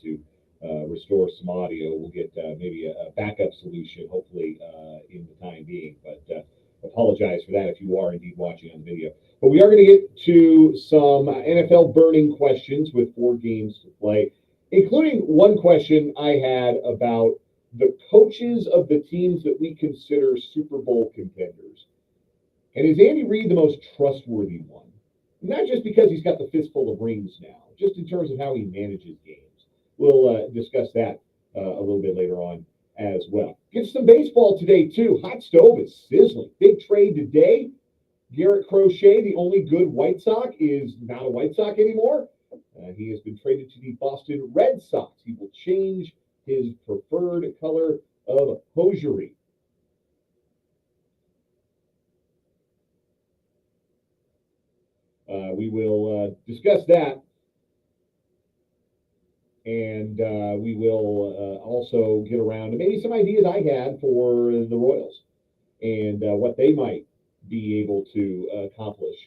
to restore some audio. We'll get maybe a backup solution, hopefully, in the time being. But apologize for that if you are indeed watching on video. But we are going to get to some NFL burning questions with 4 games to play, including one question I had about the coaches of the teams that we consider Super Bowl contenders. And is Andy Reid the most trustworthy one? Not just because he's got the fistful of rings now, just in terms of how he manages games. We'll discuss that a little bit later on as well. Get some baseball today, too. Hot stove is sizzling. Big trade today. Garrett Crochet, the only good White Sox, is not a White Sox anymore. He has been traded to the Boston Red Sox. He will change his preferred color of hosiery. We will discuss that. And we will also get around to maybe some ideas I had for the Royals and what they might be able to accomplish.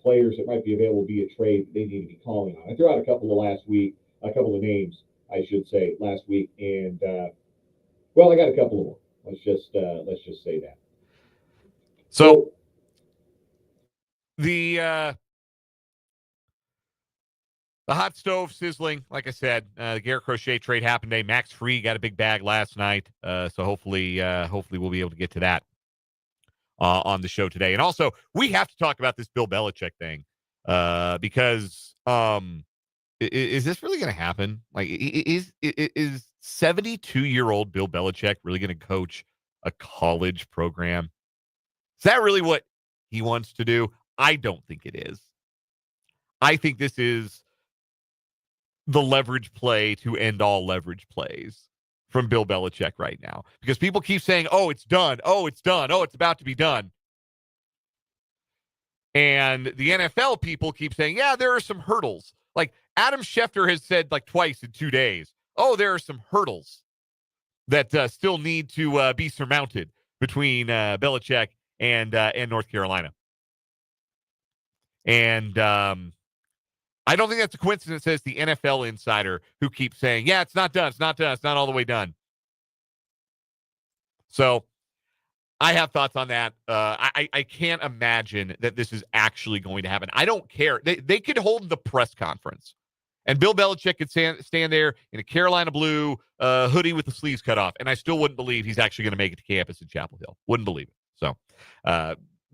Players that might be available via trade that they need to be calling on. I threw out a couple of names, I should say, last week, and well, I got a couple of more. Let's just say that. So the hot stove sizzling, like I said, the Garrett Crochet trade happened today. Max Free got a big bag last night, so hopefully we'll be able to get to that on the show today. And also, we have to talk about this Bill Belichick thing because is this really going to happen? Like, is 72-year-old Bill Belichick really going to coach a college program? Is that really what he wants to do? I don't think it is. I think this is the leverage play to end all leverage plays from Bill Belichick right now. Because people keep saying, oh, it's done. Oh, it's done. Oh, it's about to be done. And the NFL people keep saying, yeah, there are some hurdles. Like Adam Schefter has said like twice in 2 days, oh, there are some hurdles that still need to be surmounted between Belichick and North Carolina. And I don't think that's a coincidence, says the NFL insider who keeps saying, yeah, it's not done. It's not done. It's not all the way done. So I have thoughts on that. I can't imagine that this is actually going to happen. I don't care. They could hold the press conference, and Bill Belichick could stand there in a Carolina blue hoodie with the sleeves cut off, and I still wouldn't believe he's actually going to make it to campus in Chapel Hill. Wouldn't believe it. So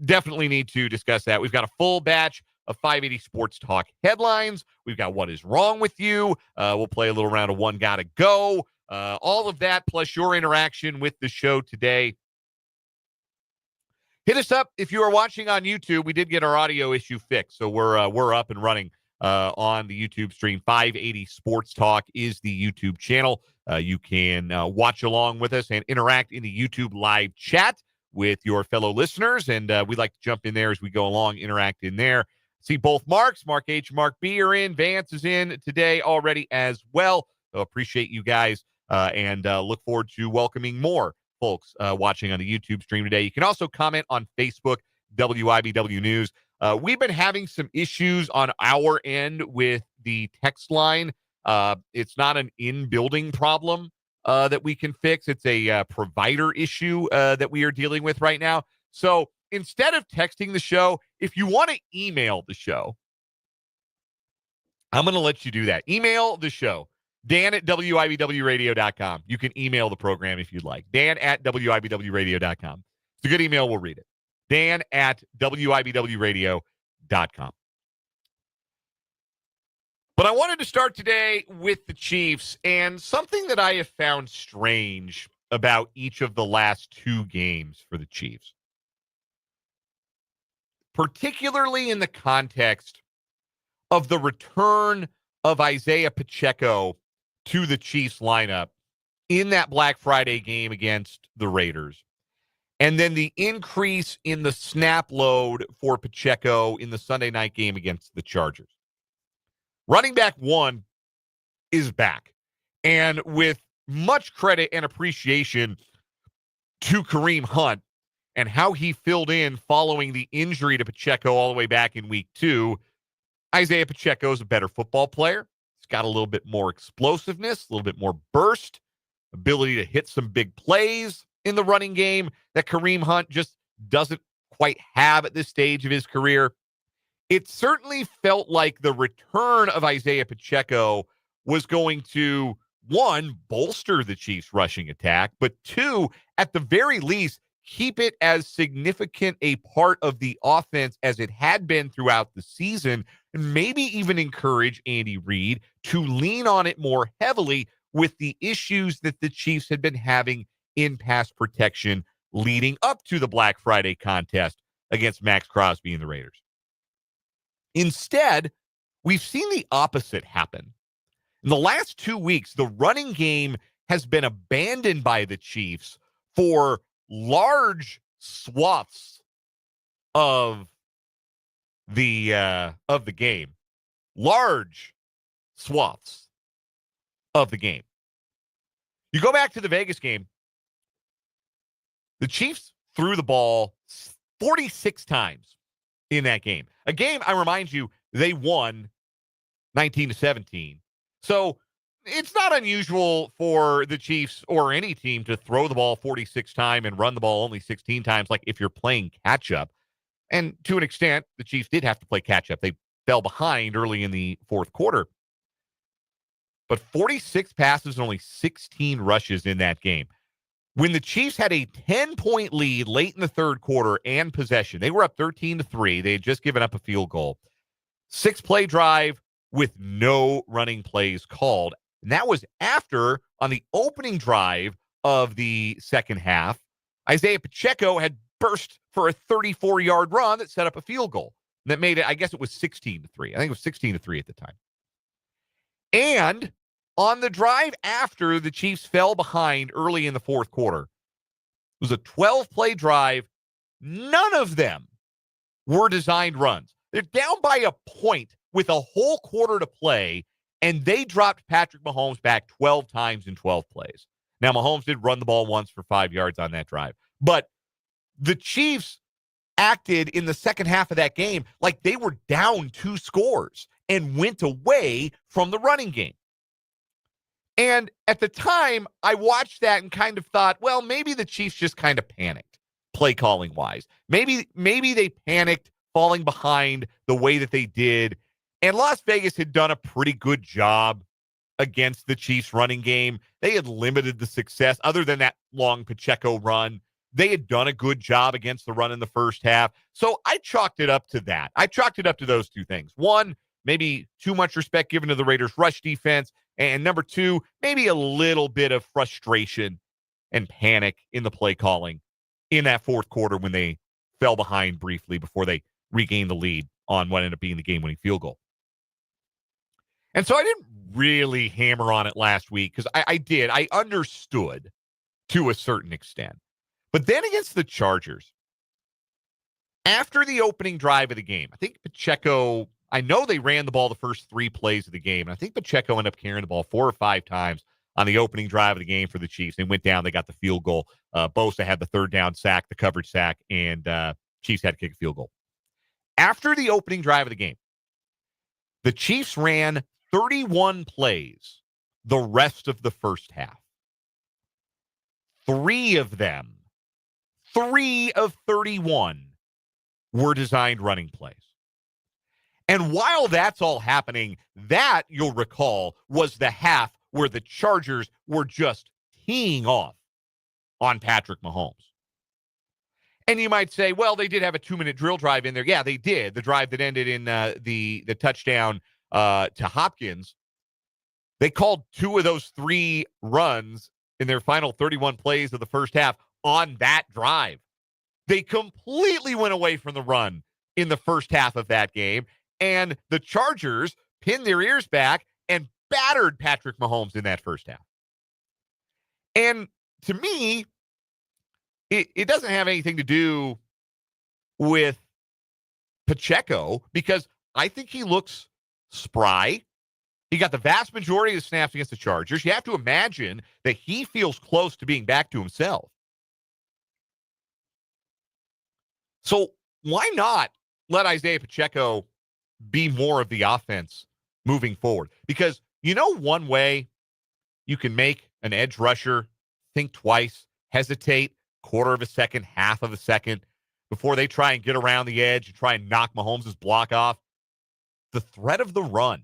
definitely need to discuss that. We've got a full batch of 580 Sports Talk headlines. We've got What Is Wrong With You? We'll play a little round of One Gotta Go. All of that, plus your interaction with the show today. Hit us up if you are watching on YouTube. We did get our audio issue fixed, so we're up and running on the YouTube stream. 580 Sports Talk is the YouTube channel. You can watch along with us and interact in the YouTube live chat with your fellow listeners, and we'd like to jump in there as we go along, interact in there. See both Marks, Mark H, Mark B are in. Vance is in today already as well. So appreciate you guys and look forward to welcoming more folks watching on the YouTube stream today. You can also comment on Facebook, WIBW News. We've been having some issues on our end with the text line. It's not an in-building problem that we can fix. It's a provider issue that we are dealing with right now. So instead of texting the show, if you want to email the show, I'm going to let you do that. Email the show. Dan at WIBWradio.com. You can email the program if you'd like. Dan at WIBWradio.com. It's a good email. We'll read it. Dan at WIBWradio.com. But I wanted to start today with the Chiefs and something that I have found strange about each of the last 2 games for the Chiefs, particularly in the context of the return of Isaiah Pacheco to the Chiefs lineup in that Black Friday game against the Raiders. And then the increase in the snap load for Pacheco in the Sunday night game against the Chargers. Running back 1 is back. And with much credit and appreciation to Kareem Hunt and how he filled in following the injury to Pacheco all the way back in week 2, Isaiah Pacheco is a better football player. It's got a little bit more explosiveness, a little bit more burst, ability to hit some big plays in the running game that Kareem Hunt just doesn't quite have at this stage of his career. It certainly felt like the return of Isaiah Pacheco was going to, one, bolster the Chiefs' rushing attack, but two, at the very least, keep it as significant a part of the offense as it had been throughout the season, and maybe even encourage Andy Reid to lean on it more heavily with the issues that the Chiefs had been having in pass protection leading up to the Black Friday contest against Max Crosby and the Raiders. Instead, we've seen the opposite happen. In the last 2 weeks, the running game has been abandoned by the Chiefs for large swaths of the game. Large swaths of the game. You go back to the Vegas game, the Chiefs threw the ball 46 times in that game. A game, I remind you, they won 19-17. So it's not unusual for the Chiefs or any team to throw the ball 46 times and run the ball only 16 times, like if you're playing catch-up. And to an extent, the Chiefs did have to play catch-up. They fell behind early in the fourth quarter. But 46 passes and only 16 rushes in that game. When the Chiefs had a 10-point lead late in the third quarter and possession, they were up 13-3. They had just given up a field goal. 6-play drive with no running plays called. And that was after, on the opening drive of the second half, Isaiah Pacheco had burst for a 34-yard run that set up a field goal. That made it, I guess it was 16-3. I think it was 16-3 at the time. And on the drive after the Chiefs fell behind early in the fourth quarter, it was a 12-play drive. None of them were designed runs. They're down by a point with a whole quarter to play, and they dropped Patrick Mahomes back 12 times in 12 plays. Now, Mahomes did run the ball once for 5 yards on that drive, but the Chiefs acted in the second half of that game like they were down 2 scores and went away from the running game. And at the time, I watched that and kind of thought, well, maybe the Chiefs just kind of panicked, play calling wise. Maybe they panicked falling behind the way that they did. And Las Vegas had done a pretty good job against the Chiefs running game. They had limited the success other than that long Pacheco run. They had done a good job against the run in the first half. So I chalked it up to that. I chalked it up to those two things. One, maybe too much respect given to the Raiders' rush defense. And number two, maybe a little bit of frustration and panic in the play calling in that fourth quarter when they fell behind briefly before they regained the lead on what ended up being the game-winning field goal. And so I didn't really hammer on it last week because I understood to a certain extent. But then against the Chargers, after the opening drive of the game, I think Pacheco, I know they ran the ball the first 3 plays of the game, and I think Pacheco ended up carrying the ball 4 or 5 times on the opening drive of the game for the Chiefs. They went down, they got the field goal. Bosa had the third down sack, the coverage sack, and Chiefs had to kick a field goal. After the opening drive of the game, the Chiefs ran 31 plays the rest of the first half. 3 of them, 3 of 31, were designed running plays. And while that's all happening, that, you'll recall, was the half where the Chargers were just teeing off on Patrick Mahomes. And you might say, well, they did have a 2-minute drill drive in there. Yeah, they did. The drive that ended in the touchdown to Hopkins. They called 2 of those 3 runs in their final 31 plays of the first half on that drive. They completely went away from the run in the first half of that game. And the Chargers pinned their ears back and battered Patrick Mahomes in that first half. And to me, it doesn't have anything to do with Pacheco because I think he looks spry. He got the vast majority of the snaps against the Chargers. You have to imagine that he feels close to being back to himself. So why not let Isaiah Pacheco be more of the offense moving forward? Because You know, one way you can make an edge rusher think twice, hesitate, quarter of a second, half of a second before they try and get around the edge and try and knock Mahomes' block off? The threat of the run.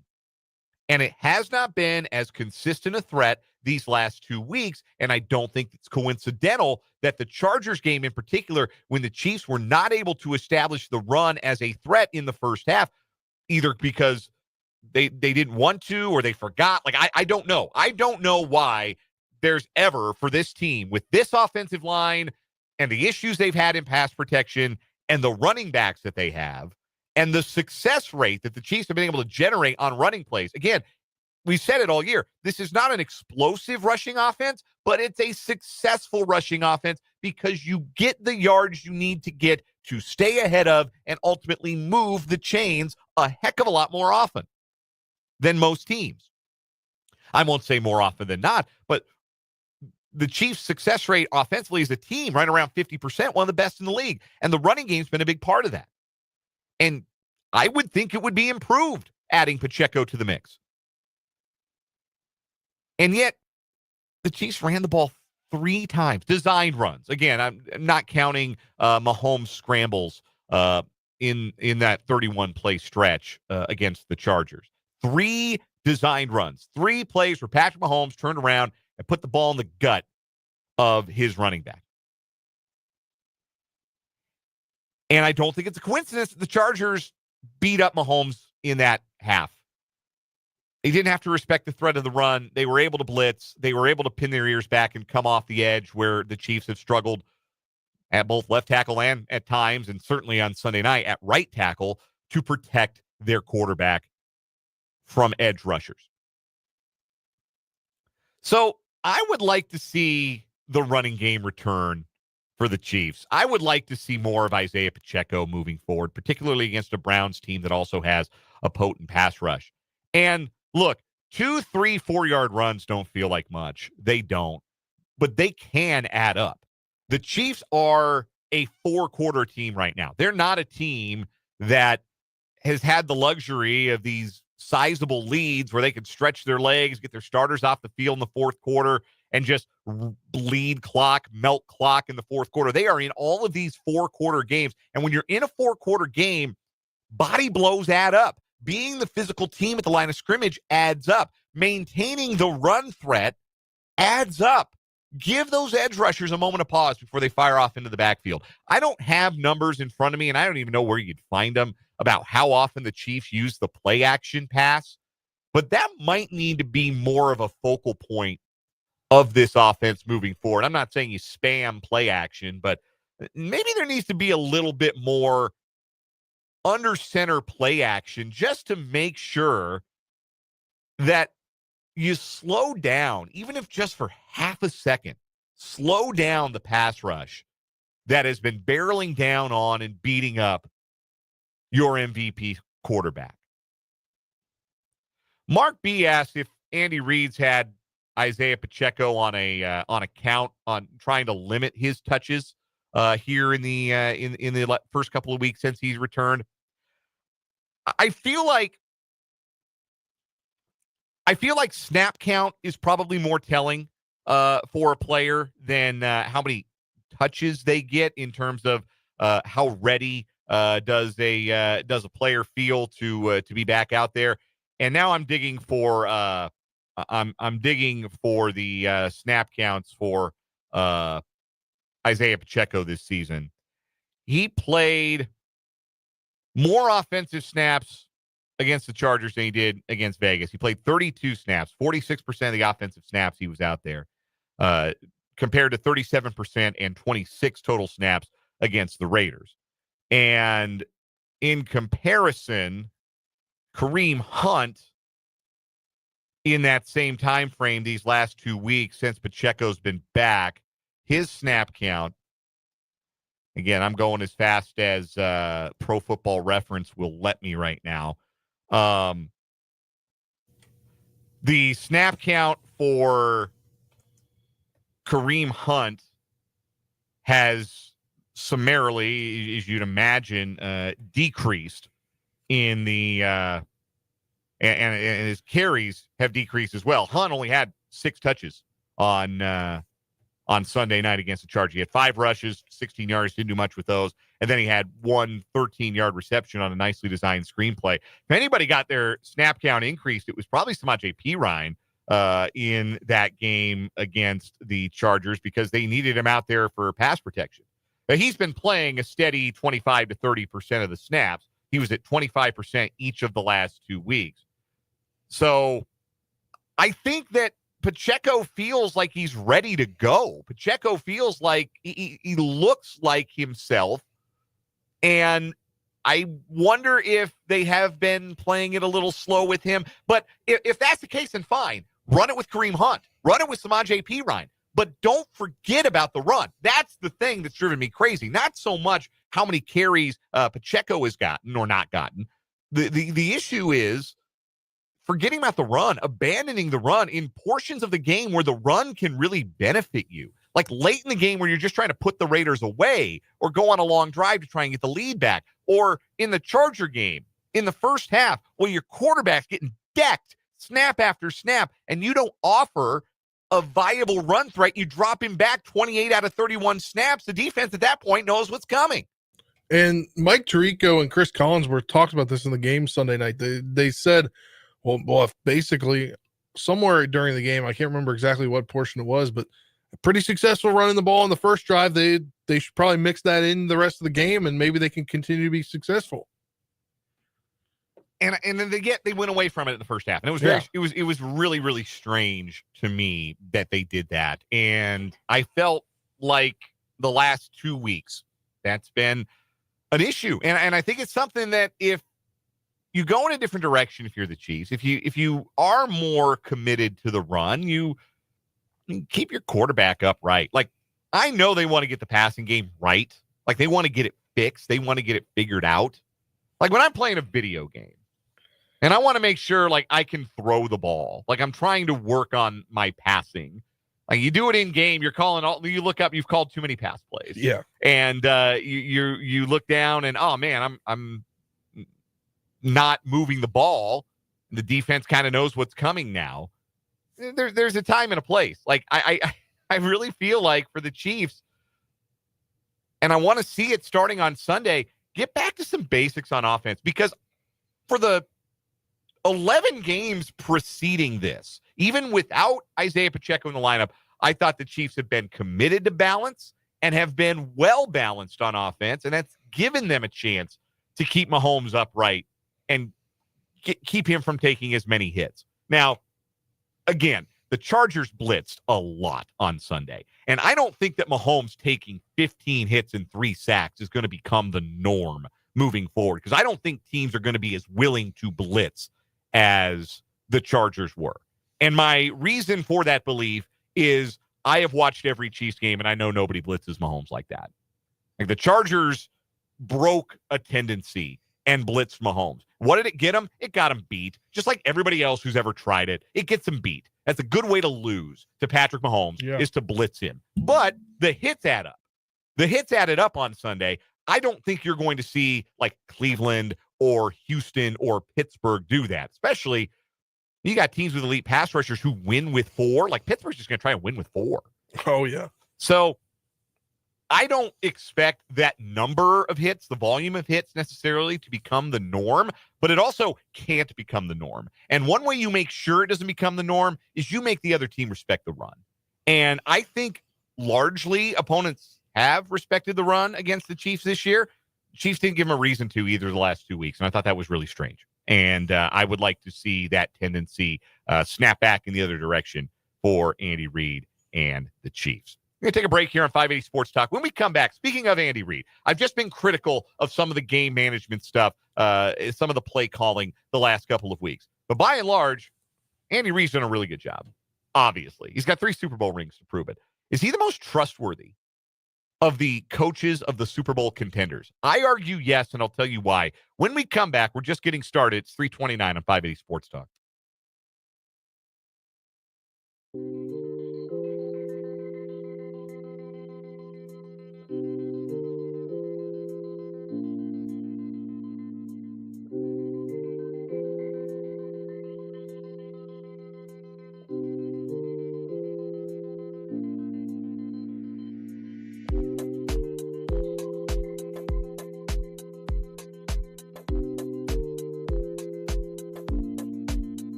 And it has not been as consistent a threat these last 2 weeks. And I don't think it's coincidental that the Chargers game in particular, when the Chiefs were not able to establish the run as a threat in the first half, either because they didn't want to or they forgot. Like, I don't know. I don't know why there's ever, for this team, with this offensive line and the issues they've had in pass protection and the running backs that they have, and the success rate that the Chiefs have been able to generate on running plays. Again, we said it all year. This is not an explosive rushing offense, but it's a successful rushing offense because you get the yards you need to get to stay ahead of and ultimately move the chains a heck of a lot more often than most teams. I won't say more often than not, but the Chiefs' success rate offensively as a team, right around 50%, one of the best in the league. And the running game's been a big part of that. And I would think it would be improved adding Pacheco to the mix. And yet, the Chiefs ran the ball 3 times, designed runs. Again, I'm not counting Mahomes scrambles in that 31-play stretch against the Chargers. 3 designed runs, 3 plays where Patrick Mahomes turned around and put the ball in the gut of his running back. And I don't think it's a coincidence that the Chargers beat up Mahomes in that half. They didn't have to respect the threat of the run. They were able to blitz. They were able to pin their ears back and come off the edge where the Chiefs have struggled at both left tackle and at times, and certainly on Sunday night at right tackle, to protect their quarterback from edge rushers. So I would like to see the running game return for the Chiefs. I would like to see more of Isaiah Pacheco moving forward, particularly against a Browns team that also has a potent pass rush. And look, 2, 3, 4-yard runs don't feel like much. They don't, but they can add up. The Chiefs are a 4-quarter team right now. They're not a team that has had the luxury of these sizable leads where they can stretch their legs, get their starters off the field in the fourth quarter, and just bleed clock, melt clock in the fourth quarter. They are in all of these 4-quarter games. And when you're in a 4-quarter game, body blows add up. Being the physical team at the line of scrimmage adds up. Maintaining the run threat adds up. Give those edge rushers a moment of pause before they fire off into the backfield. I don't have numbers in front of me, and I don't even know where you'd find them about how often the Chiefs use the play action pass, but that might need to be more of a focal point of this offense moving forward. I'm not saying you spam play action, but maybe there needs to be a little bit more under center play action just to make sure that you slow down, even if just for half a second, slow down the pass rush that has been barreling down on and beating up your MVP quarterback. Mark B asked if Andy Reid's had Isaiah Pacheco on a count on trying to limit his touches here in the first couple of weeks since he's returned. I feel like snap count is probably more telling for a player than how many touches they get in terms of how ready does a player feel to be back out there. And now I'm digging for I'm digging for the snap counts for Isaiah Pacheco this season. He played more offensive snaps against the Chargers than he did against Vegas. He played 32 snaps, 46% of the offensive snaps he was out there, compared to 37% and 26 total snaps against the Raiders. And in comparison, Kareem Hunt, in that same time frame these last 2 weeks since Pacheco's been back, his snap count, again, I'm going as fast as Pro Football Reference will let me right now. The snap count for Kareem Hunt has summarily, as you'd imagine, decreased in the and his carries have decreased as well. Hunt only had 6 touches on Sunday night against the Chargers. He had 5 rushes, 16 yards, didn't do much with those. And then he had 1 13-yard reception on a nicely designed screenplay. If anybody got their snap count increased, it was probably Samaje Perine in that game against the Chargers because they needed him out there for pass protection. But he's been playing a steady 25 to 30% of the snaps. He was at 25% each of the last 2 weeks. So I think that Pacheco feels like he's ready to go. Pacheco feels like he looks like himself. And I wonder if they have been playing it a little slow with him. But if that's the case, then fine. Run it with Kareem Hunt. Run it with Samaje Perine. But don't forget about the run. That's the thing that's driven me crazy. Not so much how many carries Pacheco has gotten or not gotten. The issue is forgetting about the run, abandoning the run in portions of the game where the run can really benefit you. Like late in the game where you're just trying to put the Raiders away or go on a long drive to try and get the lead back. Or in the Charger game in the first half where your quarterback's getting decked snap after snap and you don't offer a viable run threat. You drop him back 28 out of 31 snaps. The defense at that point knows what's coming. And Mike Tirico and Chris Collinsworth talked about this in the game Sunday night. They said, well, if basically somewhere during the game, I can't remember exactly what portion it was, but pretty successful running the ball in the first drive. They should probably mix that in the rest of the game, and maybe they can continue to be successful. And then they went away from it in the first half, and it was really, really strange to me that they did that. And I felt like the last 2 weeks that's been an issue, and I think it's something that if you go in a different direction, if you're the Chiefs, if you are more committed to the run, you keep your quarterback upright. Like, I know they want to get the passing game right. Like, they want to get it fixed. They want to get it figured out. Like, when I'm playing a video game and I want to make sure, like, I can throw the ball, like, I'm trying to work on my passing. Like, you do it in game, you look up, you've called too many pass plays. Yeah. And you look down and, oh, man, I'm not moving the ball. The defense kind of knows what's coming now. There's a time and a place. Like, I really feel like for the Chiefs, and I want to see it starting on Sunday, get back to some basics on offense, because for the 11 games preceding this, even without Isaiah Pacheco in the lineup, I thought the Chiefs have been committed to balance and have been well balanced on offense, and that's given them a chance to keep Mahomes upright and keep him from taking as many hits. Now, again, the Chargers blitzed a lot on Sunday, and I don't think that Mahomes taking 15 hits and 3 sacks is going to become the norm moving forward, because I don't think teams are going to be as willing to blitz as the Chargers were. And my reason for that belief is I have watched every Chiefs game, and I know nobody blitzes Mahomes like that. Like, the Chargers broke a tendency and blitzed Mahomes. What did it get him? It got him beat. Just like everybody else who's ever tried it, it gets him beat. That's a good way to lose to Patrick Mahomes, is to blitz him. But the hits add up. The hits added up on Sunday. I don't think you're going to see like Cleveland or Houston or Pittsburgh do that, especially you got teams with elite pass rushers who win with 4. Like, Pittsburgh's just going to try and win with 4. Oh, yeah. So I don't expect that number of hits, the volume of hits necessarily to become the norm, but it also can't become the norm. And one way you make sure it doesn't become the norm is you make the other team respect the run. And I think largely opponents have respected the run against the Chiefs this year. Chiefs didn't give them a reason to either the last 2 weeks, and I thought that was really strange. And I would like to see that tendency snap back in the other direction for Andy Reid and the Chiefs. We're going to take a break here on 580 Sports Talk. When we come back, speaking of Andy Reid, I've just been critical of some of the game management stuff, some of the play calling the last couple of weeks. But by and large, Andy Reid's done a really good job, obviously. He's got 3 Super Bowl rings to prove it. Is he the most trustworthy of the coaches of the Super Bowl contenders? I argue yes, and I'll tell you why. When we come back, we're just getting started. It's 3:29 on 580 Sports Talk.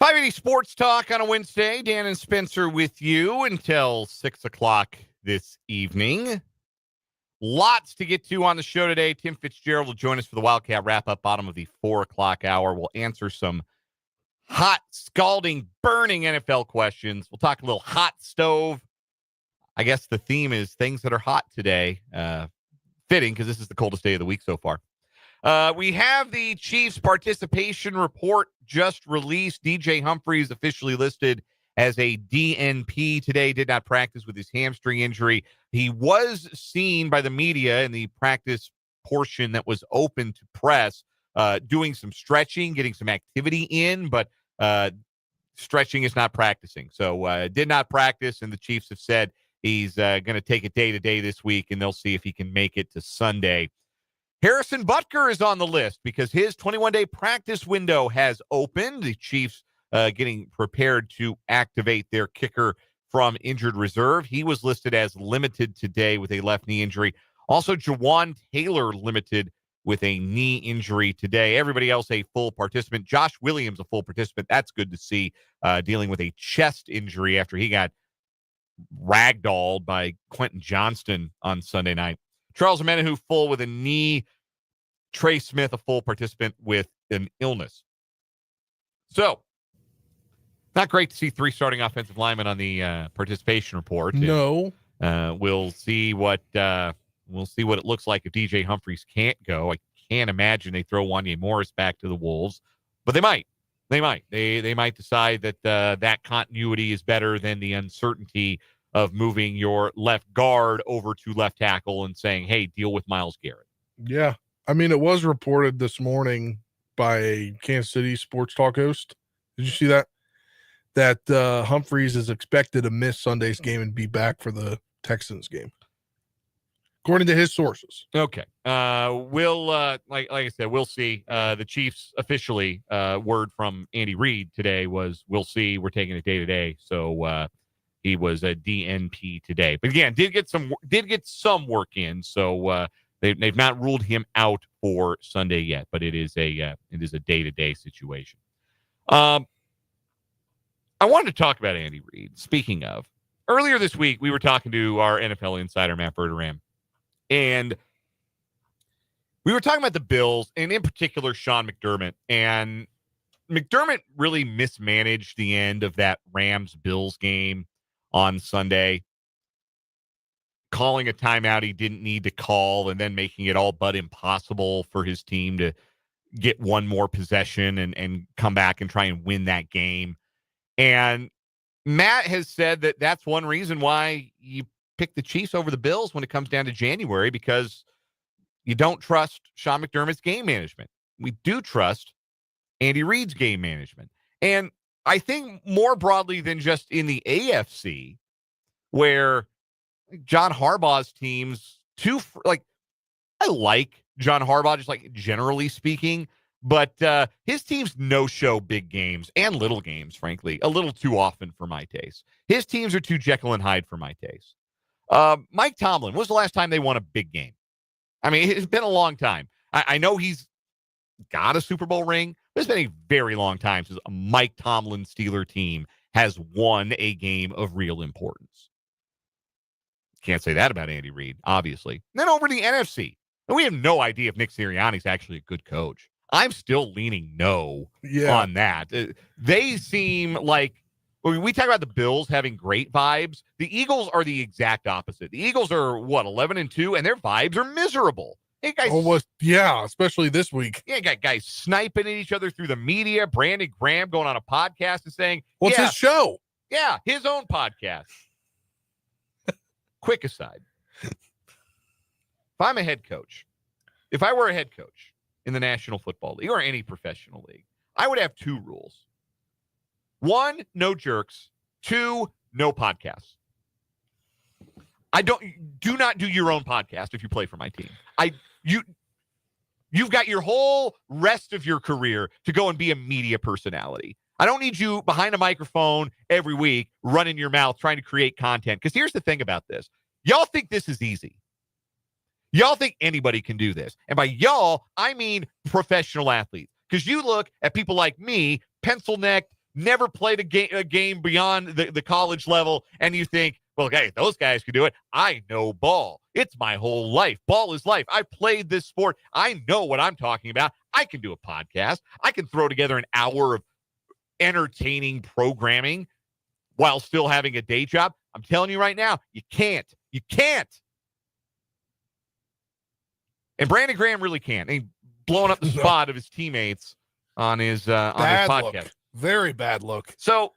580 Sports Talk on a Wednesday. Dan and Spencer with you until 6 o'clock this evening. Lots to get to on the show today. Tim Fitzgerald will join us for the Wildcat Wrap-Up, bottom of the 4 o'clock hour. We'll answer some hot, scalding, burning NFL questions. We'll talk a little hot stove. I guess the theme is things that are hot today. Fitting, because this is the coldest day of the week so far. We have the Chiefs participation report just released. DJ Humphries officially listed as a DNP today, did not practice with his hamstring injury. He was seen by the media in the practice portion that was open to press, doing some stretching, getting some activity in, but stretching is not practicing. So did not practice, and the Chiefs have said he's going to take it day to day this week, and they'll see if he can make it to Sunday. Harrison Butker is on the list because his 21-day practice window has opened. The Chiefs getting prepared to activate their kicker from injured reserve. He was listed as limited today with a left knee injury. Also, Jawan Taylor limited with a knee injury today. Everybody else a full participant. Josh Williams a full participant. That's good to see, dealing with a chest injury after he got ragdolled by Quentin Johnston on Sunday night. Charles Omenihu full with a knee. Trey Smith a full participant with an illness. So, not great to see 3 starting offensive linemen on the participation report. No. We'll see what it looks like if DJ Humphries can't go. I can't imagine they throw Wanya Morris back to the Wolves, but they might. They might decide that that continuity is better than the uncertainty of moving your left guard over to left tackle and saying, "Hey, deal with Myles Garrett." Yeah. I mean, it was reported this morning by a Kansas City sports talk host. Did you see that? That Humphries is expected to miss Sunday's game and be back for the Texans game, according to his sources. Okay. We'll like I said, we'll see. The Chiefs officially word from Andy Reid today was, "We'll see. We're taking it day to day." So he was a DNP today, but again, did get some work in. So they've not ruled him out for Sunday yet, but it is a day to day situation. I wanted to talk about Andy Reid. Speaking of, earlier this week, we were talking to our NFL insider, Matt Verderame, and we were talking about the Bills, and in particular, Sean McDermott. And McDermott really mismanaged the end of that Rams-Bills game on Sunday, calling a timeout he didn't need to call and then making it all but impossible for his team to get one more possession and come back and try and win that game. And Matt has said that that's one reason why you pick the Chiefs over the Bills when it comes down to January, because you don't trust Sean McDermott's game management. We do trust Andy Reid's game management. And I think more broadly than just in the AFC, where John Harbaugh's teams, I like John Harbaugh, just like generally speaking, but his teams no-show big games and little games, frankly, a little too often for my taste. His teams are too Jekyll and Hyde for my taste. Mike Tomlin, when was the last time they won a big game? I mean, it's been a long time. I know he's got a Super Bowl ring, but it's been a very long time since a Mike Tomlin Steeler team has won a game of real importance. Can't say that about Andy Reid, obviously. And then over to the NFC. And we have no idea if Nick Sirianni's actually a good coach. I'm still leaning no on that. They seem like, when we talk about the Bills having great vibes, the Eagles are the exact opposite. The Eagles are, 11-2, and their vibes are miserable. Hey, guys, especially this week. Yeah, got guys sniping at each other through the media. Brandon Graham going on a podcast and saying, "What's his show?" Yeah, his own podcast. Quick aside. If I'm a head coach, if I were a head coach in the National Football League or any professional league, I would have 2 rules. 1, no jerks. 2, no podcasts. Do not do your own podcast if you play for my team. You've got your whole rest of your career to go and be a media personality. I don't need you behind a microphone every week running your mouth trying to create content. Because here's the thing about this. Y'all think this is easy. Y'all think anybody can do this. And by y'all, I mean professional athletes. Because you look at people like me, pencil-necked, never played a game beyond the college level, and you think, well, hey, those guys can do it. I know ball. It's my whole life. Ball is life. I played this sport. I know what I'm talking about. I can do a podcast. I can throw together an hour of entertaining programming while still having a day job. I'm telling you right now, you can't. You can't. And Brandon Graham really can't. He's blowing up the spot of his teammates on his podcast. Look. Very bad look. So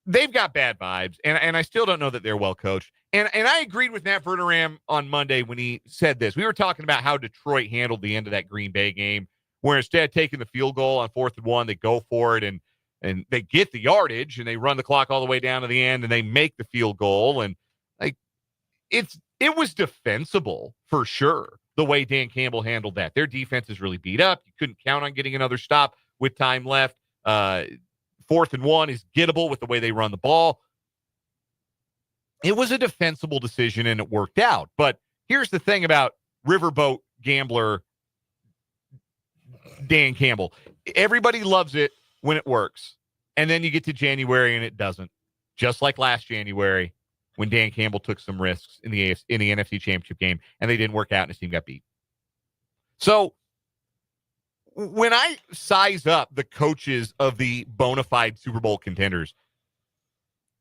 they've got bad vibes, and I still don't know that they're well coached. And I agreed with Matt Verderame on Monday when he said this. We were talking about how Detroit handled the end of that Green Bay game, where instead of taking the field goal on 4th and 1, they go for it and they get the yardage and they run the clock all the way down to the end and they make the field goal. And like it was defensible for sure the way Dan Campbell handled that. Their defense is really beat up. You couldn't count on getting another stop with time left. 4th and 1 is gettable with the way they run the ball. It was a defensible decision and it worked out. But here's the thing about riverboat gambler Dan Campbell. Everybody loves it when it works. And then you get to January and it doesn't. Just like last January when Dan Campbell took some risks in the NFC Championship game and they didn't work out and his team got beat. So when I size up the coaches of the bona fide Super Bowl contenders,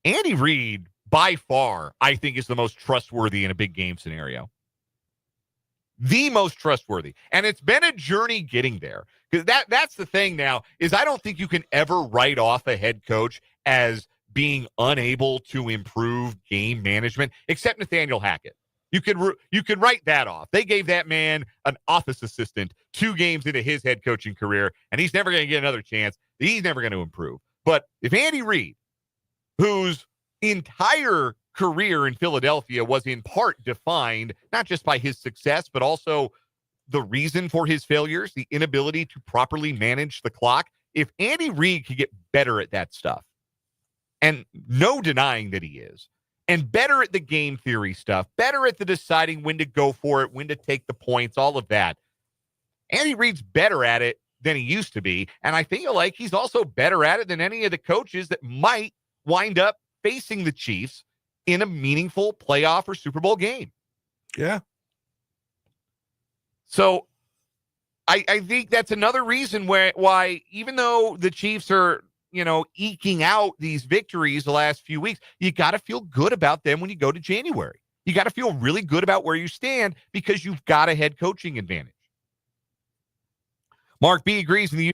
Andy Reid, by far, I think is the most trustworthy in a big game scenario. The most trustworthy. And it's been a journey getting there. Because that's the thing now, is I don't think you can ever write off a head coach as being unable to improve game management, except Nathaniel Hackett. You could write that off. They gave that man an office assistant 2 games into his head coaching career, and he's never going to get another chance. He's never going to improve. But if Andy Reid, whose entire career in Philadelphia was in part defined not just by his success, but also the reason for his failures, the inability to properly manage the clock, if Andy Reid could get better at that stuff, and no denying that he is, and better at the game theory stuff, better at the deciding when to go for it, when to take the points, all of that. Andy Reid's better at it than he used to be, and I feel like he's also better at it than any of the coaches that might wind up facing the Chiefs in a meaningful playoff or Super Bowl game. Yeah. So I think that's another reason why even though the Chiefs are, eking out these victories the last few weeks, you got to feel good about them when you go to January. You got to feel really good about where you stand because you've got a head coaching advantage. Mark B agrees in the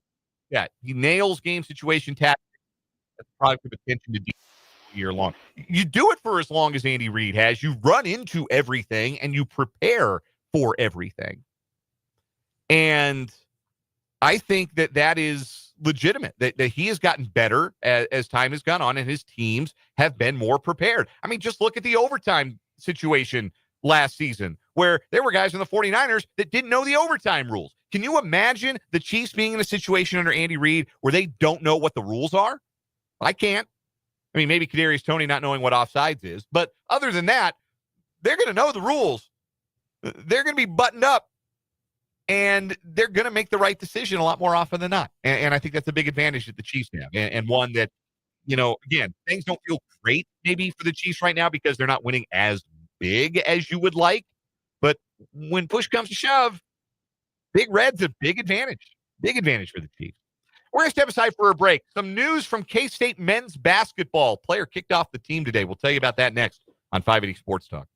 that he nails game situation tactics. That's a product of attention to detail year long. You do it for as long as Andy Reid has. You run into everything and you prepare for everything. And I think that is legitimate, that he has gotten better as time has gone on and his teams have been more prepared. I mean, just look at the overtime situation last season where there were guys in the 49ers that didn't know the overtime rules. Can you imagine the Chiefs being in a situation under Andy Reid where they don't know what the rules are? I can't. I mean, maybe Kadarius Toney not knowing what offsides is, but other than that, they're going to know the rules. They're going to be buttoned up, and they're going to make the right decision a lot more often than not. And I think that's a big advantage that the Chiefs have, and one that, again, things don't feel great maybe for the Chiefs right now because they're not winning as big as you would like. But when push comes to shove, Big Red's a big advantage for the Chiefs. We're going to step aside for a break. Some news from K-State men's basketball. Player kicked off the team today. We'll tell you about that next on 580 Sports Talk.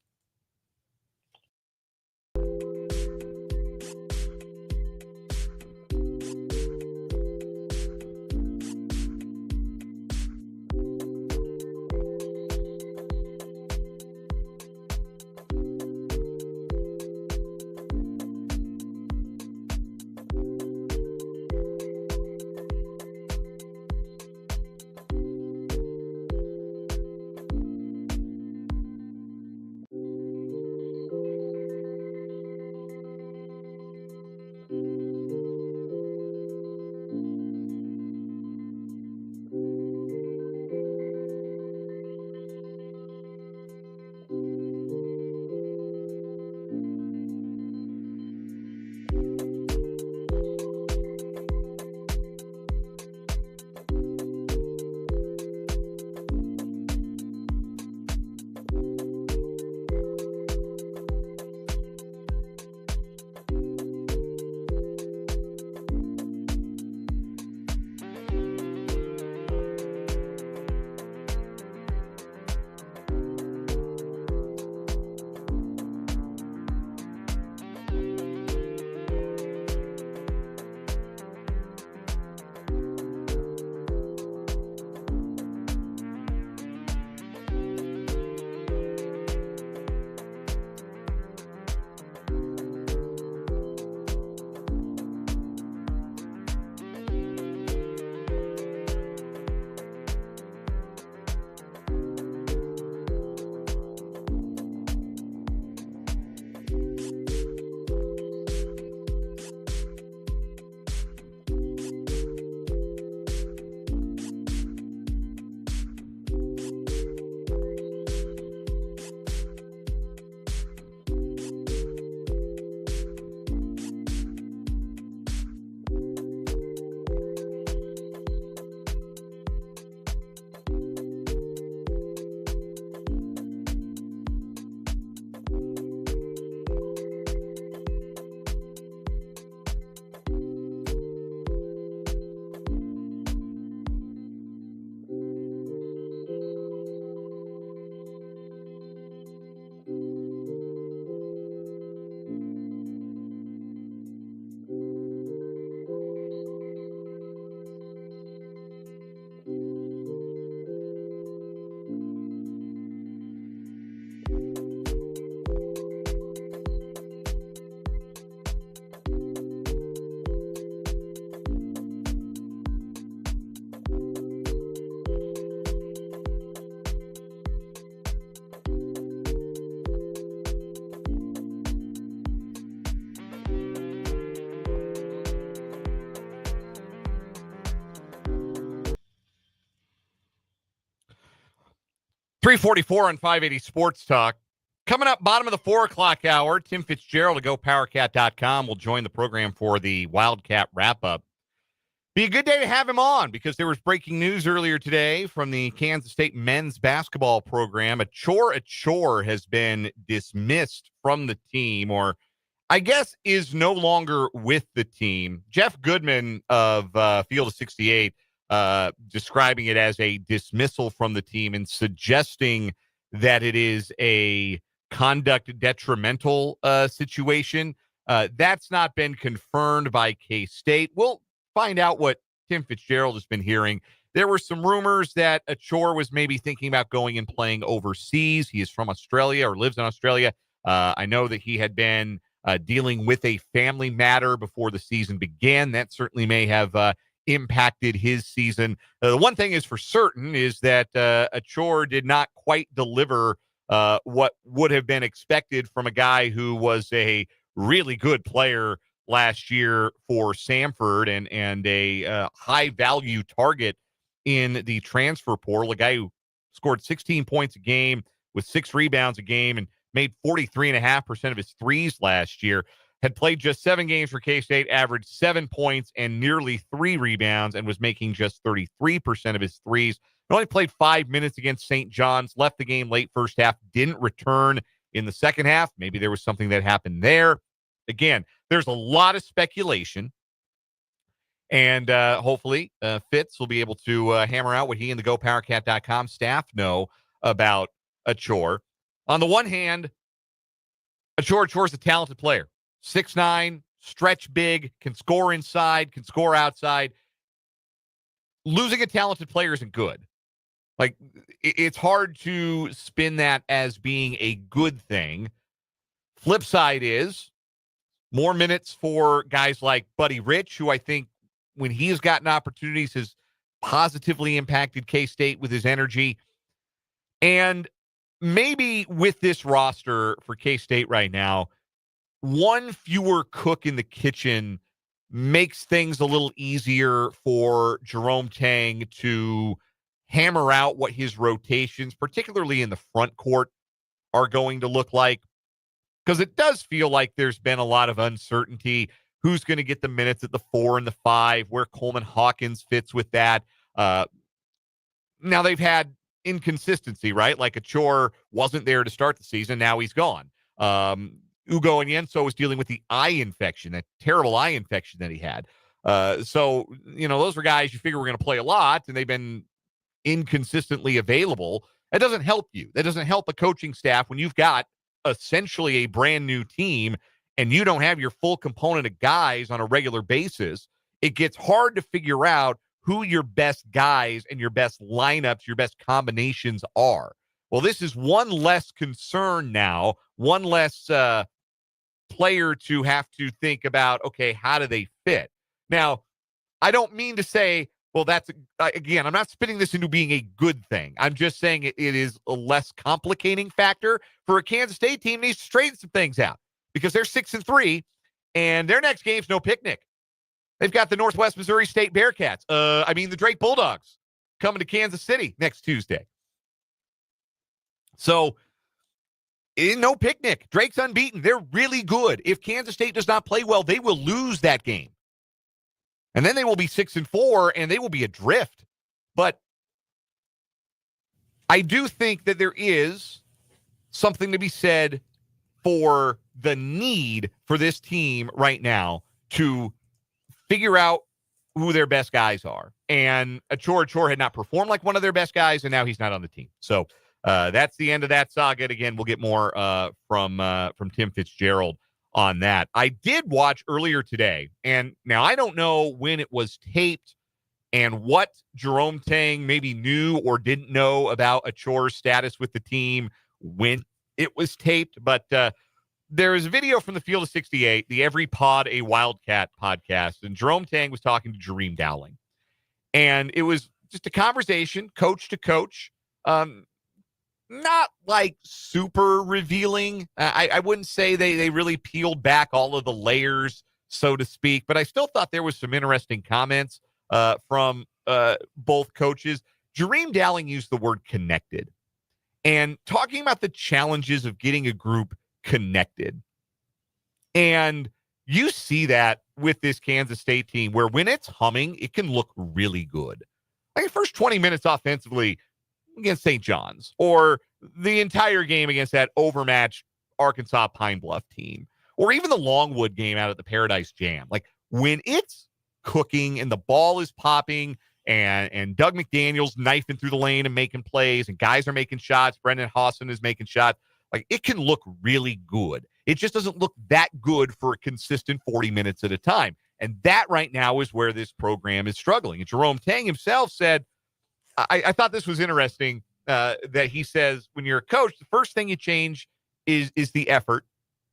344 on 580 Sports Talk. Coming up, bottom of the 4 o'clock hour, Tim Fitzgerald of GoPowerCat.com will join the program for the Wildcat Wrap-Up. Be a good day to have him on because there was breaking news earlier today from the Kansas State men's basketball program. Achor has been dismissed from the team, or I guess is no longer with the team. Jeff Goodman of Field of 68 describing it as a dismissal from the team and suggesting that it is a conduct detrimental situation. That's not been confirmed by K-State. We'll find out what Tim Fitzgerald has been hearing. There were some rumors that Achor was maybe thinking about going and playing overseas. He is from Australia or lives in Australia. I know that he had been dealing with a family matter before the season began. That certainly may have impacted his season. The one thing is for certain is that Achor did not quite deliver what would have been expected from a guy who was a really good player last year for Samford and a high-value target in the transfer portal, a guy who scored 16 points a game with 6 rebounds a game and made 43.5% of his threes last year, had played just 7 games for K-State, averaged 7 points and nearly 3 rebounds, and was making just 33% of his threes. He only played 5 minutes against St. John's, left the game late first half, didn't return in the second half. Maybe there was something that happened there. Again, there's a lot of speculation, and hopefully Fitz will be able to hammer out what he and the GoPowerCat.com staff know about Achor. On the one hand, Achor is a talented player. 6'9", stretch big, can score inside, can score outside. Losing a talented player isn't good. Like, it's hard to spin that as being a good thing. Flip side is more minutes for guys like Buddy Rich, who I think when he's gotten opportunities has positively impacted K-State with his energy. And maybe with this roster for K-State right now, one fewer cook in the kitchen makes things a little easier for Jerome Tang to hammer out what his rotations, particularly in the front court, are going to look like. Because it does feel like there's been a lot of uncertainty. Who's going to get the minutes at the 4 and the 5, where Coleman Hawkins fits with that. Now they've had inconsistency, right? Like Achor wasn't there to start the season. Now he's gone. Ugo Anienso was dealing with the eye infection, that terrible eye infection that he had. So, those were guys you figure were going to play a lot, and they've been inconsistently available. That doesn't help you. That doesn't help a coaching staff when you've got essentially a brand new team and you don't have your full component of guys on a regular basis. It gets hard to figure out who your best guys and your best lineups, your best combinations are. Well, this is one less concern now, one less player to have to think about, okay, how do they fit? Now, I don't mean to say, well, that's, again, I'm not spinning this into being a good thing. I'm just saying it is a less complicating factor for a Kansas State team needs to straighten some things out because they're 6-3 and their next game's no picnic. They've got the Northwest Missouri State Bearcats. The Drake Bulldogs coming to Kansas City next Tuesday. So, no picnic. Drake's unbeaten. They're really good. If Kansas State does not play well, they will lose that game. And then they will be 6-4, and they will be adrift. But I do think that there is something to be said for the need for this team right now to figure out who their best guys are. And Achor had not performed like one of their best guys, and now he's not on the team. So that's the end of that saga. Again, we'll get more from Tim Fitzgerald on that. I did watch earlier today, and now I don't know when it was taped and what Jerome Tang maybe knew or didn't know about Achor's status with the team when it was taped, but there is a video from the Field of 68, the Every Pod a Wildcat podcast, and Jerome Tang was talking to Jareem Dowling. And it was just a conversation, coach to coach, not like super revealing. I wouldn't say they really peeled back all of the layers, so to speak, but I still thought there was some interesting comments from both coaches. Jareem Dowling used the word connected. and talking about the challenges of getting a group connected. And you see that with this Kansas State team, where when it's humming, it can look really good. Like the first 20 minutes offensively against St. John's, or the entire game against that overmatched Arkansas Pine Bluff team, or even the Longwood game out at the Paradise Jam. Like when it's cooking and the ball is popping and Doug McDaniel's knifing through the lane and making plays and guys are making shots, Brendan Hawson is making shots, like it can look really good. It just doesn't look that good for a consistent 40 minutes at a time. And that right now is where this program is struggling. And Jerome Tang himself said, I thought this was interesting, that he says, when you're a coach, the first thing you change is the effort.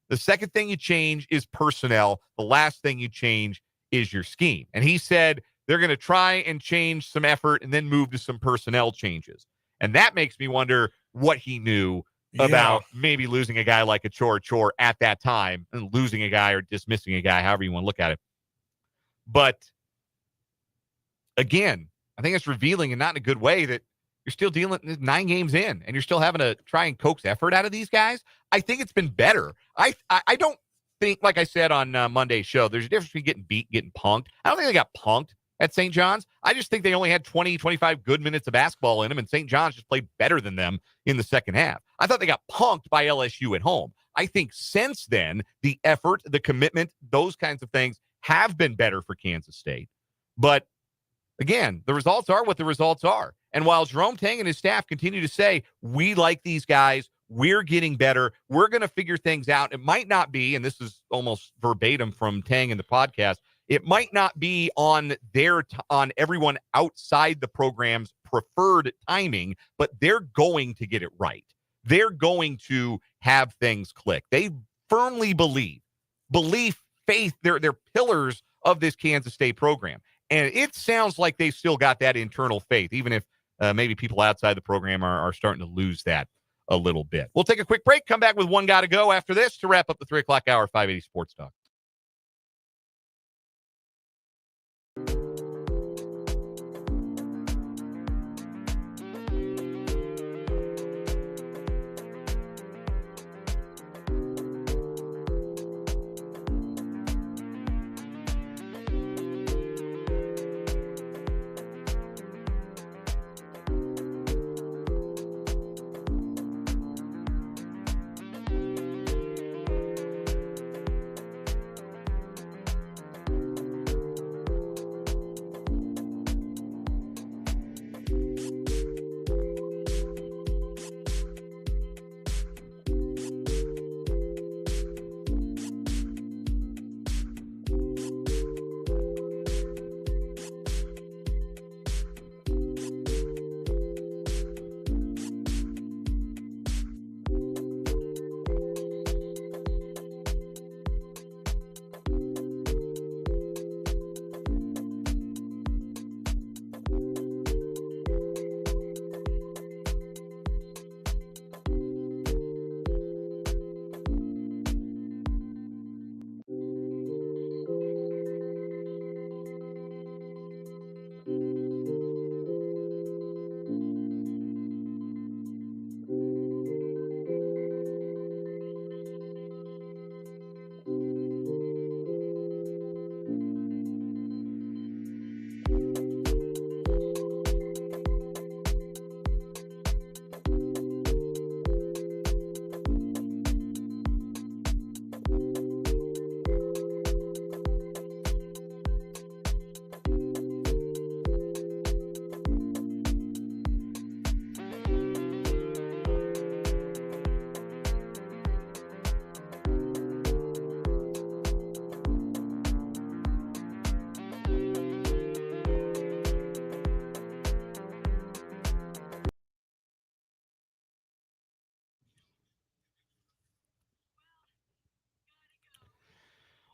The second thing you change is personnel. The last thing you change is your scheme. And he said they're going to try and change some effort and then move to some personnel changes. And that makes me wonder what he knew about maybe losing a guy like a Chor at that time, and losing a guy or dismissing a guy, however you want to look at it. But again, I think it's revealing, and not in a good way, that you're still dealing 9 games in and you're still having to try and coax effort out of these guys. I think it's been better. I don't think, like I said on Monday's show, there's a difference between getting beat, getting punked. I don't think they got punked at St. John's. I just think they only had 20, 25 good minutes of basketball in them, and St. John's just played better than them in the second half. I thought they got punked by LSU at home. I think since then, the effort, the commitment, those kinds of things have been better for Kansas State. But again, the results are what the results are. And while Jerome Tang and his staff continue to say, we like these guys, we're getting better, we're going to figure things out, it might not be, and this is almost verbatim from Tang in the podcast, it might not be on on everyone outside the program's preferred timing, but they're going to get it right. They're going to have things click. They firmly believe, faith, they're pillars of this Kansas State program. And it sounds like they've still got that internal faith, even if maybe people outside the program are starting to lose that a little bit. We'll take a quick break, come back with One Gotta Go after this to wrap up the 3 o'clock hour, 580 Sports Talk.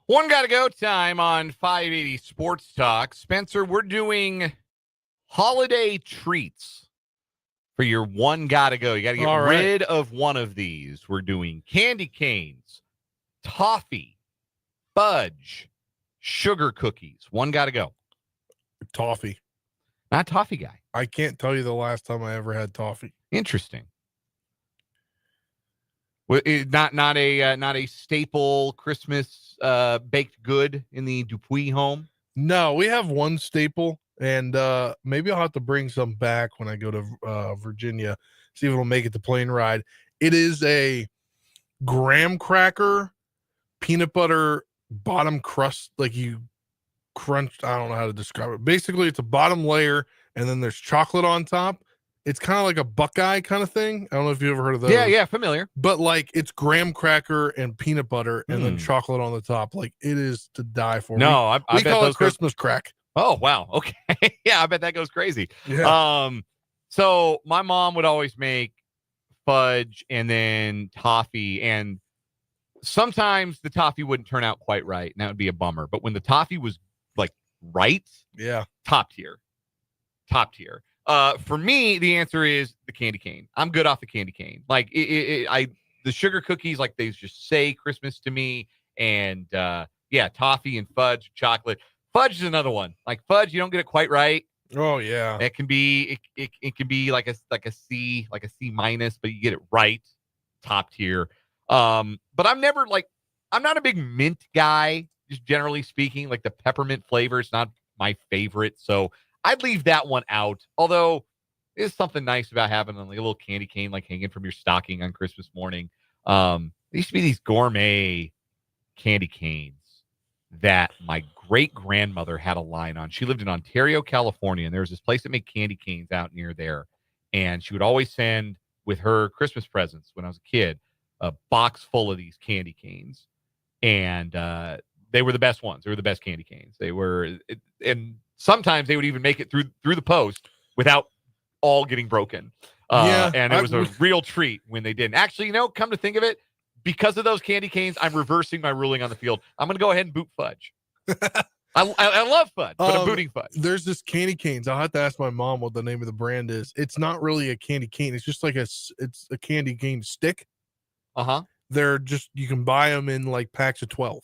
One Gotta Go time on 580 Sports Talk. Spencer, we're doing holiday treats for your One Gotta Go. You got to get rid of one of these. We're doing candy canes, toffee, fudge, sugar cookies. One Gotta Go. Toffee. Not toffee guy. I can't tell you the last time I ever had toffee. Interesting. Not a staple Christmas baked good in the Dupuis home. No, we have one staple, and maybe I'll have to bring some back when I go to Virginia, see if it'll make it the plane ride. It is a graham cracker, peanut butter bottom crust, like you crunch. I don't know how to describe it. Basically, it's a bottom layer, and then there's chocolate on top. It's kind of like a Buckeye kind of thing. I don't know if you ever heard of those. Yeah, familiar. But like it's graham cracker and peanut butter and then chocolate on the top. Like it is to die for. No, I we bet call those it Christmas crack. Oh, wow. Okay. Yeah, I bet that goes crazy. Yeah. So my mom would always make fudge and then toffee, and sometimes the toffee wouldn't turn out quite right, and that would be a bummer. But when the toffee was like right, yeah, top tier. For me, the answer is the candy cane. I'm good off the candy cane. Like the sugar cookies, like they just say Christmas to me. And toffee and fudge, chocolate. Fudge is another one. Like fudge, you don't get it quite right. Oh yeah, it can be it can be like a C minus, but you get it right, top tier. But I'm not a big mint guy, just generally speaking. Like the peppermint flavor is not my favorite, so I'd leave that one out. Although there's something nice about having a little candy cane like hanging from your stocking on Christmas morning. There used to be these gourmet candy canes that my great-grandmother had a line on. She lived in Ontario, California, and there was this place that made candy canes out near there. And she would always send with her Christmas presents when I was a kid a box full of these candy canes. And they were the best ones. They were the best candy canes. They were, and sometimes they would even make it through the post without all getting broken. And it was a real treat when they didn't. Actually, come to think of it, because of those candy canes, I'm reversing my ruling on the field. I'm going to go ahead and boot fudge. I love fudge, but I'm booting fudge. There's this candy canes. I'll have to ask my mom what the name of the brand is. It's not really a candy cane. It's just like it's a candy cane stick. They're just, you can buy them in like packs of 12.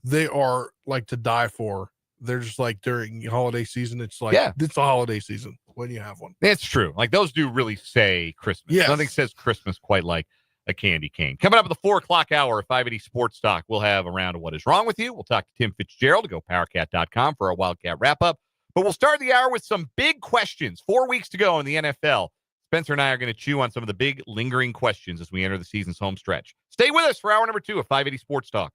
They are like to die for. They're just like during holiday season. It's like, it's a holiday season when you have one. It's true. Like those do really say Christmas. Yes. Nothing says Christmas quite like a candy cane. Coming up at the 4:00 hour of 580 Sports Talk, we'll have a round of What Is Wrong With You. We'll talk to Tim Fitzgerald to go powercat.com for our Wildcat Wrap-Up. But we'll start the hour with some big questions. 4 weeks to go in the NFL. Spencer and I are going to chew on some of the big lingering questions as we enter the season's home stretch. Stay with us for hour number 2 of 580 Sports Talk.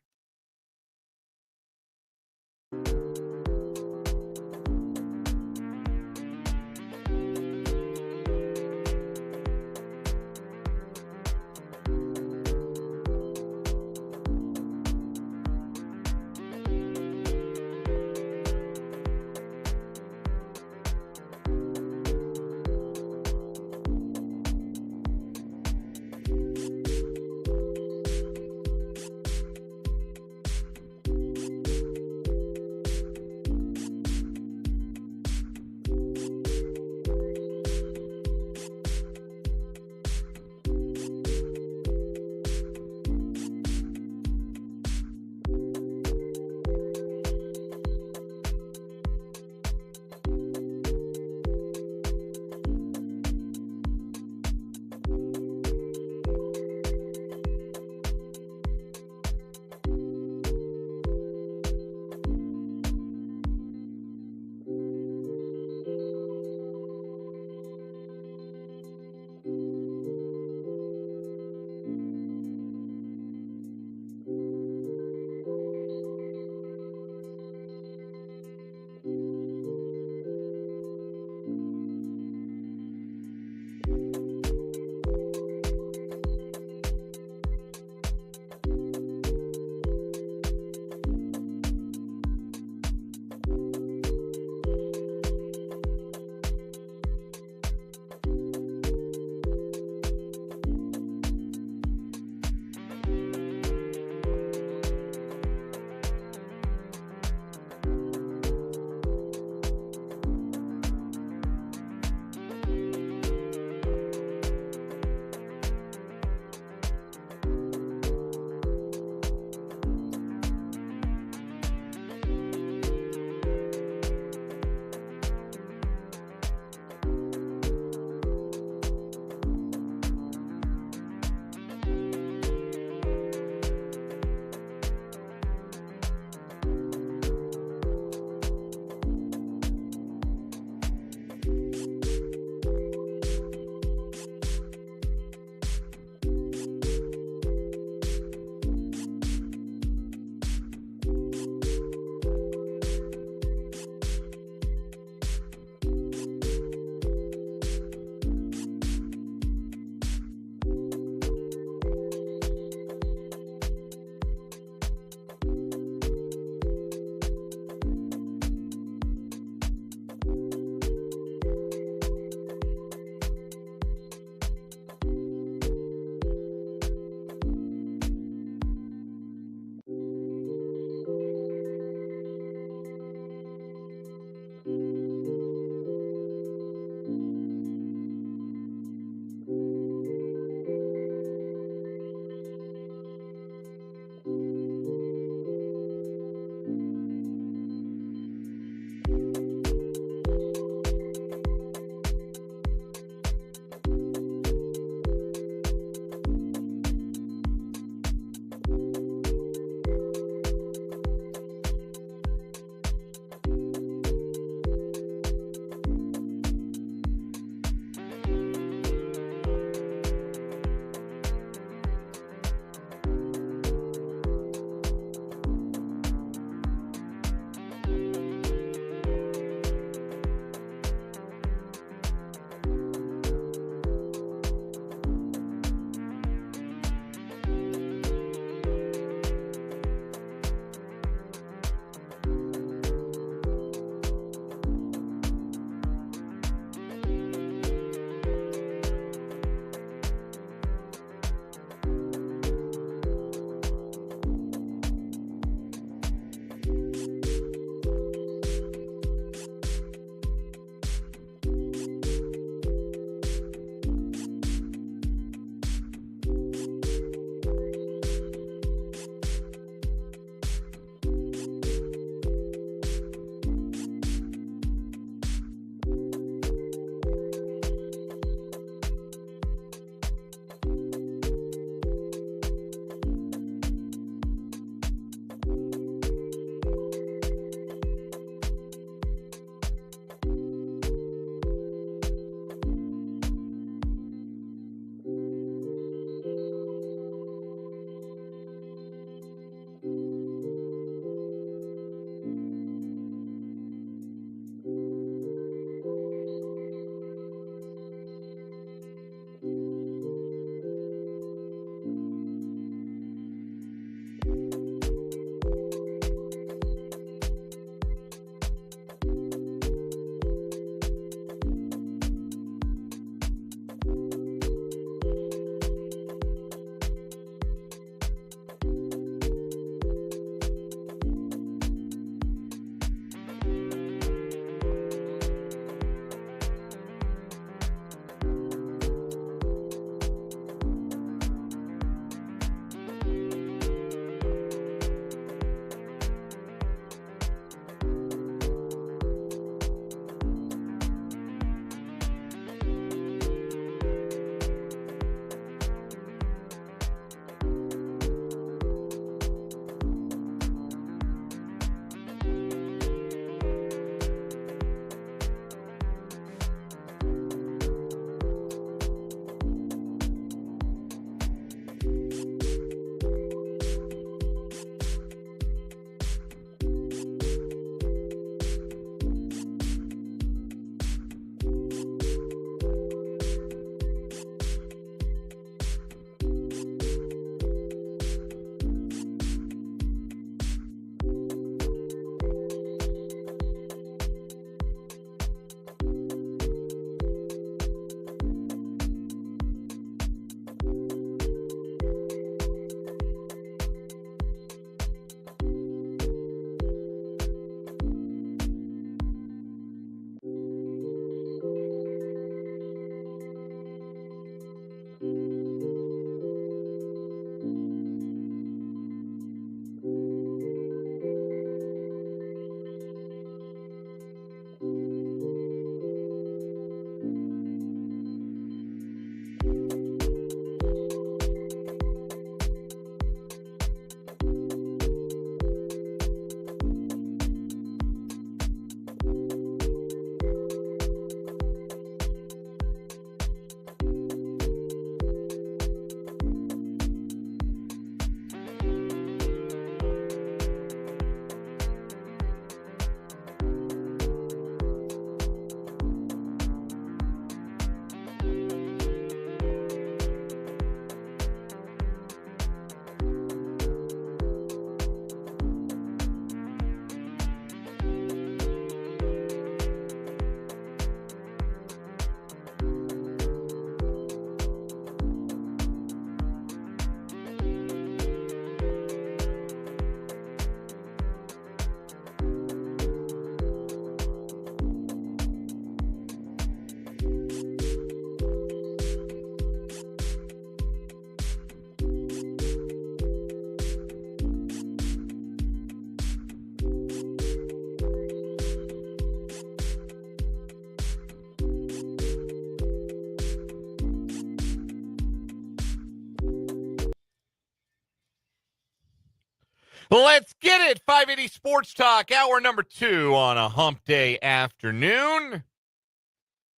Let's get it. 580 Sports Talk, hour number 2 on a hump day afternoon.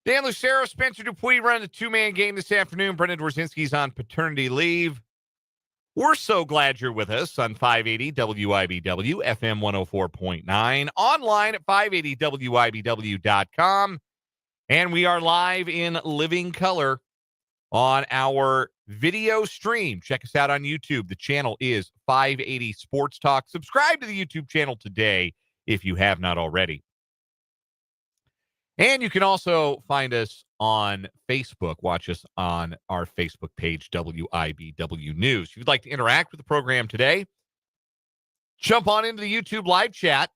Dan Lucero, Spencer Dupuis running the two-man game this afternoon. Brendan Dworzinski's on paternity leave. We're so glad you're with us on 580 WIBW, FM 104.9, online at 580WIBW.com. And we are live in living color on our video stream. Check us out on YouTube. The channel is 580 Sports Talk. Subscribe to the YouTube channel today if you have not already. And you can also find us on Facebook. Watch us on our Facebook page, WIBW News. If you'd like to interact with the program today, jump on into the YouTube live chat.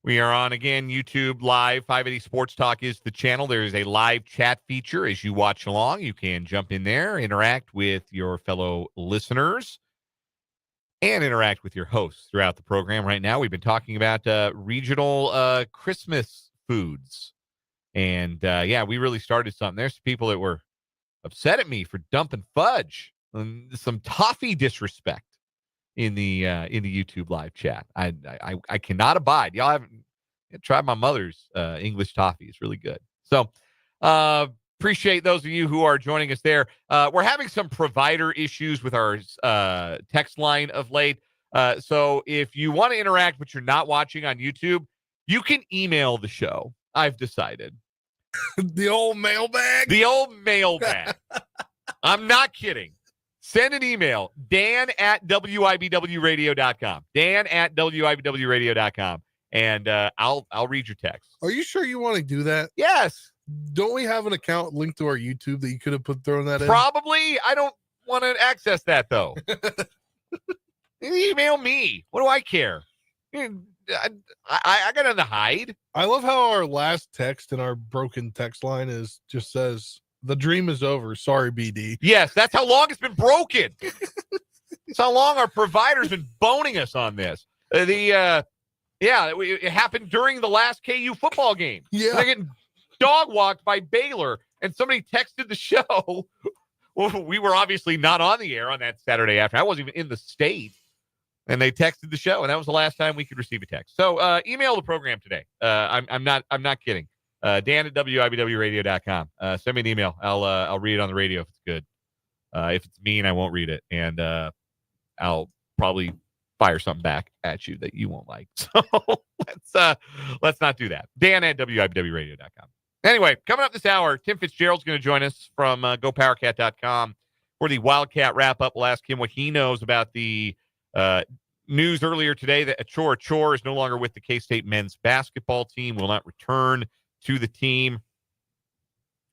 We are on, again, YouTube Live. 580 Sports Talk is the channel. There is a live chat feature as you watch along. You can jump in there, interact with your fellow listeners, and interact with your hosts throughout the program. Right now, we've been talking about regional Christmas foods. And, yeah, we really started something. There's people that were upset at me for dumping fudge and some toffee disrespect in the YouTube live chat. I cannot abide. Y'all haven't tried my mother's English toffee. It's really good. So appreciate those of you who are joining us there. We're having some provider issues with our text line of late. So if you want to interact but you're not watching on YouTube, you can email the show. I've decided. The old mailbag? The old mailbag. I'm not kidding. Send an email, dan@wibwradio.com. dan@wibwradio.com. And I'll read your text. Are you sure you want to do that? Yes. Don't we have an account linked to our YouTube that you could have thrown that in? Probably. I don't want to access that, though. Email me. What do I care? I got nothing to hide. I love how our last text in our broken text line just says, "The dream is over. Sorry, BD." Yes, that's how long it's been broken. That's how long our provider's been boning us on this. It happened during the last KU football game. Yeah. They're getting dog walked by Baylor, and somebody texted the show. Well, we were obviously not on the air on that Saturday afternoon. I wasn't even in the state. And they texted the show, and that was the last time we could receive a text. So email the program today. I'm not kidding. Dan@wibwradio.com. Send me an email. I'll read it on the radio if it's good. If it's mean, I won't read it, and I'll probably fire something back at you that you won't like. So let's not do that. Dan@wibwradio.com. Anyway, coming up this hour, Tim Fitzgerald's going to join us from GoPowerCat.com for the Wildcat Wrap-Up. We'll ask him what he knows about the news earlier today that Achor is no longer with the K-State men's basketball team, will not return to the team.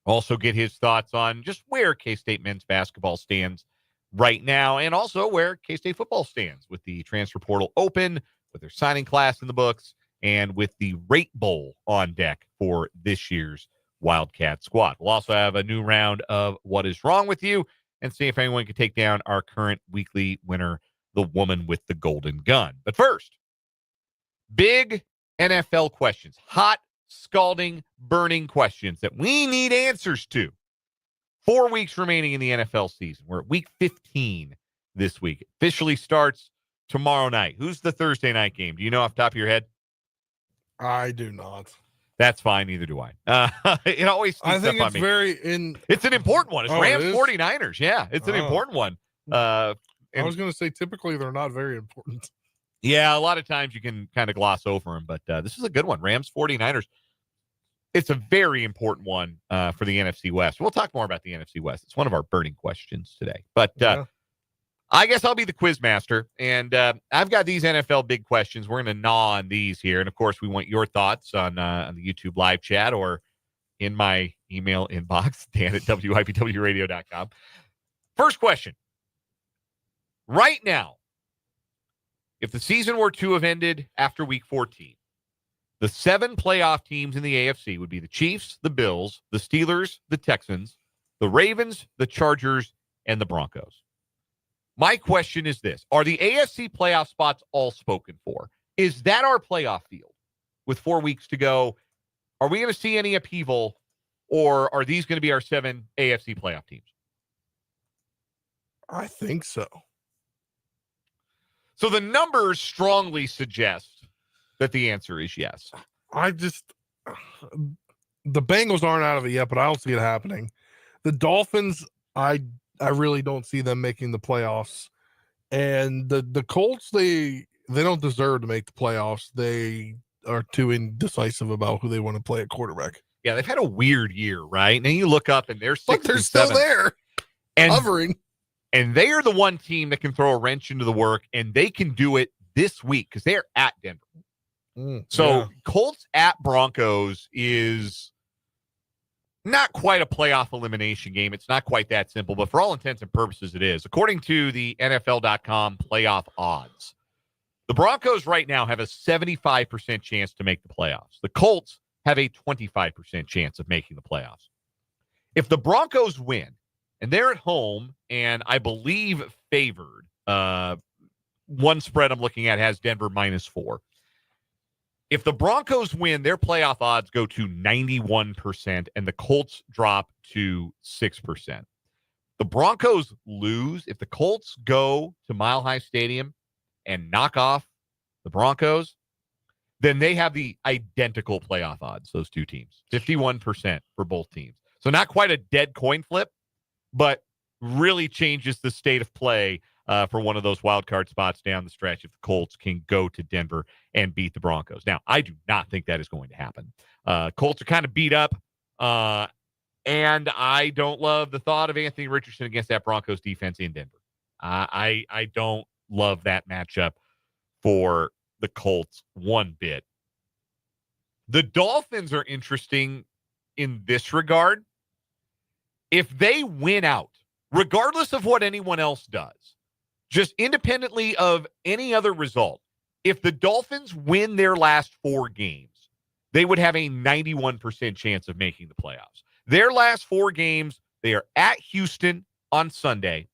Also get his thoughts on just where K-State men's basketball stands right now, and also where K-State football stands with the transfer portal open, with their signing class in the books, and with the Rate Bowl on deck for this year's Wildcat squad. We'll also have a new round of What Is Wrong With You and see if anyone can take down our current weekly winner, the woman with the golden gun. But first, big NFL questions, hot, scalding, burning questions that we need answers to. 4 weeks remaining in the NFL season. We're at week 15 this week. It officially starts tomorrow night. Who's the Thursday night game? Do you know off the top of your head? I do not. That's fine. Neither do I. It always sneaks I think up it's on me. It's an important one. It's Rams 49ers. Yeah, it's an important one. I was going to say, typically they're not very important. Yeah, a lot of times you can kind of gloss over them, but this is a good one. Rams 49ers. It's a very important one for the NFC West. We'll talk more about the NFC West. It's one of our burning questions today. But I guess I'll be the quiz master, and I've got these NFL big questions. We're going to gnaw on these here, and of course, we want your thoughts on the YouTube live chat or in my email inbox, dan@wibwradio.com. First question. Right now, if the season were to have ended after week 14, the 7 playoff teams in the AFC would be the Chiefs, the Bills, the Steelers, the Texans, the Ravens, the Chargers, and the Broncos. My question is this. Are the AFC playoff spots all spoken for? Is that our playoff field with 4 weeks to go? Are we going to see any upheaval, or are these going to be our 7 AFC playoff teams? I think so. So the numbers strongly suggest that the answer is yes. The Bengals aren't out of it yet, but I don't see it happening. The Dolphins, I really don't see them making the playoffs. And the Colts, they don't deserve to make the playoffs. They are too indecisive about who they want to play at quarterback. Yeah, they've had a weird year, right? And then you look up and they're 6 But they're and still 7. there, covering. And they are the one team that can throw a wrench into the work, and they can do it this week because they're at Denver. Colts at Broncos is not quite a playoff elimination game. It's not quite that simple, but for all intents and purposes, it is. According to the NFL.com playoff odds, the Broncos right now have a 75% chance to make the playoffs. The Colts have a 25% chance of making the playoffs. If the Broncos win, and they're at home, and I believe favored, one spread I'm looking at has Denver -4. If the Broncos win, their playoff odds go to 91%, and the Colts drop to 6%. The Broncos lose. If the Colts go to Mile High Stadium and knock off the Broncos, then they have the identical playoff odds, those two teams, 51% for both teams. So not quite a dead coin flip, but really changes the state of play for one of those wild card spots down the stretch if the Colts can go to Denver and beat the Broncos. Now, I do not think that is going to happen. Colts are kind of beat up, and I don't love the thought of Anthony Richardson against that Broncos defense in Denver. I don't love that matchup for the Colts one bit. The Dolphins are interesting in this regard. If they win out, regardless of what anyone else does, just independently of any other result, if the Dolphins win their last 4 games, they would have a 91% chance of making the playoffs. Their last 4 games, they are at Houston on Sunday.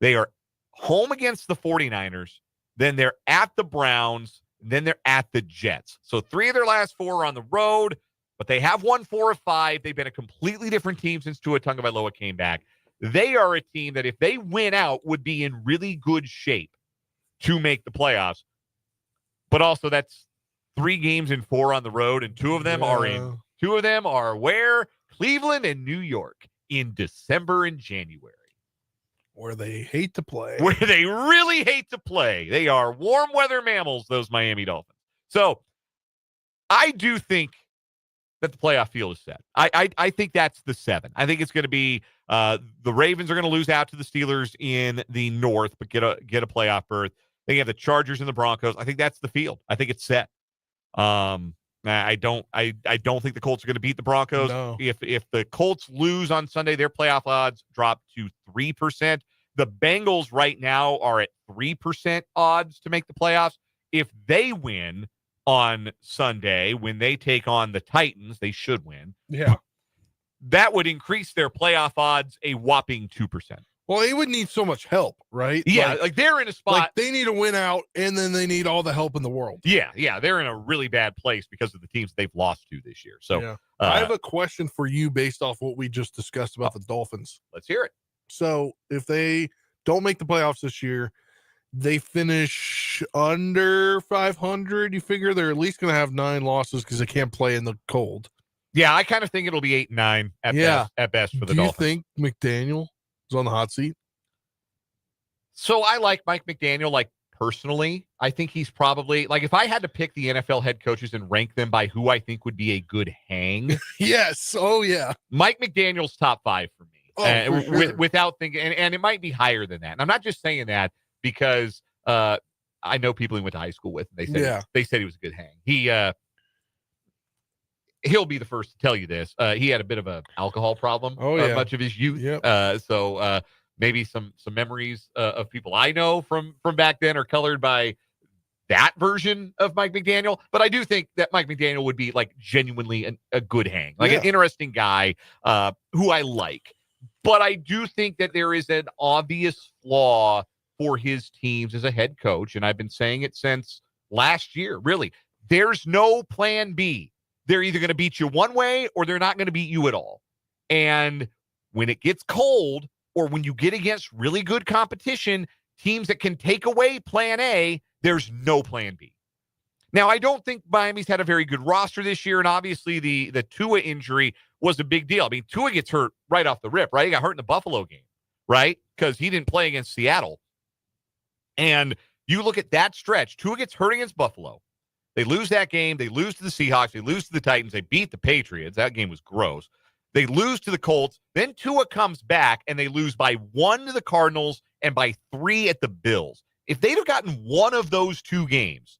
They are home against the 49ers. Then they're at the Browns. Then they're at the Jets. So 3 of their last 4 are on the road, but they have won 4 of 5. They've been a completely different team since Tua Tagovailoa came back. They are a team that if they win out would be in really good shape to make the playoffs. But also that's 3 games in 4 on the road, and 2 of them are where? Cleveland and New York in December and January. Where they hate to play. Where they really hate to play. They are warm weather mammals, those Miami Dolphins. So I do think that the playoff field is set. I think that's the 7. I think it's going to be the Ravens are going to lose out to the Steelers in the North, but get a playoff berth. They have the Chargers and the Broncos. I think that's the field. I think it's set. I don't think the Colts are going to beat the Broncos. No. If the Colts lose on Sunday, their playoff odds drop to 3%. The Bengals right now are at 3% odds to make the playoffs. If they win on Sunday, when they take on the Titans, they should win. Yeah. That would increase their playoff odds a whopping 2%. Well, they would need so much help, right? Yeah, like they're in a spot. Like they need to win out, and then they need all the help in the world. Yeah, they're in a really bad place because of the teams they've lost to this year. So yeah. I have a question for you based off what we just discussed about the Dolphins. Let's hear it. So if they don't make the playoffs this year, they finish under 500. You figure they're at least going to have 9 losses because they can't play in the cold. Yeah, I kind of think it'll be 8-9 at best for the Dolphins. Do you think McDaniel is on the hot seat? So I like Mike McDaniel, like personally. I think he's probably, like, if I had to pick the NFL head coaches and rank them by who I think would be a good hang. Yes. Oh, yeah. Mike McDaniel's top 5 for me. Oh, for sure. Without thinking, and it might be higher than that. And I'm not just saying that because I know people he went to high school with, and they said he was a good hang. He'll be the first to tell you this. He had a bit of an alcohol problem much of his youth. Yep. So maybe some memories of people I know from back then are colored by that version of Mike McDaniel. But I do think that Mike McDaniel would be like genuinely a good hang, like an interesting guy who I like. But I do think that there is an obvious flaw for his teams as a head coach. And I've been saying it since last year, really. There's no plan B. They're either going to beat you one way or they're not going to beat you at all. And when it gets cold or when you get against really good competition, teams that can take away plan A, there's no plan B. Now, I don't think Miami's had a very good roster this year, and obviously the Tua injury was a big deal. I mean, Tua gets hurt right off the rip, right? He got hurt in the Buffalo game, right? Because he didn't play against Seattle. And you look at that stretch, Tua gets hurt against Buffalo. They lose that game. They lose to the Seahawks. They lose to the Titans. They beat the Patriots. That game was gross. They lose to the Colts. Then Tua comes back, and they lose by 1 to the Cardinals and by 3 at the Bills. If they'd have gotten one of those two games,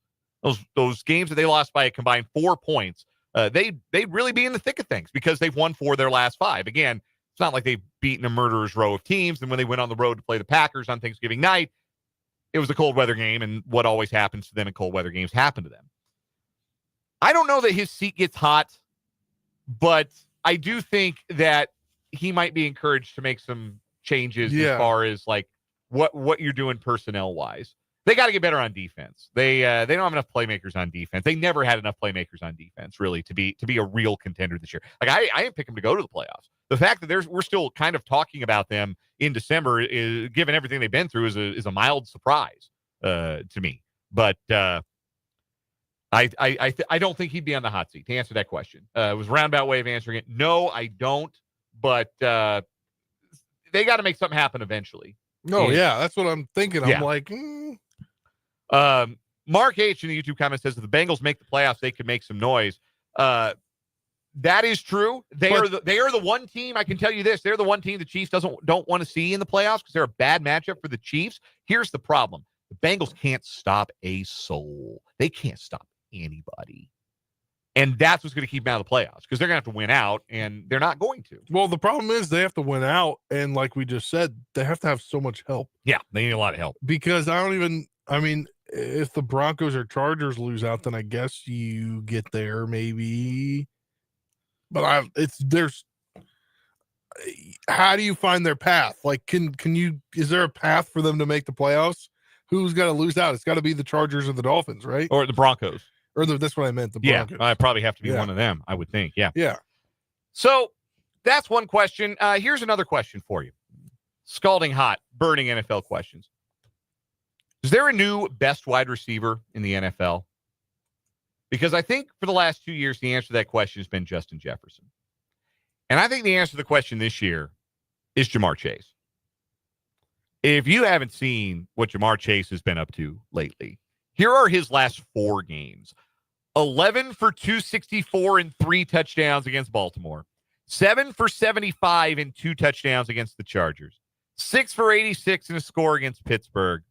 those games that they lost by a combined 4 points, they'd really be in the thick of things because they've won 4 of their last 5. Again, it's not like they've beaten a murderer's row of teams. And when they went on the road to play the Packers on Thanksgiving night, it was a cold weather game, and what always happens to them in cold weather games happened to them. I don't know that his seat gets hot, but I do think that he might be encouraged to make some changes as far as like what you're doing personnel-wise. They got to get better on defense. They don't have enough playmakers on defense. They never had enough playmakers on defense, really, to be a real contender this year. Like I didn't pick them to go to the playoffs. The fact that we're still kind of talking about them in December, is, given everything they've been through, is a mild surprise to me. But I don't think he'd be on the hot seat to answer that question. It was a roundabout way of answering it. No, I don't. But they got to make something happen eventually. No, yeah, that's what I'm thinking. I'm like, Mark H in the YouTube comment says if the Bengals make the playoffs, they could make some noise. That is true. They are the one team, I can tell you this, they're the one team the Chiefs don't want to see in the playoffs because they're a bad matchup for the Chiefs. Here's the problem. The Bengals can't stop a soul. They can't stop anybody. And that's what's going to keep them out of the playoffs because they're going to have to win out, and they're not going to. Well, the problem is they have to win out, and like we just said, they have to have so much help. Yeah, they need a lot of help. Because if the Broncos or Chargers lose out, then I guess you get there maybe. But how do you find their path? Like, is there a path for them to make the playoffs? Who's got to lose out? It's got to be the Chargers or the Dolphins, right? Or the Broncos. Or that's what I meant. The Broncos. Yeah, I probably have to be one of them, I would think. Yeah. Yeah. So that's one question. Here's another question for you. Scalding hot, burning NFL questions. Is there a new best wide receiver in the NFL? Because I think for the last 2 years, the answer to that question has been Justin Jefferson. And I think the answer to the question this year is Jamar Chase. If you haven't seen what Jamar Chase has been up to lately, here are his last 4 games. 11 for 264 and 3 touchdowns against Baltimore. 7 for 75 and 2 touchdowns against the Chargers. 6 for 86 and a score against Pittsburgh.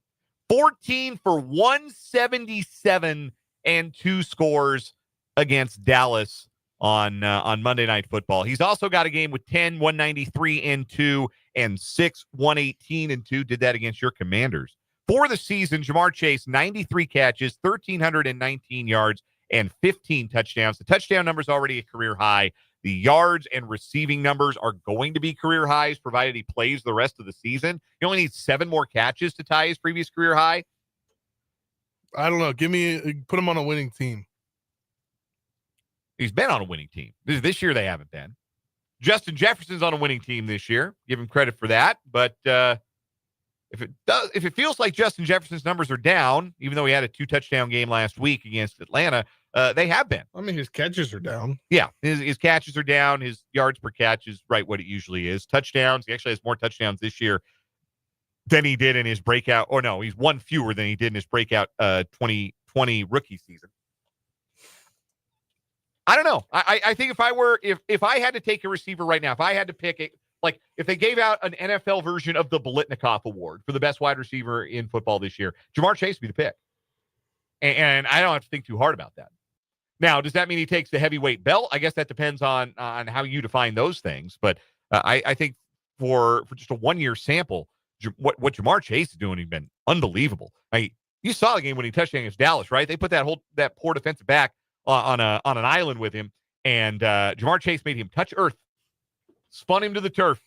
14 for 177 and 2 scores against Dallas on Monday Night Football. He's also got a game with 10, 193 and 2, and 6, 118 and 2. Did that against your Commanders. For the season, Jamar Chase, 93 catches, 1,319 yards, and 15 touchdowns. The touchdown number is already a career high. The yards and receiving numbers are going to be career highs, provided he plays the rest of the season. He only needs 7 more catches to tie his previous career high. I don't know. Put him on a winning team. He's been on a winning team. This year they haven't been. Justin Jefferson's on a winning team this year. Give him credit for that. But if it feels like Justin Jefferson's numbers are down, even though he had a 2-touchdown game last week against Atlanta, they have been. I mean, his catches are down. Yeah, his catches are down. His yards per catch is right what it usually is. Touchdowns, he actually has more touchdowns this year than he did in his breakout. Or no, he's 1 fewer than he did in his breakout 2020 rookie season. I don't know. I think if I had to take a receiver right now, if I had to pick it, like if they gave out an NFL version of the Biletnikoff Award for the best wide receiver in football this year, Jamar Chase would be the pick. And I don't have to think too hard about that. Now, does that mean he takes the heavyweight belt? I guess that depends on how you define those things. But I think for just a 1-year sample, what Jamar Chase is doing has been unbelievable. You saw the game when he touched against Dallas, right? They put that poor defensive back on an island with him, and Jamar Chase made him touch earth, spun him to the turf,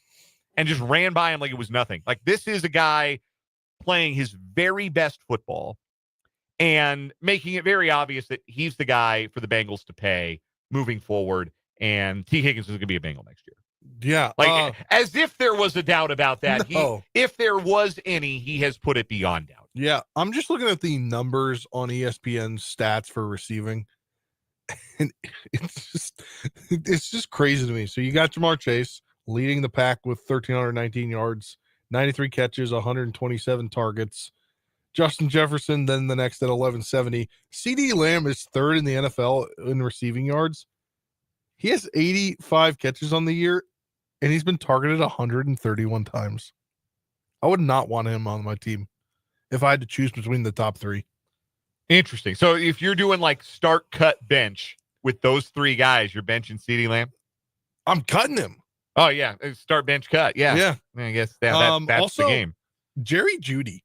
and just ran by him like it was nothing. Like, this is a guy playing his very best football and making it very obvious that he's the guy for the Bengals to pay moving forward, and T. Higgins is going to be a Bengal next year. Yeah. Like, as if there was a doubt about that. No. If there was any, he has put it beyond doubt. Yeah. I'm just looking at the numbers on ESPN's stats for receiving. And it's just crazy to me. So you got Jamar Chase leading the pack with 1,319 yards, 93 catches, 127 targets. Justin Jefferson then the next at 1,170. CeeDee Lamb is third in the NFL in receiving yards. He has 85 catches on the year, and he's been targeted 131 times. I would not want him on my team if I had to choose between the top three. Interesting. So if you're doing like start, cut, bench with those three guys, you're benching CeeDee Lamb? I'm cutting him. Oh, yeah. Start, bench, cut. Yeah. Yeah. I guess that's also, the game. Jerry Jeudy.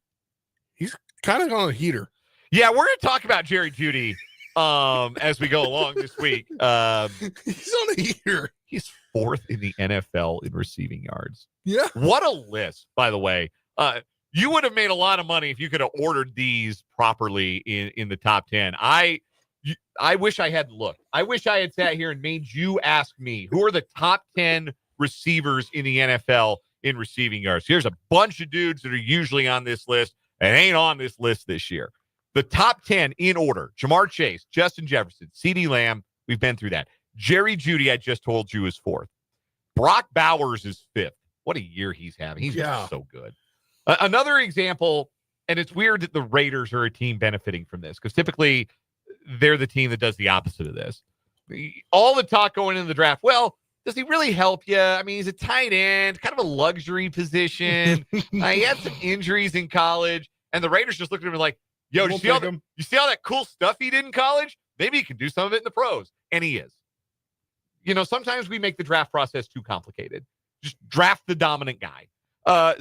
He's kind of on a heater. Yeah, we're going to talk about Jerry Jeudy as we go along this week. He's on a heater. He's fourth in the NFL in receiving yards. Yeah. What a list, by the way. You would have made a lot of money if you could have ordered these properly in the top 10. I wish I had looked. I wish I had sat here and made you ask me, who are the top 10 receivers in the NFL in receiving yards? Here's a bunch of dudes that are usually on this list and ain't on this list this year. The top 10 in order: Jamar Chase, Justin Jefferson, CeeDee Lamb. We've been through that. Jerry Jeudy, I just told you, is fourth. Brock Bowers is fifth. What a year he's having. He's just so good. Another example, and it's weird that the Raiders are a team benefiting from this because typically they're the team that does the opposite of this. All the talk going into the draft, well, does he really help you? I mean, he's a tight end, kind of a luxury position. He had some injuries in college, and the Raiders just looked at him like, yo, you see all that cool stuff he did in college? Maybe he can do some of it in the pros. And he is. You know, sometimes we make the draft process too complicated. Just draft the dominant guy.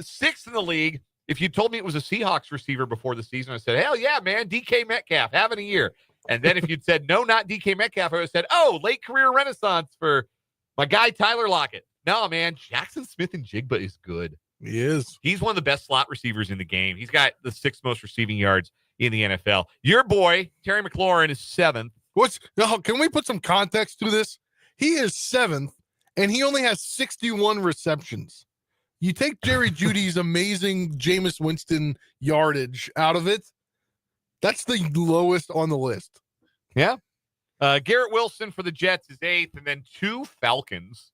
Sixth in the league. If you told me it was a Seahawks receiver before the season, I said, hell yeah, man, DK Metcalf, having a year. And then if you'd said, no, not DK Metcalf, I would have said, oh, late career renaissance for my guy, Tyler Lockett. No, man, Jackson Smith-Njigba is good. He is. He's one of the best slot receivers in the game. He's got the sixth most receiving yards in the NFL. Your boy, Terry McLaurin, is seventh. Can we put some context to this? He is seventh, and he only has 61 receptions. You take Jerry Jeudy's amazing Jameis Winston yardage out of it, that's the lowest on the list. Yeah. Garrett Wilson for the Jets is eighth, and then two Falcons,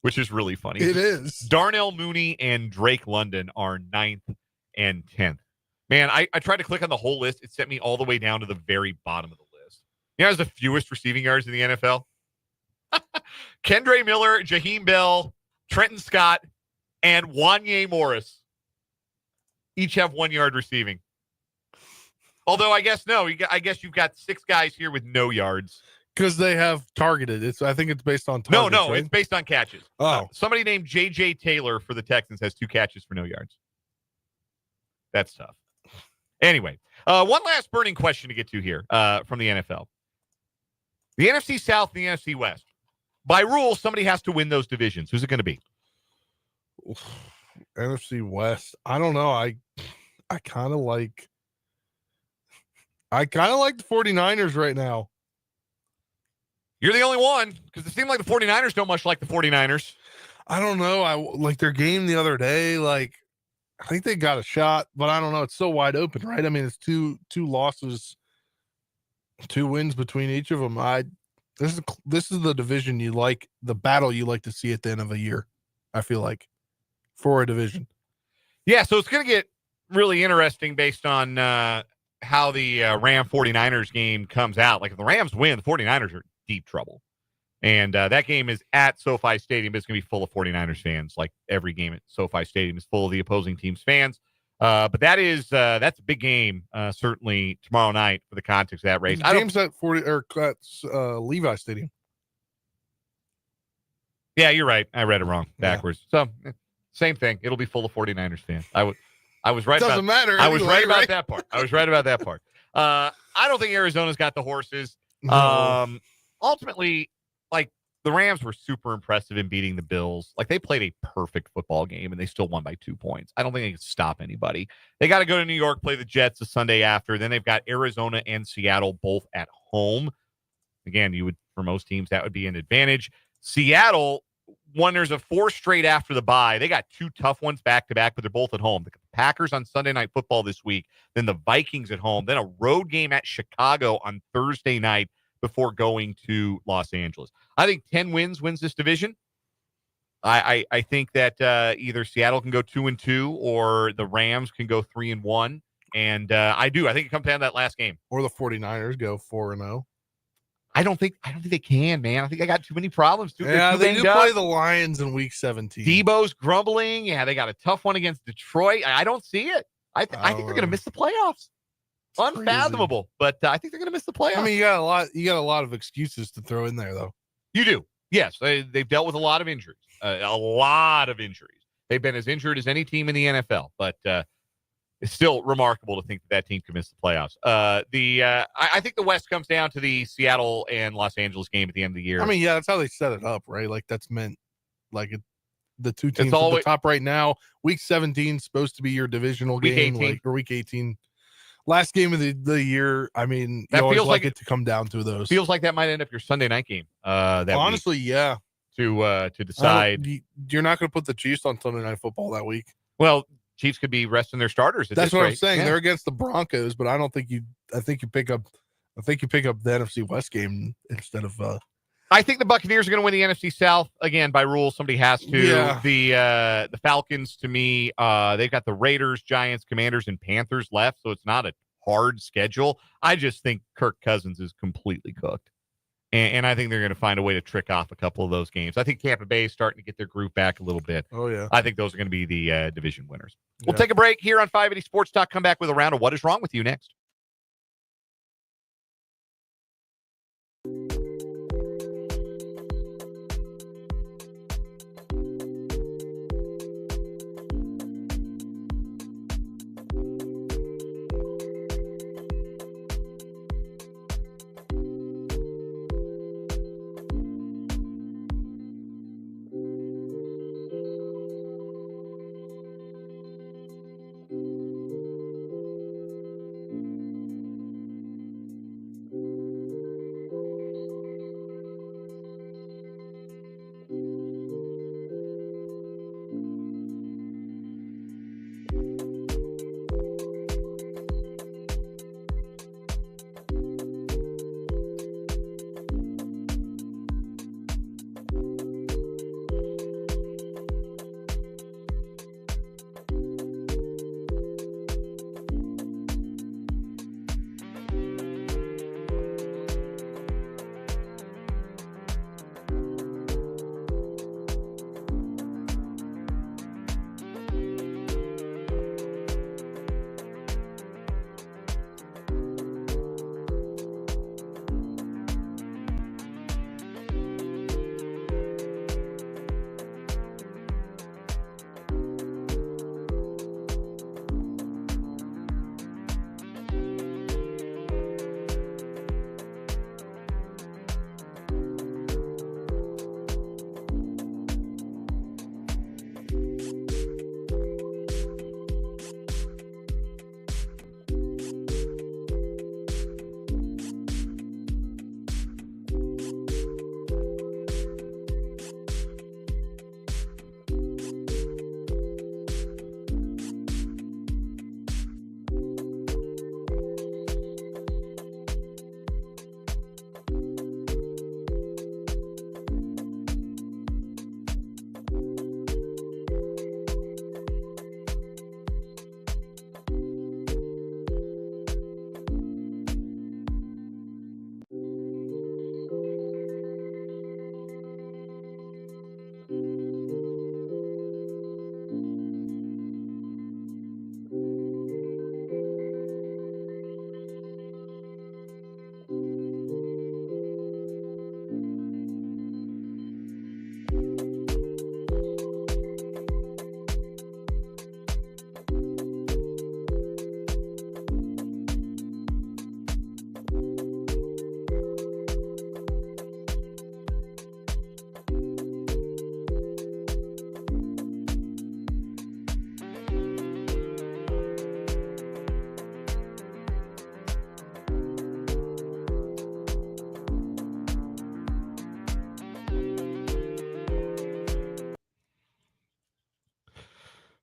which is really funny. It is. Darnell Mooney and Drake London are 9th and 10th. Man, I tried to click on the whole list. It sent me all the way down to the very bottom of the list. You know, has the fewest receiving yards in the NFL? Kendre Miller, Jaheim Bell, Trenton Scott, and Wanye Morris each have 1 yard receiving. Although I guess I guess you've got 6 guys here with no yards because they have targeted. I think it's based on targets. No, right? It's based on catches. Oh, somebody named J.J. Taylor for the Texans has 2 catches for no yards. That's tough. Anyway, one last burning question to get to here from the NFL. The NFC South and the NFC West. By rule, somebody has to win those divisions. Who's it going to be? NFC West. I don't know. I kind of like the 49ers right now. You're the only one because it seems like the 49ers don't much like the 49ers. I don't know. I like their game the other day. Like, I think they got a shot, but I don't know. It's so wide open, right? I mean, it's two losses, 2 wins between each of them. This is the division you like, the battle you like to see at the end of a year, I feel like, for a division. Yeah, so it's going to get really interesting based on how the Ram 49ers game comes out. Like, if the Rams win, the 49ers are in deep trouble. And that game is at SoFi Stadium. It's going to be full of 49ers fans. Like every game at SoFi Stadium is full of the opposing team's fans. But that's a big game, certainly tomorrow night for the context of that race. The game's at Levi Stadium. Yeah, you're right. I read it wrong backwards. Yeah. So same thing. It'll be full of 49ers fans. I was right. Doesn't matter. I was right about that part. I was right about that part. I don't think Arizona's got the horses. No. Ultimately, like, the Rams were super impressive in beating the Bills. Like, they played a perfect football game, and they still won by 2 points. I don't think they can stop anybody. They got to go to New York, play the Jets the Sunday after. Then they've got Arizona and Seattle both at home. Again, for most teams, that would be an advantage. Seattle when there's a 4 straight after the bye, they got 2 tough ones back to back, but they're both at home. The Packers on Sunday Night Football this week, then the Vikings at home, then a road game at Chicago on Thursday night before going to Los Angeles. I think 10 wins this division. I think that either Seattle can go 2-2 or the Rams can go 3-1. And I think it comes down to that last game. Or the 49ers go 4-0. I don't think they can, man. I think I got too many problems. Yeah, they do play the Lions in week 17. Debo's grumbling. Yeah, they got a tough one against Detroit. I don't see it. I think they're going to miss the playoffs. Unfathomable, but I think they're going to miss the playoffs. I mean, you got a lot of excuses to throw in there, though. You do. Yes, they've dealt with a lot of injuries. A lot of injuries. They've been as injured as any team in the NFL, but it's still remarkable to think that team could miss the playoffs. I think the West comes down to the Seattle and Los Angeles game at the end of the year. I mean, yeah, that's how they set it up, right? Like that's meant like the two teams at the top right now. Week 17 is supposed to be your divisional game, or week 18. Last game of the year. I mean, you always like it to come down to those. Feels like that might end up your Sunday night game. Honestly, yeah. To decide, you're not going to put the Chiefs on Sunday Night Football that week. Well, Chiefs could be resting their starters. That's what I'm saying. Yeah. They're against the Broncos, but I don't think you. I think you pick up the NFC West game instead of. I think the Buccaneers are going to win the NFC South again by rule. Somebody has to. Yeah. The Falcons, to me, they've got the Raiders, Giants, Commanders, and Panthers left, so it's not a hard schedule. I just think Kirk Cousins is completely cooked. And I think they're going to find a way to trick off a couple of those games. I think Tampa Bay is starting to get their groove back a little bit. Oh, yeah. I think those are going to be the division winners. We'll take a break here on 580 Sports Talk. Come back with a round of What Is Wrong With You next.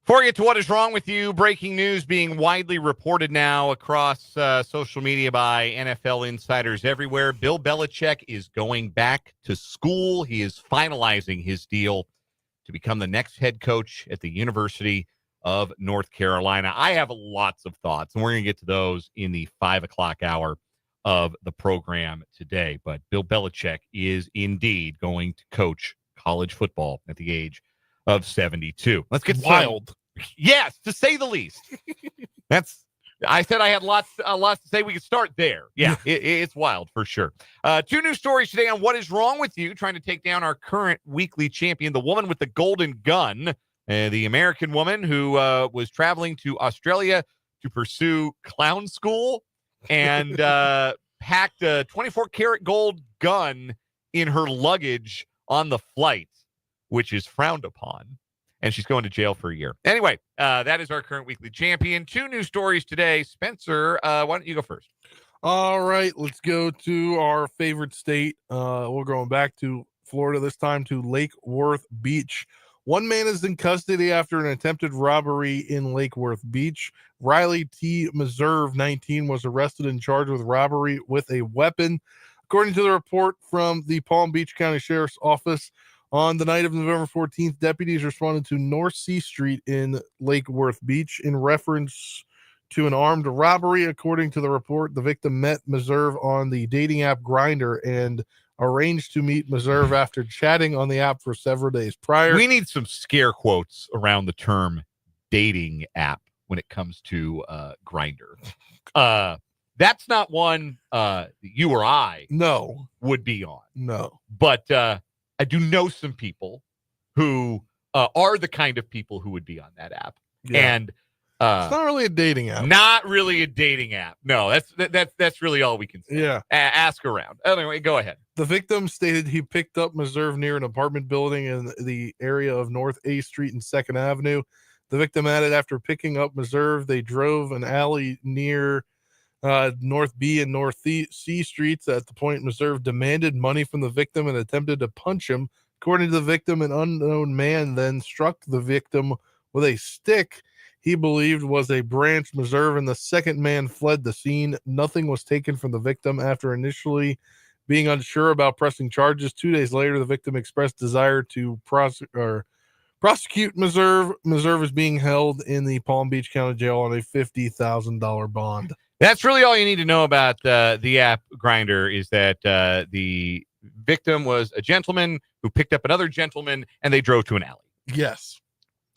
Before we get to what is wrong with you, breaking news being widely reported now across social media by NFL insiders everywhere. Bill Belichick is going back to school. He is finalizing his deal to become the next head coach at the University of North Carolina. I have lots of thoughts, and we're going to get to those in the 5 o'clock hour of the program today. But Bill Belichick is indeed going to coach college football at the age of 72. Let's get wild. Yes, to say the least. I said I had lots to say. We could start there. Yeah, it's wild for sure. 2 new stories today on what is wrong with you, trying to take down our current weekly champion, the woman with the golden gun, the American woman who was traveling to Australia to pursue clown school and packed a 24-karat gold gun in her luggage on the flight, which is frowned upon. And she's going to jail for a year. Anyway, that is our current weekly champion. 2 new stories today. Spencer, why don't you go first? All right, let's go to our favorite state. We're going back to Florida this time, to Lake Worth Beach. One man is in custody after an attempted robbery in Lake Worth Beach. Riley T. Meserve, 19, was arrested and charged with robbery with a weapon. According to the report from the Palm Beach County Sheriff's Office, on the night of November 14th, deputies responded to North C Street in Lake Worth Beach in reference to an armed robbery. According to the report, the victim met Meserve on the dating app Grindr and arranged to meet Meserve after chatting on the app for several days prior. We need some scare quotes around the term dating app when it comes to Grindr. That's not one you or I would be on. No. But I do know some people who are the kind of people who would be on that app. Yeah. And it's not really a dating app. Not really a dating app. No, that's really all we can say. Yeah. Ask around. Anyway, go ahead. The victim stated he picked up Meserve near an apartment building in the area of North A Street and 2nd Avenue. The victim added after picking up Meserve, they drove an alley near North B and North C Streets. At the point, Meserve demanded money from the victim and attempted to punch him. According to the victim, an unknown man then struck the victim with a stick he believed was a branch. Meserve and the second man fled the scene. Nothing was taken from the victim after initially being unsure about pressing charges. 2 days later, the victim expressed desire to prosecute Meserve. Meserve is being held in the Palm Beach County Jail on a $50,000 bond. That's really all you need to know about the app Grindr, is that the victim was a gentleman who picked up another gentleman and they drove to an alley. Yes.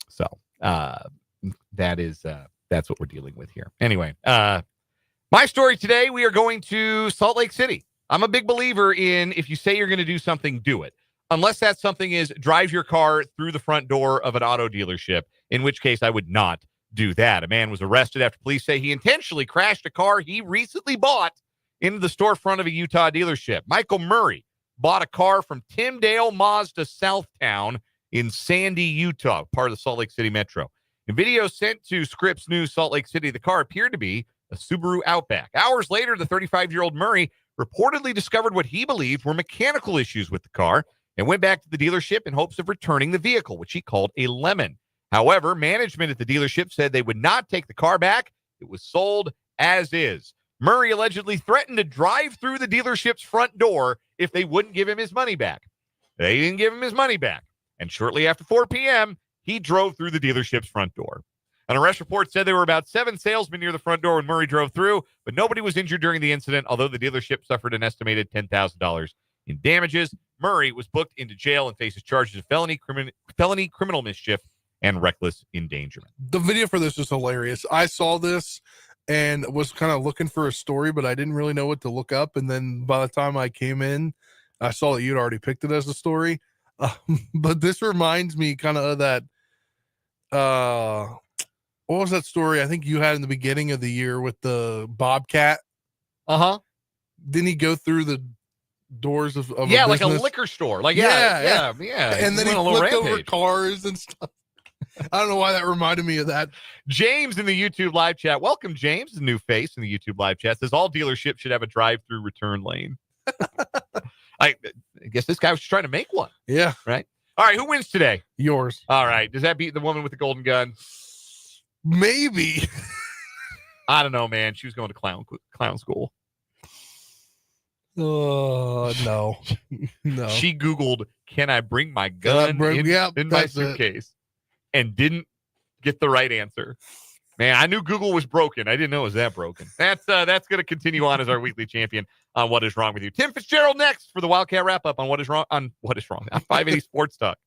So that's what we're dealing with here. Anyway, my story today, we are going to Salt Lake City. I'm a big believer in, if you say you're going to do something, do it. Unless that something is drive your car through the front door of an auto dealership, in which case I would not do that. A man was arrested after police say he intentionally crashed a car he recently bought into the storefront of a Utah dealership. Michael Murray bought a car from Tyndale Mazda Southtown in Sandy, Utah, part of the Salt Lake City Metro. In video sent to Scripps News Salt Lake City, the car appeared to be a Subaru Outback. Hours later, the 35-year-old Murray reportedly discovered what he believed were mechanical issues with the car and went back to the dealership in hopes of returning the vehicle, which he called a lemon. However, management at the dealership said they would not take the car back. It was sold as is. Murray allegedly threatened to drive through the dealership's front door if they wouldn't give him his money back. They didn't give him his money back. And shortly after 4 p.m., he drove through the dealership's front door. An arrest report said there were about 7 salesmen near the front door when Murray drove through, but nobody was injured during the incident, although the dealership suffered an estimated $10,000 in damages. Murray was booked into jail and faces charges of felony criminal mischief and reckless endangerment. The video for this is hilarious. I saw this and was kind of looking for a story, but I didn't really know what to look up. And then by the time I came in, I saw that you'd already picked it as a story. But this reminds me kind of that, what was that story I think you had in the beginning of the year with the Bobcat? Uh-huh. Didn't he go through the doors of yeah, a like a business? liquor store. Like, yeah. And then he flipped over cars and stuff. I don't know why that reminded me of that. James in the YouTube live chat. Welcome, James, the new face in the YouTube live chat. Says all dealerships should have a drive-through return lane. I guess this guy was trying to make one. Yeah. Right? All right, who wins today? Yours. All right. Does that beat the woman with the golden gun? Maybe. I don't know, man. She was going to clown school. No. No. She Googled, "Can I bring my gun in my suitcase?" And didn't get the right answer. Man, I knew Google was broken. I didn't know it was that broken. That's going to continue on as our weekly champion on What Is Wrong With You. Tim Fitzgerald next for the Wildcat Wrap-Up on What Is Wrong on 580 Sports Talk.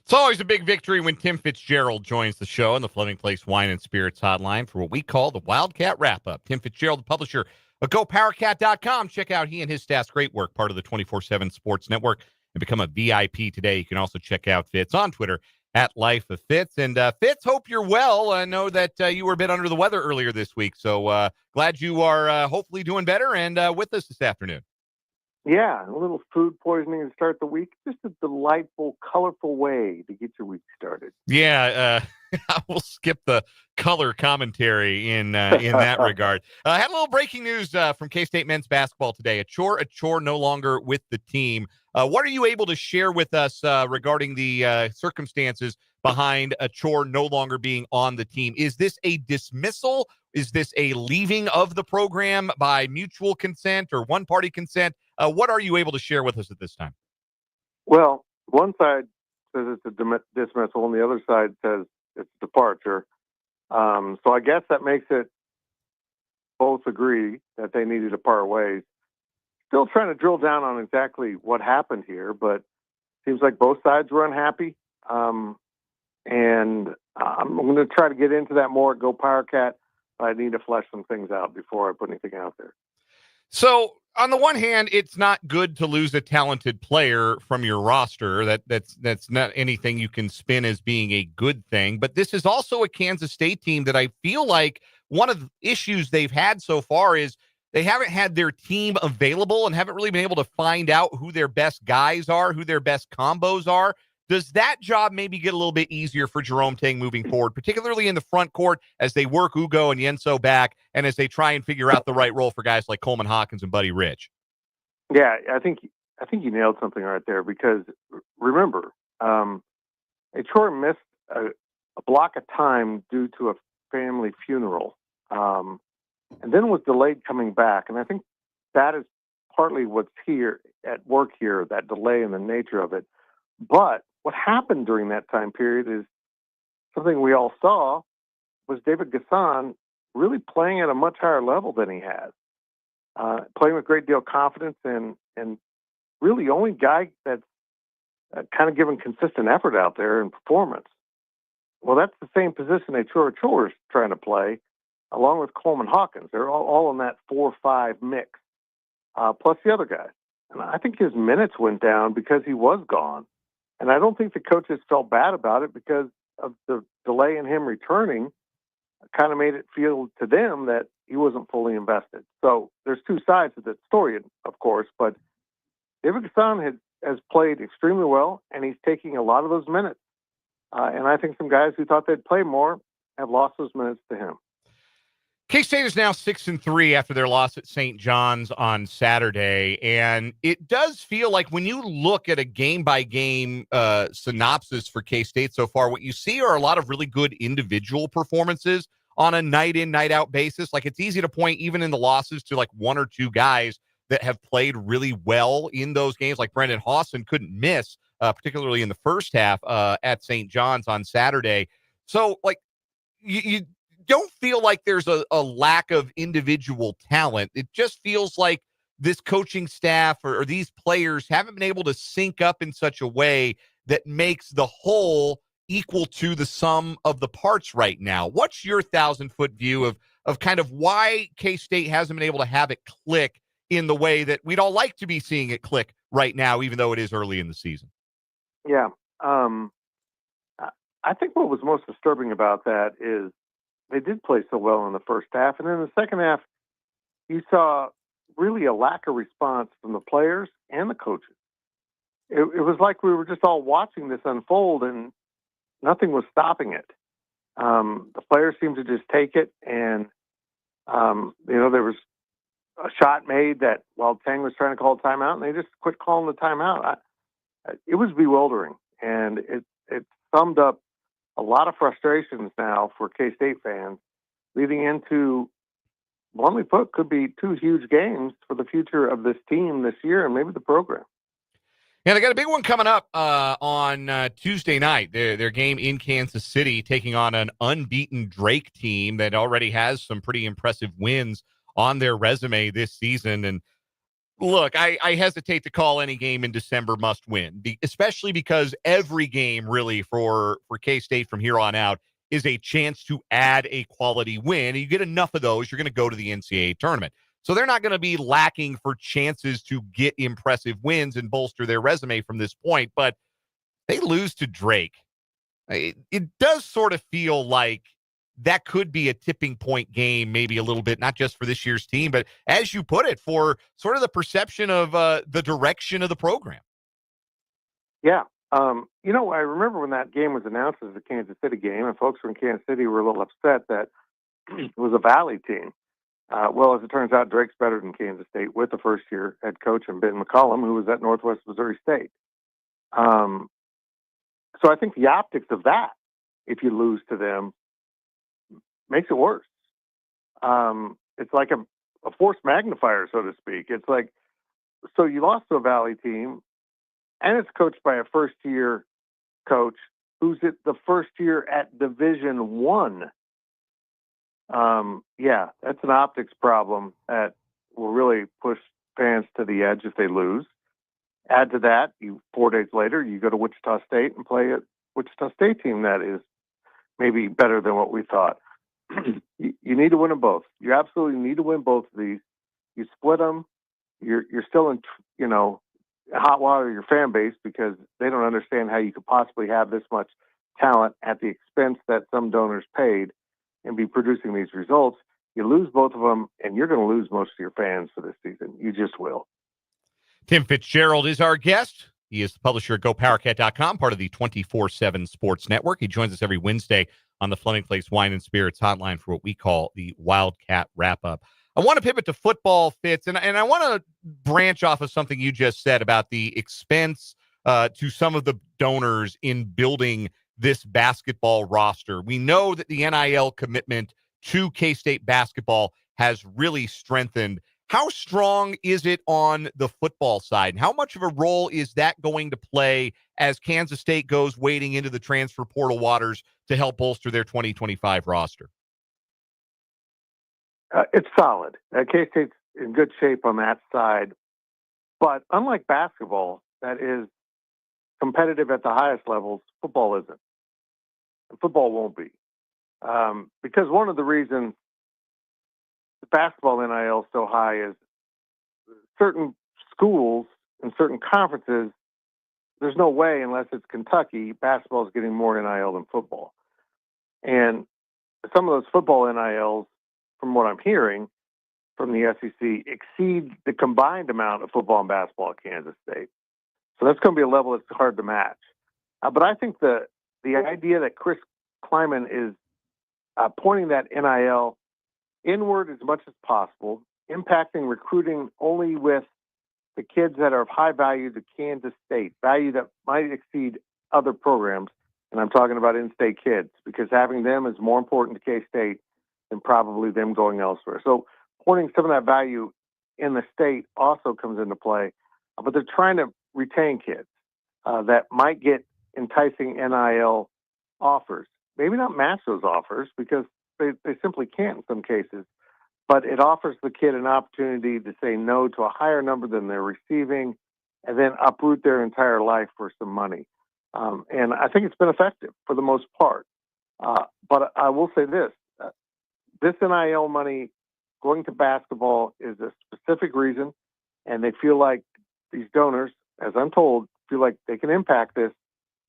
It's always a big victory when Tim Fitzgerald joins the show on the Fleming Place Wine and Spirits hotline for what we call the Wildcat Wrap-Up. Tim Fitzgerald, the publisher of GoPowerCat.com. Check out he and his staff's great work, part of the 24/7 Sports Network, and become a VIP today. You can also check out Fitz on Twitter at Life of Fitz. And Fitz, hope you're well. I know that you were a bit under the weather earlier this week, so glad you are hopefully doing better and with us this afternoon. Yeah, a little food poisoning to start the week. Just a delightful, colorful way to get your week started. Yeah, I will skip the color commentary in that regard. I had a little breaking news from K-State men's basketball today. A chore no longer with the team. What are you able to share with us regarding the circumstances behind a chore no longer being on the team? Is this a dismissal? Is this a leaving of the program by mutual consent or one-party consent? What are you able to share with us at this time? Well, one side says it's a dismissal, and the other side says it's departure. So I guess that makes it both agree that they needed to part ways. still trying to drill down on exactly what happened here, but seems like both sides were unhappy. And I'm going to try to get into that more at Go Powercat. I need to flesh some things out before I put anything out there. So on the one hand, it's not good to lose a talented player from your roster. That's not anything you can spin as being a good thing. But this is also a Kansas State team that I feel like one of the issues they've had so far is they haven't had their team available and haven't really been able to find out who their best guys are, who their best combos are. Does that job maybe get a little bit easier for Jerome Tang moving forward, particularly in the front court as they work Ugo and Yenso back and as they try and figure out the right role for guys like Coleman Hawkins and Buddy Rich? Yeah, I think you nailed something right there because remember, Troy missed a block of time due to a family funeral, and then was delayed coming back. And I think that is partly what's here at work here, that delay and the nature of it. But what happened during that time period is something we all saw was David Gasson really playing at a much higher level than he has, playing with a great deal of confidence and really the only guy that's kind of giving consistent effort out there in performance. Well, that's the same position that Chor is trying to play, along with Coleman Hawkins. They're all in that 4-5 mix, plus the other guys. And I think his minutes went down because he was gone. And I don't think the coaches felt bad about it because of the delay in him returning kind of made it feel to them that he wasn't fully invested. So there's two sides to that story, of course, but David Gasson has played extremely well, and he's taking a lot of those minutes. And I think some guys who thought they'd play more have lost those minutes to him. K-State is now 6-3 after their loss at St. John's on Saturday, and it does feel like when you look at a game-by-game synopsis for K-State so far, what you see are a lot of really good individual performances on a night-in, night-out basis. Like, it's easy to point, even in the losses, to like one or two guys that have played really well in those games. Like Brendan Hawson couldn't miss, particularly in the first half at St. John's on Saturday. So, like, you don't feel like there's a lack of individual talent. It just feels like this coaching staff or these players haven't been able to sync up in such a way that makes the whole equal to the sum of the parts right now. What's your 1,000-foot view of kind of why K-State hasn't been able to have it click in the way that we'd all like to be seeing it click right now, even though it is early in the season? Yeah. I think what was most disturbing about that is they did play so well in the first half. And in the second half, you saw really a lack of response from the players and the coaches. It was like we were just all watching this unfold and nothing was stopping it. The players seemed to just take it. And, there was a shot made that while Tang was trying to call a timeout, and they just quit calling the timeout. It was bewildering. And it summed up a lot of frustrations now for K-State fans leading into, bluntly put, could be two huge games for the future of this team this year and maybe the program. Yeah, they got a big one coming up on Tuesday night. Their game in Kansas City, taking on an unbeaten Drake team that already has some pretty impressive wins on their resume this season. And look, I hesitate to call any game in December must win, especially because every game really for K-State from here on out is a chance to add a quality win. And you get enough of those, you're going to go to the NCAA tournament. So they're not going to be lacking for chances to get impressive wins and bolster their resume from this point. But they lose to Drake. It does sort of feel like that could be a tipping point game, maybe a little bit, not just for this year's team, but as you put it, for sort of the perception of the direction of the program. Yeah. I remember when that game was announced as a Kansas City game, and folks from Kansas City were a little upset that it was a Valley team. Well, as it turns out, Drake's better than Kansas State with the first-year head coach and Ben McCollum, who was at Northwest Missouri State. So I think the optics of that, if you lose to them, makes it worse. It's like a force magnifier, so to speak. It's like, so you lost to a Valley team, and it's coached by a first-year coach who's at the first year at Division I. Yeah, that's an optics problem that will really push fans to the edge if they lose. Add to that, 4 days later, you go to Wichita State and play a Wichita State team that is maybe better than what we thought. You need to win them both. You absolutely need to win both of these. You split them, you're still in, hot water your fan base because they don't understand how you could possibly have this much talent at the expense that some donors paid and be producing these results. You lose both of them, and you're going to lose most of your fans for this season. You just will. Tim Fitzgerald is our guest. He is the publisher at GoPowerCat.com, part of the 24/7 Sports Network. He joins us every Wednesday on the Fleming Place Wine and Spirits hotline for what we call the Wildcat Wrap-Up. I want to pivot to football, Fitz, and I want to branch off of something you just said about the expense to some of the donors in building this basketball roster. We know that the NIL commitment to K-State basketball has really strengthened. How strong is it on the football side? And how much of a role is that going to play as Kansas State goes wading into the transfer portal waters to help bolster their 2025 roster? It's solid. K-State's in good shape on that side. But unlike basketball, that is competitive at the highest levels, football isn't. And football won't be. Because one of the reasons the basketball NIL is so high is certain schools and certain conferences, there's no way, unless it's Kentucky, basketball is getting more NIL than football. And some of those football NILs, from what I'm hearing from the SEC, exceed the combined amount of football and basketball at Kansas State. So that's going to be a level that's hard to match. But I think the idea that Chris Kleiman is pointing that NIL inward as much as possible, impacting recruiting only with the kids that are of high value to Kansas State, value that might exceed other programs, and I'm talking about in-state kids, because having them is more important to K-State than probably them going elsewhere. So pointing some of that value in the state also comes into play, but they're trying to retain kids that might get enticing NIL offers. Maybe not match those offers because they simply can't in some cases, but it offers the kid an opportunity to say no to a higher number than they're receiving and then uproot their entire life for some money. And I think it's been effective for the most part. But I will say this, this NIL money going to basketball is a specific reason, and they feel like these donors, as I'm told, feel like they can impact this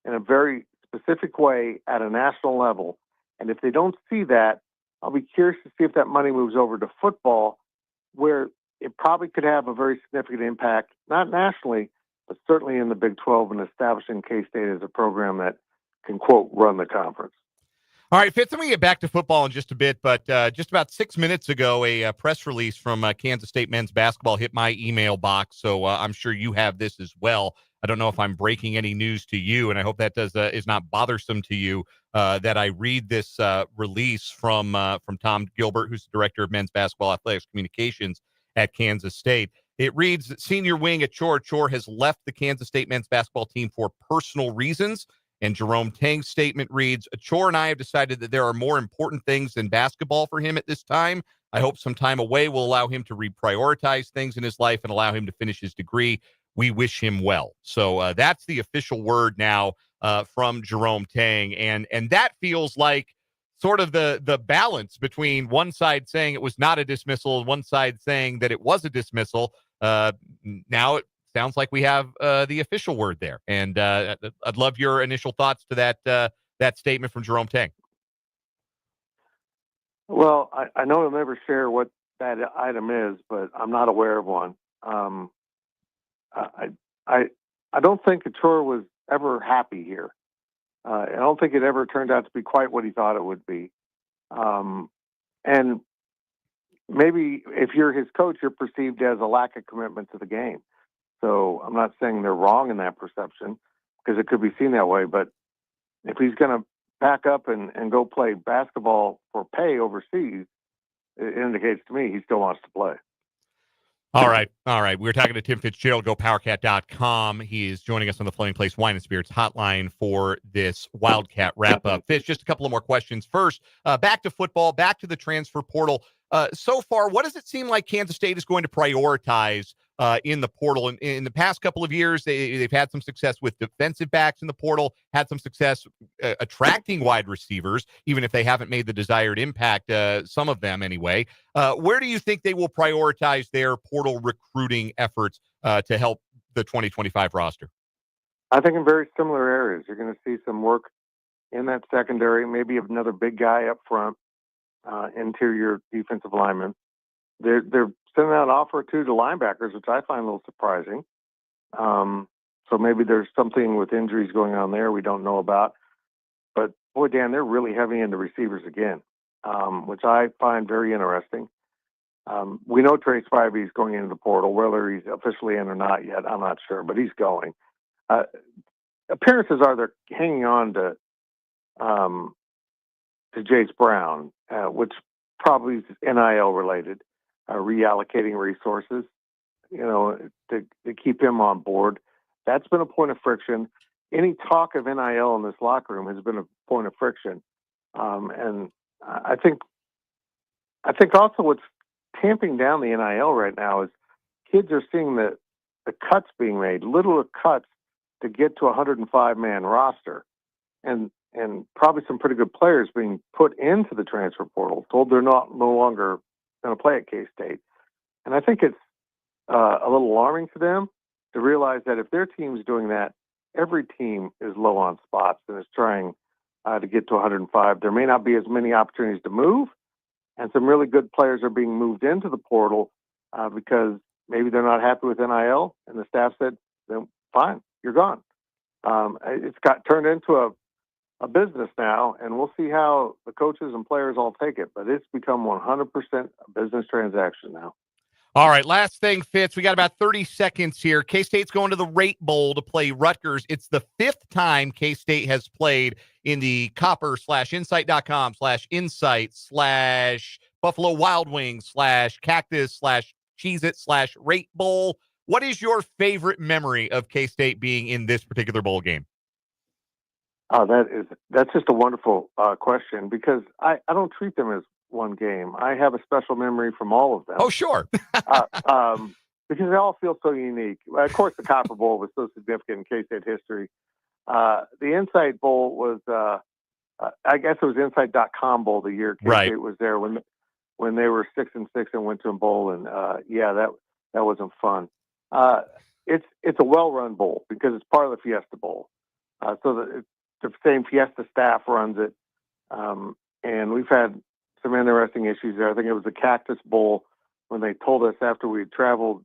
in a very specific way at a national level. And if they don't see that, I'll be curious to see if that money moves over to football, where it probably could have a very significant impact, not nationally, but certainly in the Big 12 and establishing K-State as a program that can, quote, run the conference. All right, Fitz, let me get back to football in just a bit, but just about 6 minutes ago, a press release from Kansas State men's basketball hit my email box, so I'm sure you have this as well. I don't know if I'm breaking any news to you, and I hope that is not bothersome to you that I read this release from Tom Gilbert, who's the director of men's basketball athletics communications at Kansas State. It reads that senior wing at Chor has left the Kansas State men's basketball team for personal reasons. And Jerome Tang's statement reads, Chor and I have decided that there are more important things than basketball for him at this time. I hope some time away will allow him to reprioritize things in his life and allow him to finish his degree. We wish him well. So that's the official word now from Jerome Tang. And that feels like sort of the balance between one side saying it was not a dismissal and one side saying that it was a dismissal. Now it sounds like we have the official word there. And I'd love your initial thoughts to that statement from Jerome Tang. Well, I know he'll never share what that item is, but I'm not aware of one. I don't think Couture was ever happy here. I don't think it ever turned out to be quite what he thought it would be. And maybe if you're his coach, you're perceived as a lack of commitment to the game. So I'm not saying they're wrong in that perception because it could be seen that way. But if he's going to pack up and go play basketball for pay overseas, it indicates to me he still wants to play. All right. We're talking to Tim Fitzgerald, GoPowerCat.com. He is joining us on the Fleming Place Wine and Spirits hotline for this Wildcat Wrap-Up. Fitz, just a couple of more questions. First, back to football, back to the transfer portal. So far, what does it seem like Kansas State is going to prioritize in the portal. And in the past couple of years, they've had some success with defensive backs in the portal, had some success attracting wide receivers, even if they haven't made the desired impact, some of them anyway. Where do you think they will prioritize their portal recruiting efforts to help the 2025 roster? I think in very similar areas. You're going to see some work in that secondary, maybe another big guy up front, interior defensive lineman. They're sending out an offer or two to linebackers, which I find a little surprising. So maybe there's something with injuries going on there we don't know about. But boy, Dan, they're really heavy into receivers again, which I find very interesting. We know Trace Spivey is going into the portal, whether he's officially in or not yet, I'm not sure, but he's going. Appearances are they're hanging on to Jace Brown, which probably is NIL related, reallocating resources, to keep him on board. That's been a point of friction. Any talk of NIL in this locker room has been a point of friction, and I think also what's tamping down the NIL right now is kids are seeing the cuts being made, little cuts to get to a 105-man roster, and probably some pretty good players being put into the transfer portal, told they're no longer going to play at K-State. And I think it's a little alarming to them to realize that if their team's doing that, every team is low on spots and is trying to get to 105. There may not be as many opportunities to move, and some really good players are being moved into the portal because maybe they're not happy with NIL, and the staff said, then fine, you're gone. It's got turned into a business now, and we'll see how the coaches and players all take it. But it's become 100% a business transaction now. All right, last thing, Fitz. We got about 30 seconds here. K-State's going to the Rate Bowl to play Rutgers. It's the 5th time K-State has played in the copper/insight.com/insight/Buffalo Wild Wings/Cactus/Cheez-It/Rate Bowl. What is your favorite memory of K-State being in this particular bowl game? Oh, that's just a wonderful question, because I don't treat them as one game. I have a special memory from all of them. Oh, sure. Because they all feel so unique. Of course, the Copper Bowl was so significant in K-State history. The Insight Bowl was, I guess it was Insight.com Bowl the year K-State was there when they were 6-6 and went to a bowl. And that wasn't fun. It's a well-run bowl because it's part of the Fiesta Bowl. So the same Fiesta staff runs it. And we've had some interesting issues there. I think it was the Cactus Bowl when they told us after we traveled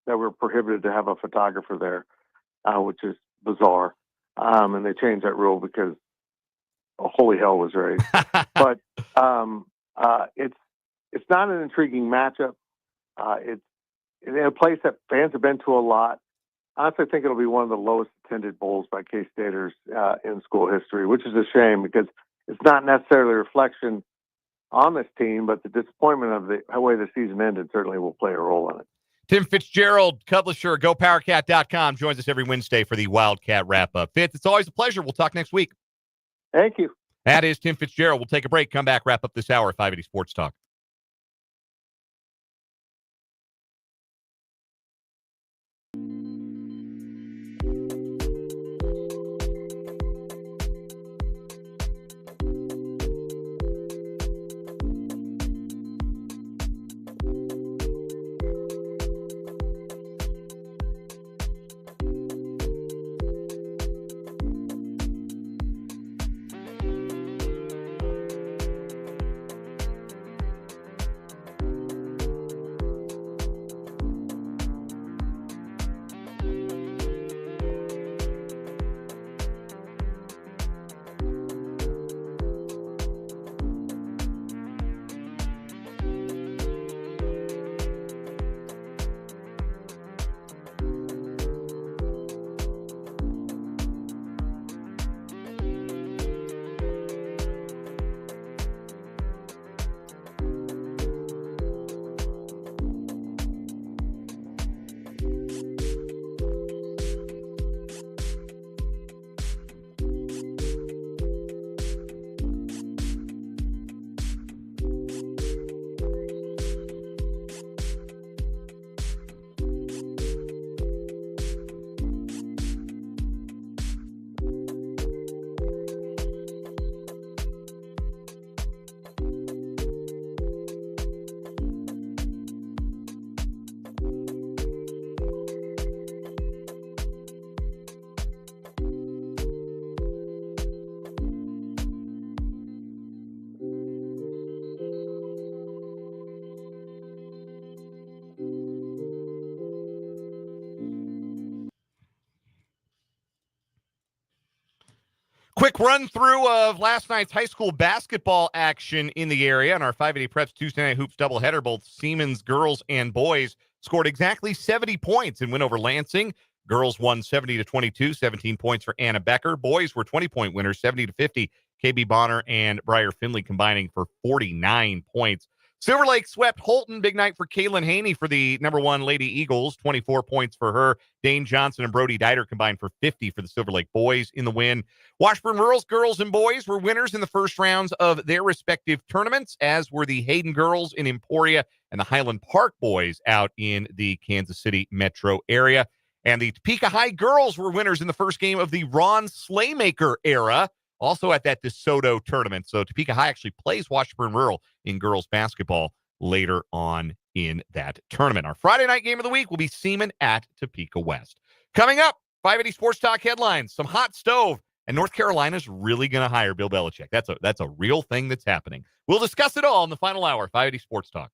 that we were prohibited to have a photographer there, which is bizarre. And they changed that rule because holy hell was raised. But it's not an intriguing matchup. It's in a place that fans have been to a lot. I honestly think it'll be one of the lowest attended bowls by K-Staters in school history, which is a shame because it's not necessarily a reflection on this team, but the disappointment of the way the season ended certainly will play a role in it. Tim Fitzgerald, publisher, GoPowerCat.com, joins us every Wednesday for the Wildcat Wrap-Up. Fitz, it's always a pleasure. We'll talk next week. Thank you. That is Tim Fitzgerald. We'll take a break, come back, wrap up this hour at 580 Sports Talk. Quick run through of last night's high school basketball action in the area. On our 580 Preps Tuesday Night Hoops doubleheader, both Siemens girls and boys scored exactly 70 points and win over Lansing. Girls won 70-22, 17 points for Anna Becker. Boys were 20-point winners, 70-50. KB Bonner and Briar Finley combining for 49 points. Silver Lake swept Holton. Big night for Kaylin Haney for the number one Lady Eagles. 24 points for her. Dane Johnson and Brody Dieter combined for 50 for the Silver Lake boys in the win. Washburn Rural's girls and boys were winners in the first rounds of their respective tournaments, as were the Hayden girls in Emporia and the Highland Park boys out in the Kansas City metro area. And the Topeka High girls were winners in the first game of the Ron Slaymaker era, also at that DeSoto tournament. So Topeka High actually plays Washburn Rural in girls basketball later on in that tournament. Our Friday night game of the week will be Seaman at Topeka West. Coming up, 580 Sports Talk headlines, some hot stove, and North Carolina's really going to hire Bill Belichick. That's a real thing that's happening. We'll discuss it all in the final hour, 580 Sports Talk.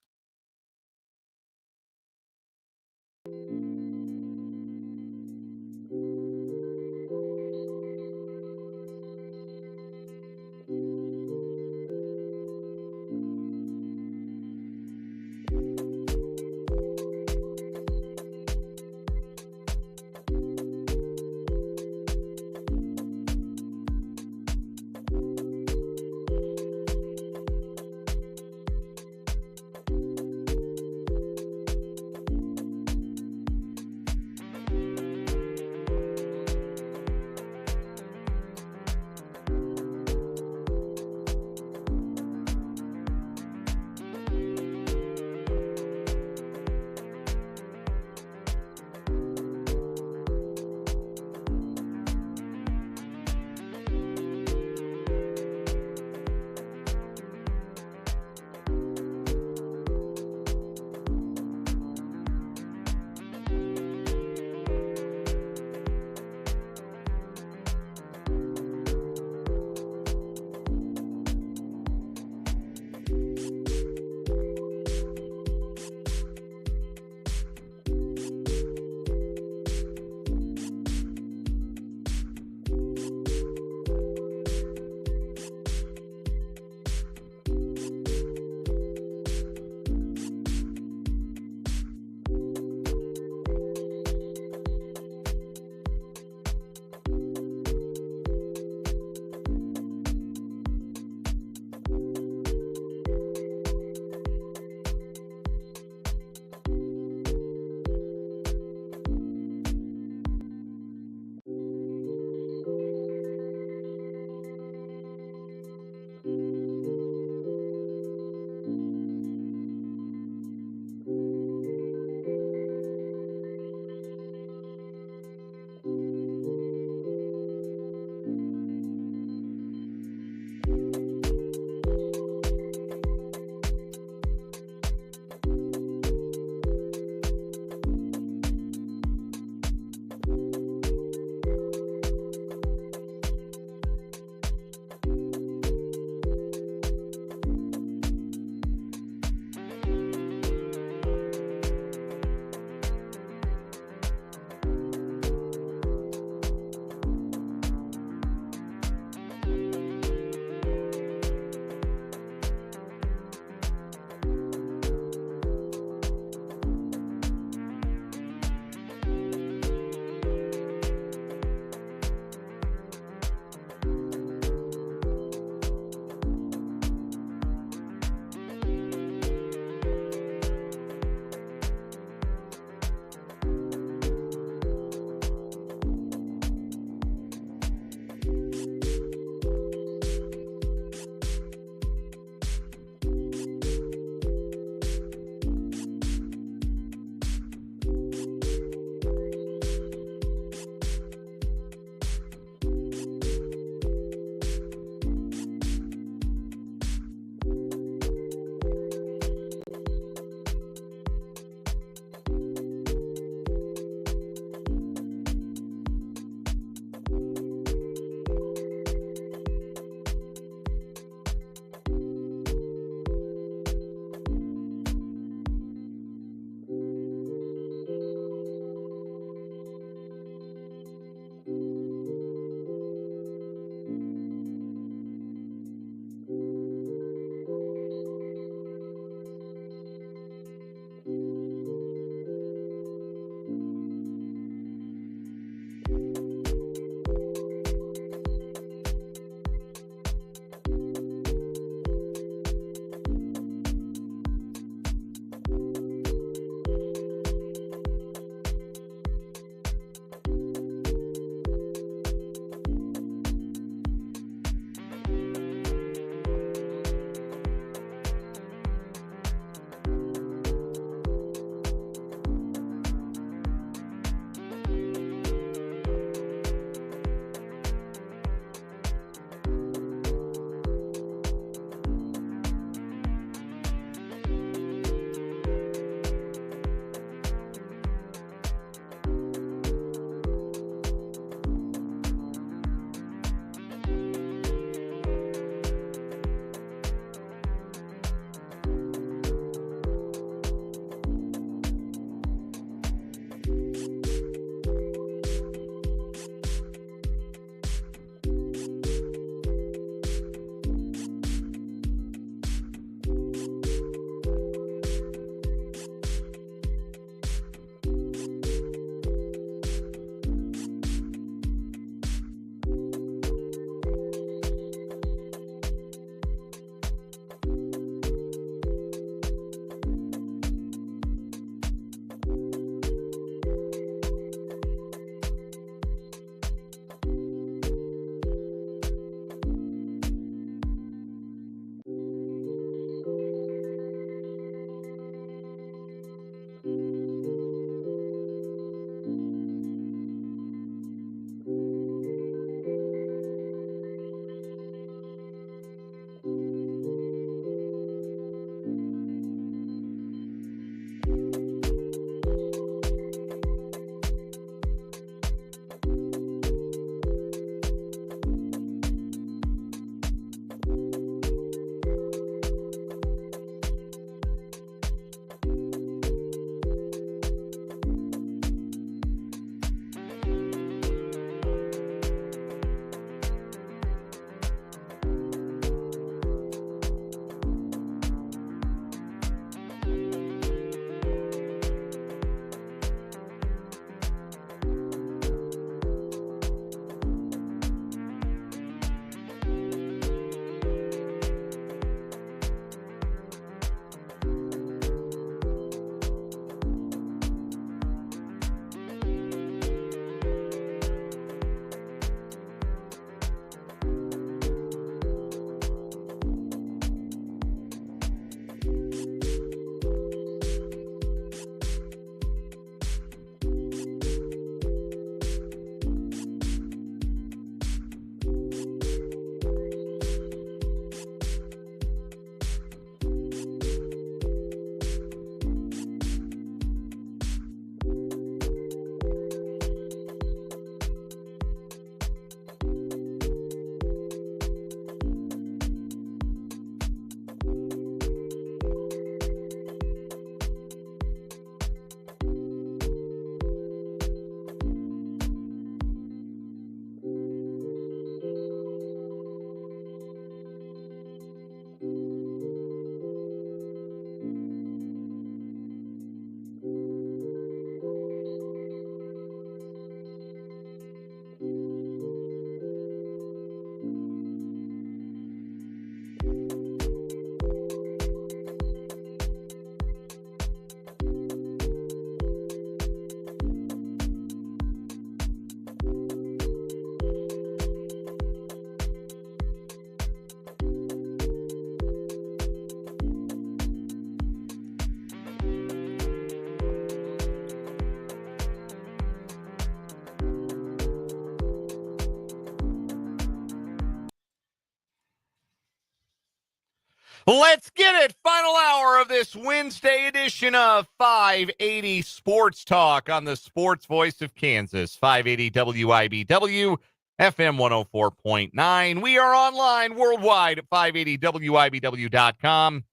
Let's get it. Final hour of this Wednesday edition of 580 Sports Talk on the Sports Voice of Kansas, 580 WIBW, FM 104.9. We are online worldwide at 580WIBW.com.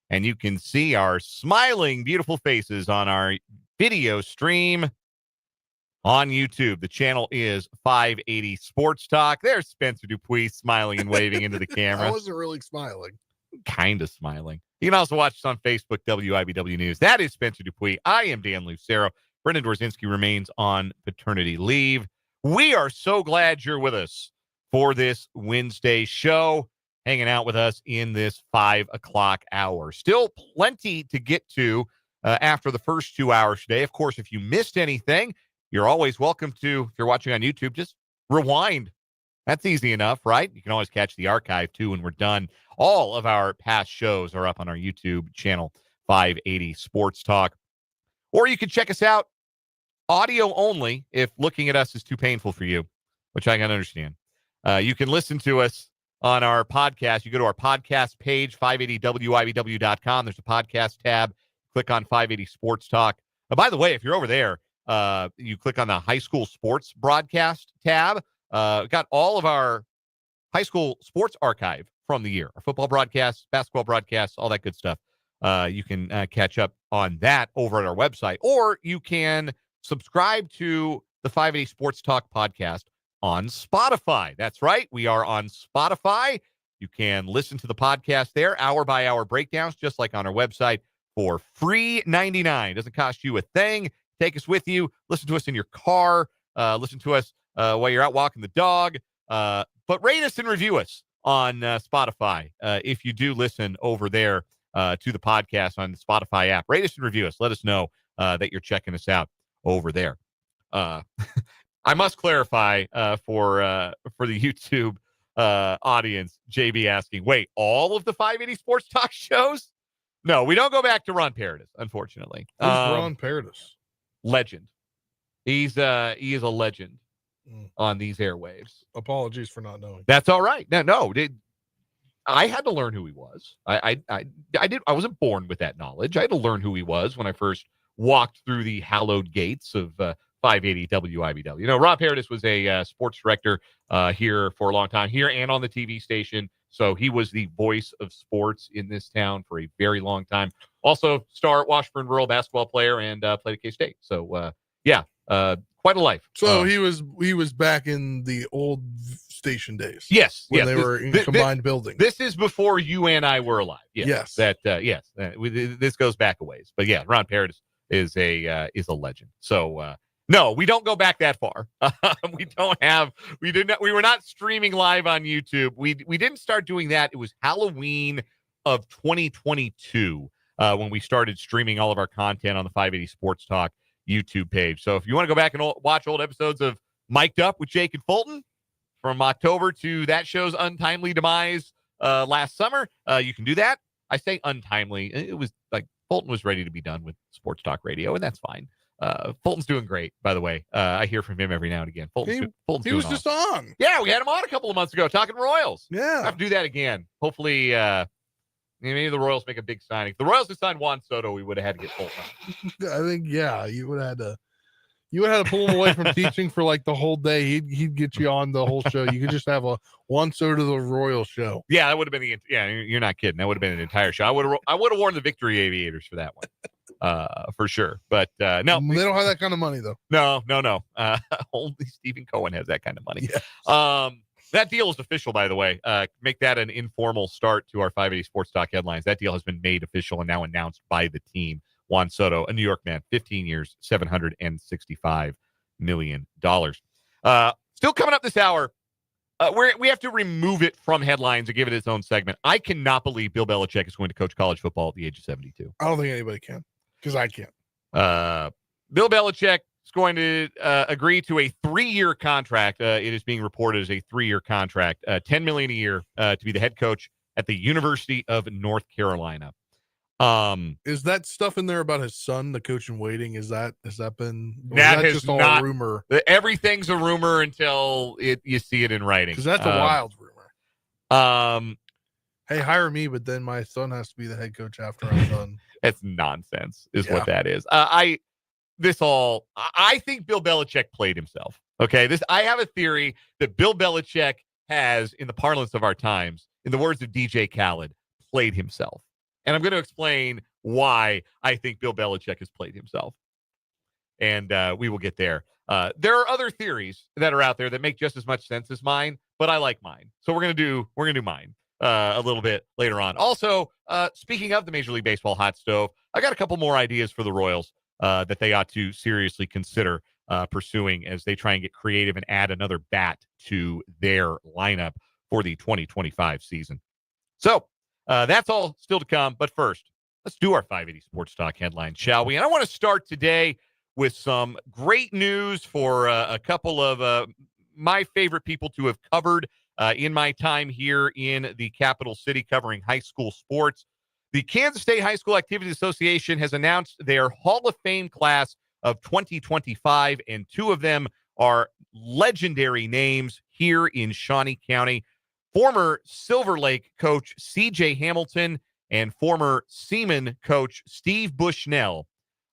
And you can see our smiling, beautiful faces on our video stream on YouTube. The channel is 580 Sports Talk. There's Spencer Dupuis smiling and waving into the camera. I wasn't really smiling. Kind of smiling. You can also watch us on Facebook, WIBW News. That is Spencer Dupuis. I am Dan Lucero. Brendan Dworzinski remains on paternity leave. We are so glad you're with us for this Wednesday show, hanging out with us in this 5 o'clock hour. Still plenty to get to after the first 2 hours today. Of course, if you missed anything, you're always welcome to, if you're watching on YouTube, just rewind. That's easy enough, right? You can always catch the archive, too, when we're done. All of our past shows are up on our YouTube channel, 580 Sports Talk. Or you can check us out audio only if looking at us is too painful for you, which I can understand. You can listen to us on our podcast. You go to our podcast page, 580WIBW.com. There's a podcast tab. Click on 580 Sports Talk. By the way, if you're over there, you click on the high school sports broadcast tab. Got all of our high school sports archive from the year, our football broadcasts, basketball broadcasts, all that good stuff. You can catch up on that over at our website, or you can subscribe to the 580 Sports Talk podcast on Spotify. That's right. We are on Spotify. You can listen to the podcast there, hour by hour breakdowns, just like on our website for free 99. Doesn't cost you a thing. Take us with you. Listen to us in your car. Listen to us while you're out walking the dog. But rate us and review us on Spotify. If you do listen over there to the podcast on the Spotify app, rate us and review us. Let us know that you're checking us out over there. I must clarify for the YouTube audience, JB asking, wait, all of the 580 Sports Talk shows? No, we don't go back to Ron Paradis, unfortunately. Who's Ron Paradis? Legend. He is a legend on these airwaves. Apologies for not knowing. That's all right. No, I had to learn who he was. I wasn't born with that knowledge. I had to learn who he was when I first walked through the hallowed gates of 580 WIBW. You know, Ron Paradis was a sports director here for a long time, here and on the TV station. So he was the voice of sports in this town for a very long time. Also, star Washburn Rural basketball player and played at K-State. So, quite a life. So he was back in the old station days. Yes, when they were in combined buildings. This is before you and I were alive. Yes. This goes back a ways. But yeah, Ron Paradis is a legend. So no, we don't go back that far. We were not streaming live on YouTube. We didn't start doing that. It was Halloween of 2022 when we started streaming all of our content on the 580 Sports Talk YouTube page. So if you want to go back and watch old episodes of Mic'd Up with Jake and Fulton from October to that show's untimely demise last summer, you can do that. I say untimely. It was like Fulton was ready to be done with Sports Talk Radio, and that's fine. Fulton's doing great, by the way. I hear from him every now and again. Fulton's he was just on. Yeah, we had him on a couple of months ago talking Royals. Yeah. I have to do that again. Hopefully, maybe the Royals make a big signing. If the Royals had signed Juan Soto, we would have had to get Fulton on. I think, you would have had to pull him away from teaching for like the whole day. He'd get you on the whole show. You could just have a Juan Soto the Royal show. Yeah, that would have been you're not kidding. That would have been an entire show. I would have worn the Victory Aviators for that one. For sure. But no, they don't have that kind of money though. No. Only Stephen Cohen has that kind of money. Yes. That deal is official, by the way. Make that an informal start to our 580 Sports Talk headlines. That deal has been made official and now announced by the team. Juan Soto, a New York man, 15 years, $765 million. Still coming up this hour. We have to remove it from headlines and give it its own segment. I cannot believe Bill Belichick is going to coach college football at the age of 72. I don't think anybody can, because I can't. Bill Belichick is going to agree to a 3-year contract. It is being reported as a 3-year contract, $10 million a year to be the head coach at the University of North Carolina. Is that stuff in there about his son, the coach in waiting? Has that been just all not a rumor? Everything's a rumor until you see it in writing. Because that's a wild rumor. hey, hire me, but then my son has to be the head coach after I'm done. That's nonsense, is Yeah. what that is. I think Bill Belichick played himself. Okay, I have a theory that Bill Belichick has, in the parlance of our times, in the words of DJ Khaled, played himself. And I'm going to explain why I think Bill Belichick has played himself. And we will get there. There are other theories that are out there that make just as much sense as mine, but I like mine. So we're gonna do mine a little bit later on. Also, speaking of the Major League Baseball hot stove, I got a couple more ideas for the Royals that they ought to seriously consider pursuing as they try and get creative and add another bat to their lineup for the 2025 season. So that's all still to come. But first, let's do our 580 Sports Talk headline, shall we? And I want to start today with some great news for a couple of my favorite people to have covered in my time here in the capital city covering high school sports. The Kansas State High School Activities Association has announced their Hall of Fame class of 2025, and two of them are legendary names here in Shawnee County. Former Silver Lake coach C.J. Hamilton and former Seaman coach Steve Bushnell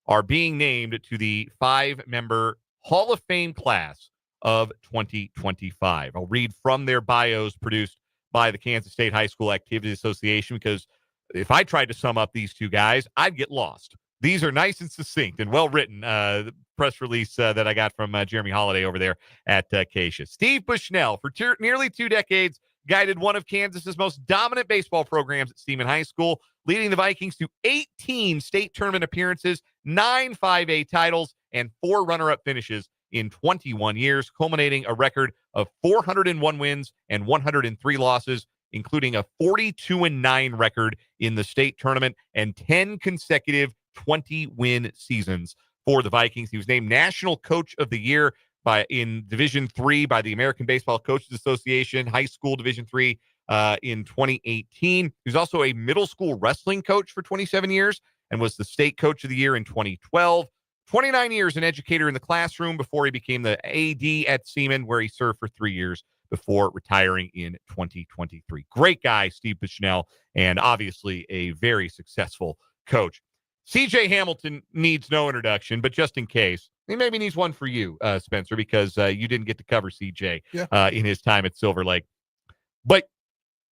are being named to the 5-member Hall of Fame class of 2025. I'll read from their bios produced by the Kansas State High School Activities Association, because if I tried to sum up these two guys, I'd get lost. These are nice and succinct and well-written. The press release that I got from Jeremy Holiday over there at Acacia. Steve Bushnell, for nearly 2 decades, guided one of Kansas's most dominant baseball programs at Seaman High School, leading the Vikings to 18 state tournament appearances, 9 5A titles, and 4 runner-up finishes in 21 years, culminating a record of 401 wins and 103 losses, including a 42-9 record in the state tournament and 10 consecutive 20-win seasons for the Vikings. He was named National Coach of the Year in Division III by the American Baseball Coaches Association, High School Division III in 2018. He was also a middle school wrestling coach for 27 years and was the State Coach of the Year in 2012. 29 years an educator in the classroom before he became the AD at Seaman, where he served for 3 years before retiring in 2023. Great guy, Steve Bushnell, and obviously a very successful coach. C.J. Hamilton needs no introduction, but just in case, he maybe needs one for you, Spencer, because you didn't get to cover C.J. In his time at Silver Lake. But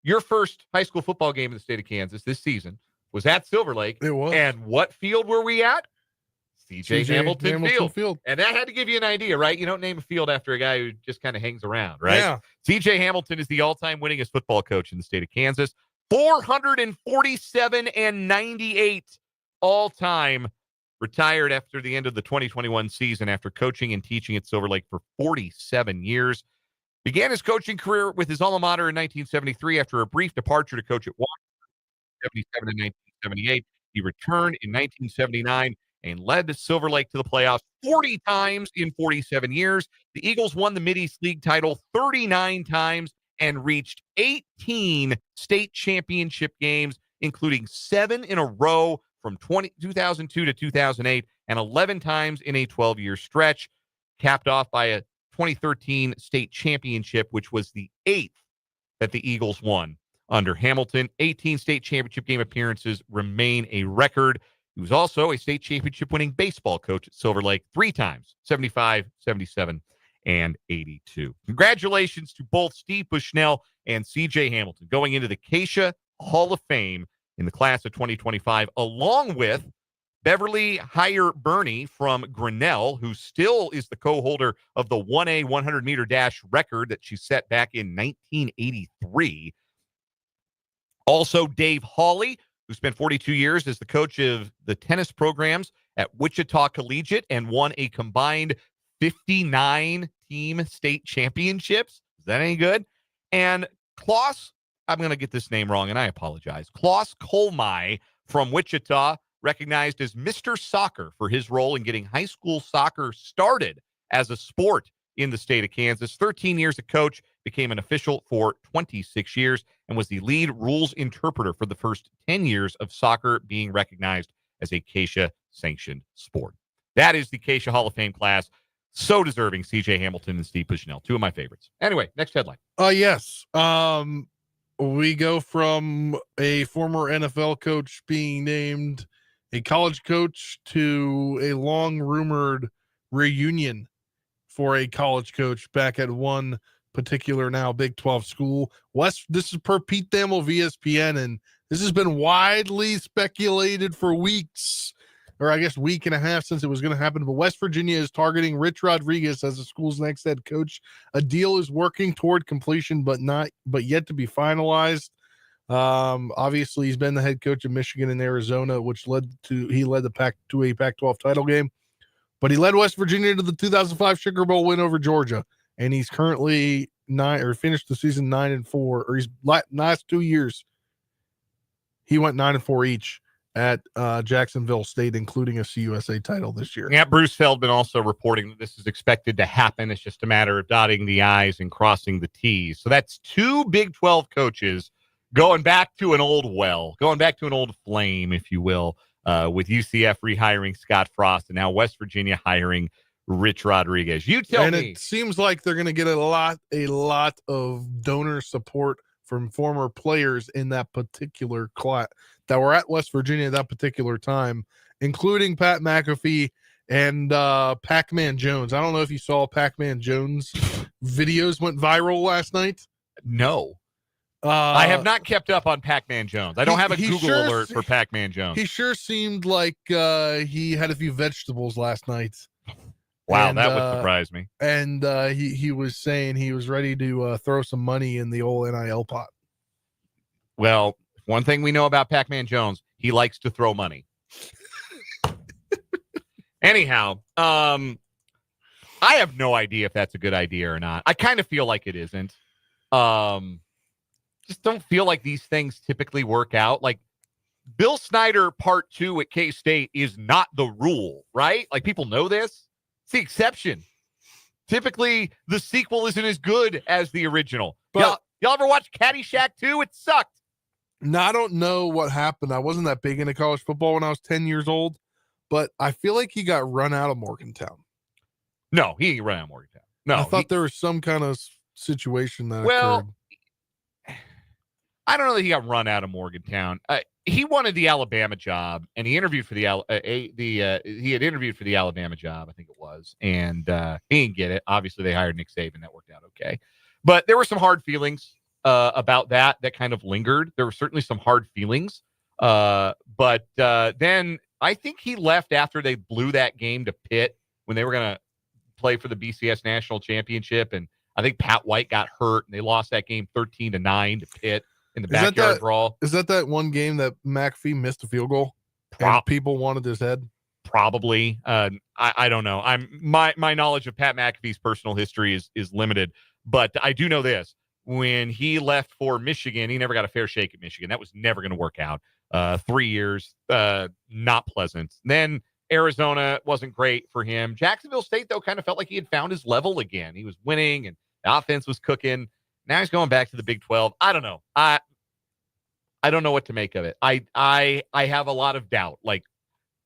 your first high school football game in the state of Kansas this season was at Silver Lake. It was. And what field were we at? C.J. Hamilton Field. And that had to give you an idea, right? You don't name a field after a guy who just kind of hangs around, right? Yeah. C.J. Hamilton is the all-time winningest football coach in the state of Kansas. 447 and 98 all-time. Retired after the end of the 2021 season after coaching and teaching at Silver Lake for 47 years. Began his coaching career with his alma mater in 1973 after a brief departure to coach at Washington, 77 and 1978. He returned in 1979 and led Silver Lake to the playoffs 40 times in 47 years. The Eagles won the Mid-East League title 39 times and reached 18 state championship games, including 7 in a row from 2002 to 2008 and 11 times in a 12-year stretch, capped off by a 2013 state championship, which was the 8th that the Eagles won under Hamilton. 18 state championship game appearances remain a record. He was also a state championship winning baseball coach at Silver Lake 3 times, 75, 77, and 82. Congratulations to both Steve Bushnell and C.J. Hamilton going into the Acacia Hall of Fame in the class of 2025, along with Beverly Heyer Burney from Grinnell, who still is the co-holder of the 1A 100-meter dash record that she set back in 1983. Also, Dave Hawley, who spent 42 years as the coach of the tennis programs at Wichita Collegiate and won a combined 59 team state championships. Is that any good? And Klaus, I'm going to get this name wrong, and I apologize. Klaus Kolmai from Wichita, recognized as Mr. Soccer for his role in getting high school soccer started as a sport in the state of Kansas. 13 years a coach, became an official for 26 years, and was the lead rules interpreter for the first 10 years of soccer being recognized as a Acacia-sanctioned sport. That is the Acacia Hall of Fame class. So deserving, C.J. Hamilton and Steve Bushnell, 2 of my favorites. Anyway, next headline. Yes. we go from a former NFL coach being named a college coach to a long rumored reunion for a college coach back at one particular now Big 12 school. This is per Pete Thamel of ESPN, and this has been widely speculated for weeks, or I guess week and a half since it was going to happen. But West Virginia is targeting Rich Rodriguez as the school's next head coach. A deal is working toward completion, but yet to be finalized. Obviously, he's been the head coach of Michigan and Arizona, which led the Pac to a Pac-12 title game. But he led West Virginia to the 2005 Sugar Bowl win over Georgia, and he's currently finished the season 9-4. Or he's last 2 years, he went 9-4 each at Jacksonville State, including a CUSA title this year. Yeah, Bruce Feldman also reporting that this is expected to happen. It's just a matter of dotting the I's and crossing the T's. So that's 2 Big 12 coaches going back to an old flame, if you will, with UCF rehiring Scott Frost and now West Virginia hiring Rich Rodriguez. You tell me. And it seems like they're going to get a lot of donor support from former players in that particular class that were at West Virginia at that particular time, including Pat McAfee and Pac-Man Jones. I don't know if you saw Pac-Man Jones videos went viral last night. No. I have not kept up on Pac-Man Jones. I don't have a Google alert for Pac-Man Jones. He sure seemed like he had a few vegetables last night. Wow, that would surprise me. And he was saying he was ready to throw some money in the old NIL pot. Well, one thing we know about Pac-Man Jones, he likes to throw money. Anyhow, I have no idea if that's a good idea or not. I kind of feel like it isn't. Just don't feel like these things typically work out. Like Bill Snyder Part 2 at K-State is not the rule, right? Like people know this. It's the exception. Typically, the sequel isn't as good as the original. But y'all ever watch Caddyshack 2? It sucked. Now, I don't know what happened. I wasn't that big into college football when I was 10 years old, but I feel like he got run out of Morgantown. No, he didn't run out of Morgantown. No, I thought there was some kind of situation that occurred. I don't know that he got run out of Morgantown. He wanted the Alabama job, and he interviewed for he had interviewed for the Alabama job, I think it was, and he didn't get it. Obviously, they hired Nick Saban. That worked out okay. But there were some hard feelings about that kind of lingered. There were certainly some hard feelings. But then I think he left after they blew that game to Pitt when they were going to play for the BCS National Championship, and I think Pat White got hurt, and they lost that game 13-9 to Pitt. In the backyard brawl. Is that one game that McAfee missed a field goal and people wanted his head? Probably. I don't know. My knowledge of Pat McAfee's personal history is limited, but I do know this. When he left for Michigan, he never got a fair shake at Michigan. That was never going to work out. 3 years, not pleasant. Then Arizona wasn't great for him. Jacksonville State, though, kind of felt like he had found his level again. He was winning and the offense was cooking. Now he's going back to the Big 12. I don't know. I don't know what to make of it. I have a lot of doubt. Like,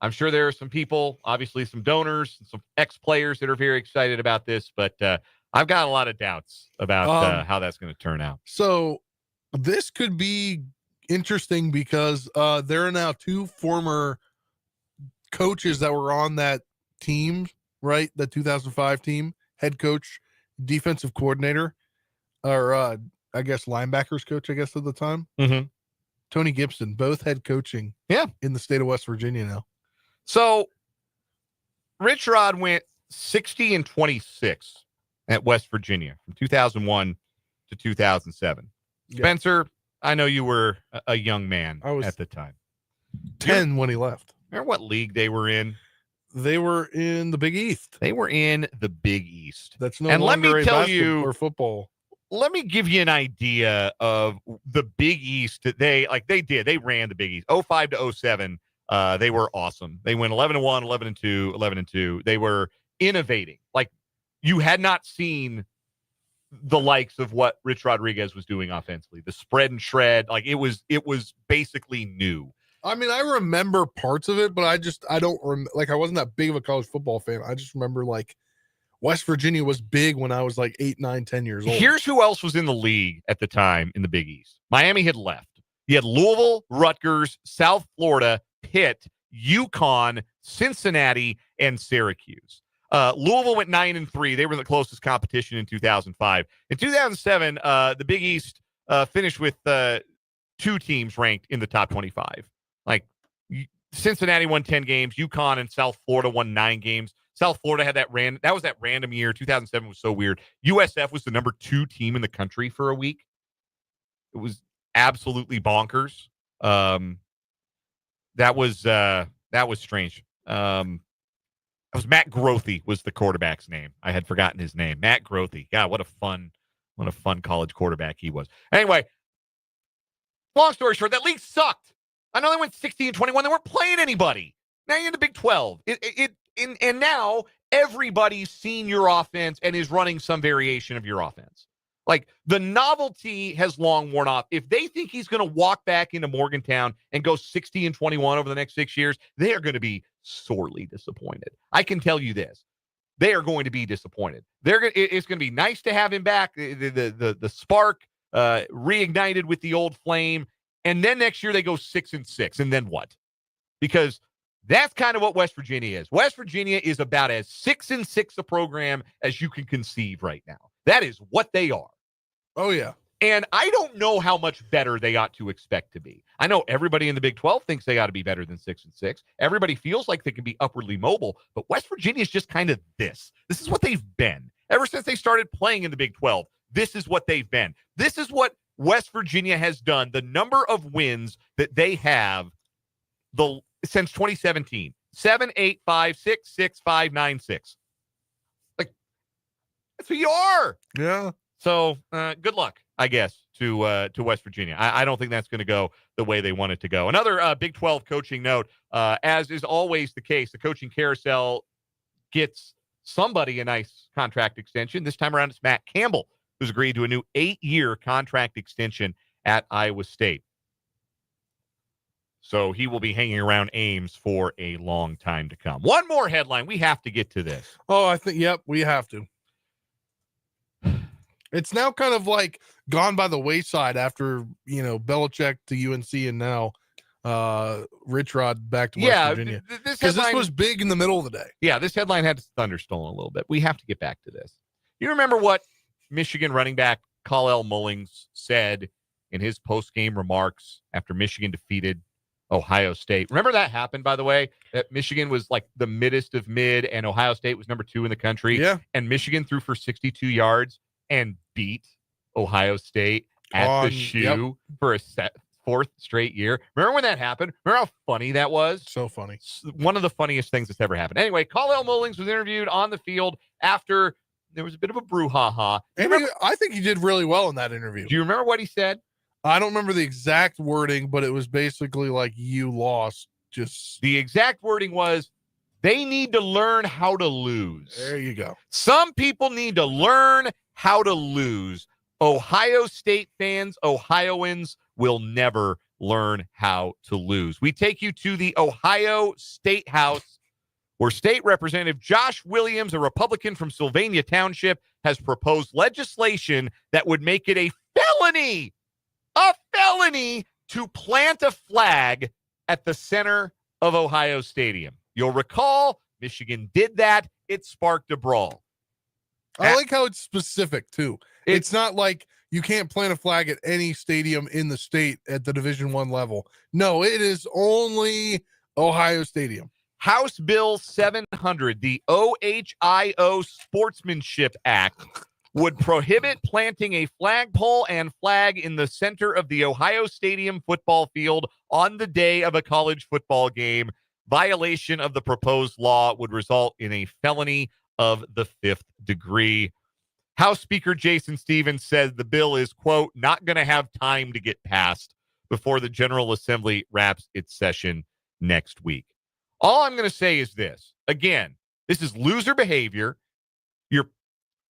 I'm sure there are some people, obviously some donors, and some ex-players that are very excited about this, but I've got a lot of doubts about how that's going to turn out. So this could be interesting because there are now 2 former coaches that were on that team, right? The 2005 team, head coach, defensive coordinator, or I guess linebackers coach, I guess at the time. Mm-hmm. Tony Gibson, both head coaching in the state of West Virginia now. So Rich Rod went 60-26 at West Virginia from 2001 to 2007. Yeah. Spencer, I know you were a young man at the time. 10 when he left. Remember what league they were in? They were in the Big East. They were in the Big East. That's no and longer let me tell you, or football. Let me give you an idea of the Big East. They ran the Big East. 05 to 07. They were awesome. They went 11-1, 11-2, 11-2. They were innovating. Like, you had not seen the likes of what Rich Rodriguez was doing offensively. The spread and shred, like it was basically new. I mean, I remember parts of it, but I don't remember. Like, I wasn't that big of a college football fan. I just remember like West Virginia was big when I was like 8, 9, 10 years old. Here's who else was in the league at the time in the Big East. Miami had left. You had Louisville, Rutgers, South Florida, Pitt, UConn, Cincinnati, and Syracuse. Louisville went 9-3. They were the closest competition in 2005. In 2007, the Big East finished with 2 teams ranked in the top 25. Like Cincinnati won 10 games. UConn and South Florida won 9 games. South Florida had that random year. 2007 was so weird. USF was the number 2 team in the country for a week. It was absolutely bonkers. That was strange. It was Matt Grothe was the quarterback's name. I had forgotten his name. Matt Grothe. God, what a fun college quarterback he was. Anyway, long story short, that league sucked. I know they went 16-21. They weren't playing anybody. Now you're in the Big 12. And now everybody's seen your offense and is running some variation of your offense. Like, the novelty has long worn off. If they think he's going to walk back into Morgantown and go 60-21 over the next 6 years, they are going to be sorely disappointed. I can tell you this. They are going to be disappointed. It's going to be nice to have him back, the spark reignited with the old flame, and then next year they go 6-6, and then what? Because that's kind of what West Virginia is. West Virginia is about as 6-6 a program as you can conceive right now. That is what they are. Oh, yeah. And I don't know how much better they ought to expect to be. I know everybody in the Big 12 thinks they got to be better than 6-6. Everybody feels like they can be upwardly mobile, but West Virginia is just kind of this. This is what they've been. Ever since they started playing in the Big 12, this is what they've been. This is what West Virginia has done. The number of wins that they have since 2017. 7, 8, 5, 6, 6, 5, 9, 6. Like, that's who you are. Yeah. So good luck, I guess, to West Virginia. I don't think that's going to go the way they want it to go. Another Big 12 coaching note, as is always the case, the coaching carousel gets somebody a nice contract extension. This time around, it's Matt Campbell, who's agreed to a new 8-year contract extension at Iowa State. So he will be hanging around Ames for a long time to come. One more headline. We have to get to this. Oh, I think, yep, we have to. It's now kind of like gone by the wayside after, Belichick to UNC and now Rich Rod back to West Virginia. Because this was big in the middle of the day. Yeah, this headline had thunder stolen a little bit. We have to get back to this. You remember what Michigan running back Kyle Mullings said in his post-game remarks after Michigan defeated Ohio State? Remember that happened, by the way, that Michigan was like the middest of mid and Ohio State was number 2 in the country. Yeah. And Michigan threw for 62 yards and beat Ohio State at the shoe for a 4th straight year. Remember when that happened? Remember how funny that was? So funny. One of the funniest things that's ever happened. Anyway, Kyle Mullings was interviewed on the field after there was a bit of a brouhaha. I think he did really well in that interview. Do you remember what he said? I don't remember the exact wording, but it was basically like, you lost. The exact wording was, they need to learn how to lose. There you go. Some people need to learn how to lose. Ohio State fans, Ohioans will never learn how to lose. We take you to the Ohio State House, where State Representative Josh Williams, a Republican from Sylvania Township, has proposed legislation that would make it a felony to plant a flag at the center of Ohio Stadium. You'll recall Michigan did that. It sparked a brawl. I like how it's specific, too. It's not like you can't plant a flag at any stadium in the state at the Division I level. No, it is only Ohio Stadium. House Bill 700, the OHIO Sportsmanship Act, would prohibit planting a flagpole and flag in the center of the Ohio Stadium football field on the day of a college football game. Violation of the proposed law would result in a felony of the 5th degree. House Speaker Jason Stevens said the bill is, quote, not going to have time to get passed before the General Assembly wraps its session next week. All I'm going to say is this. Again, this is loser behavior.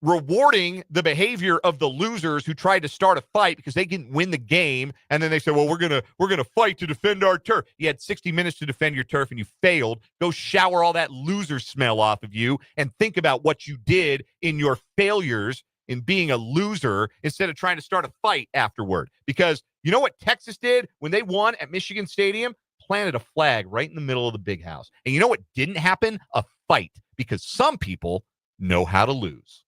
rewarding the behavior of the losers who tried to start a fight because they didn't win the game, and then they said, well, we're gonna fight to defend our turf. You had 60 minutes to defend your turf and you failed. Go shower all that loser smell off of you and think about what you did in your failures in being a loser instead of trying to start a fight afterward. Because you know what Texas did when they won at Michigan Stadium? Planted a flag right in the middle of the big house. And you know what didn't happen? A fight, because some people know how to lose.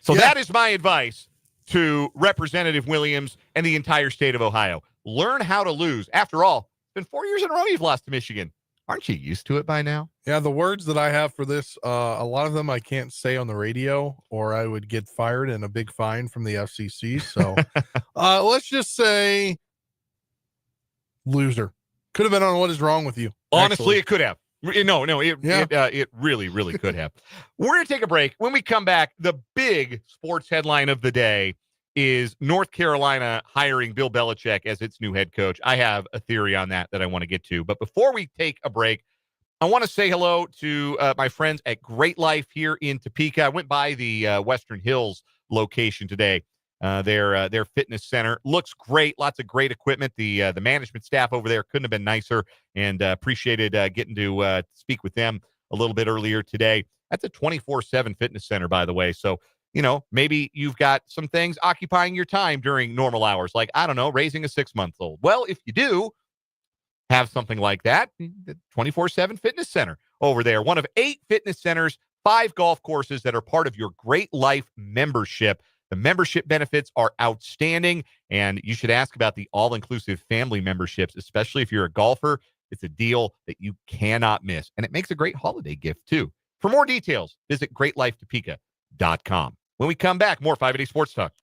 So that is my advice to Representative Williams and the entire state of Ohio. Learn how to lose. After all, it's been 4 years in a row you've lost to Michigan. Aren't you used to it by now? Yeah, the words that I have for this, a lot of them I can't say on the radio, or I would get fired and a big fine from the FCC. So let's just say loser. Could have been on What Is Wrong With You. Honestly, it could have. No, it really, really could have. We're going to take a break. When we come back, the big sports headline of the day is North Carolina hiring Bill Belichick as its new head coach. I have a theory on that I want to get to. But before we take a break, I want to say hello to my friends at Great Life here in Topeka. I went by the Western Hills location today. Their fitness center looks great. Lots of great equipment. The management staff over there couldn't have been nicer, and appreciated getting to speak with them a little bit earlier today. That's a 24/7 fitness center, by the way. So, maybe you've got some things occupying your time during normal hours, like, I don't know, raising a 6-month-old. Well, if you do have something like that, the 24/7 fitness center over there, one of 8 fitness centers, 5 golf courses that are part of your Great Life membership. The membership benefits are outstanding, and you should ask about the all-inclusive family memberships, especially if you're a golfer. It's a deal that you cannot miss, and it makes a great holiday gift, too. For more details, visit greatlifetopeka.com. When we come back, more 580 Sports Talk.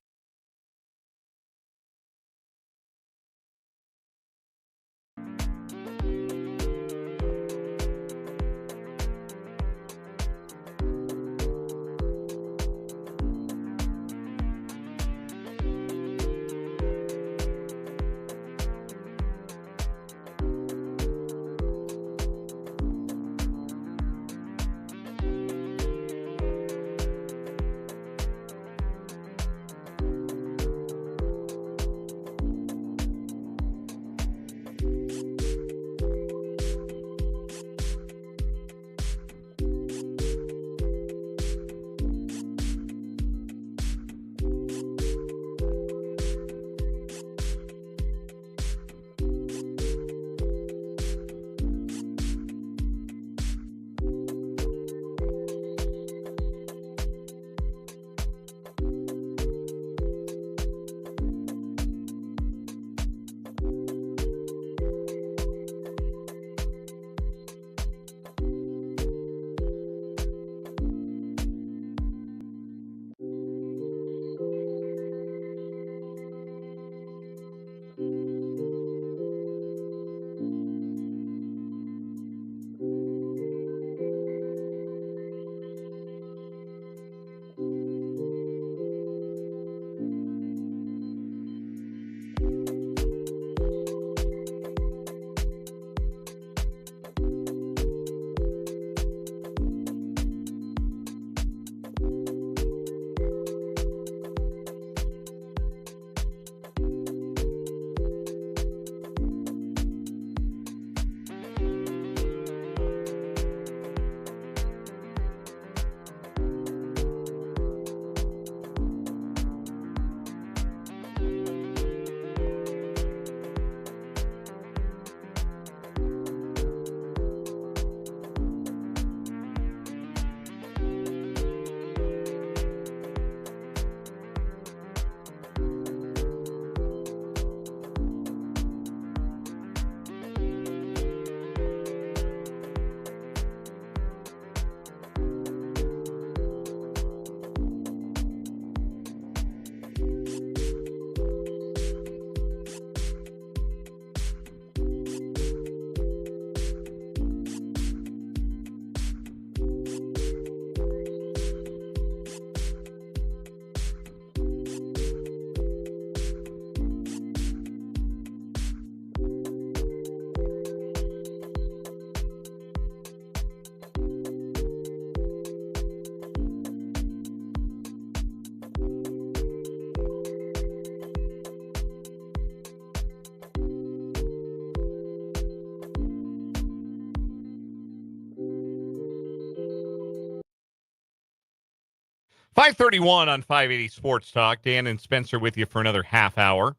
5:31 on 580 Sports Talk. Dan and Spencer with you for another half hour.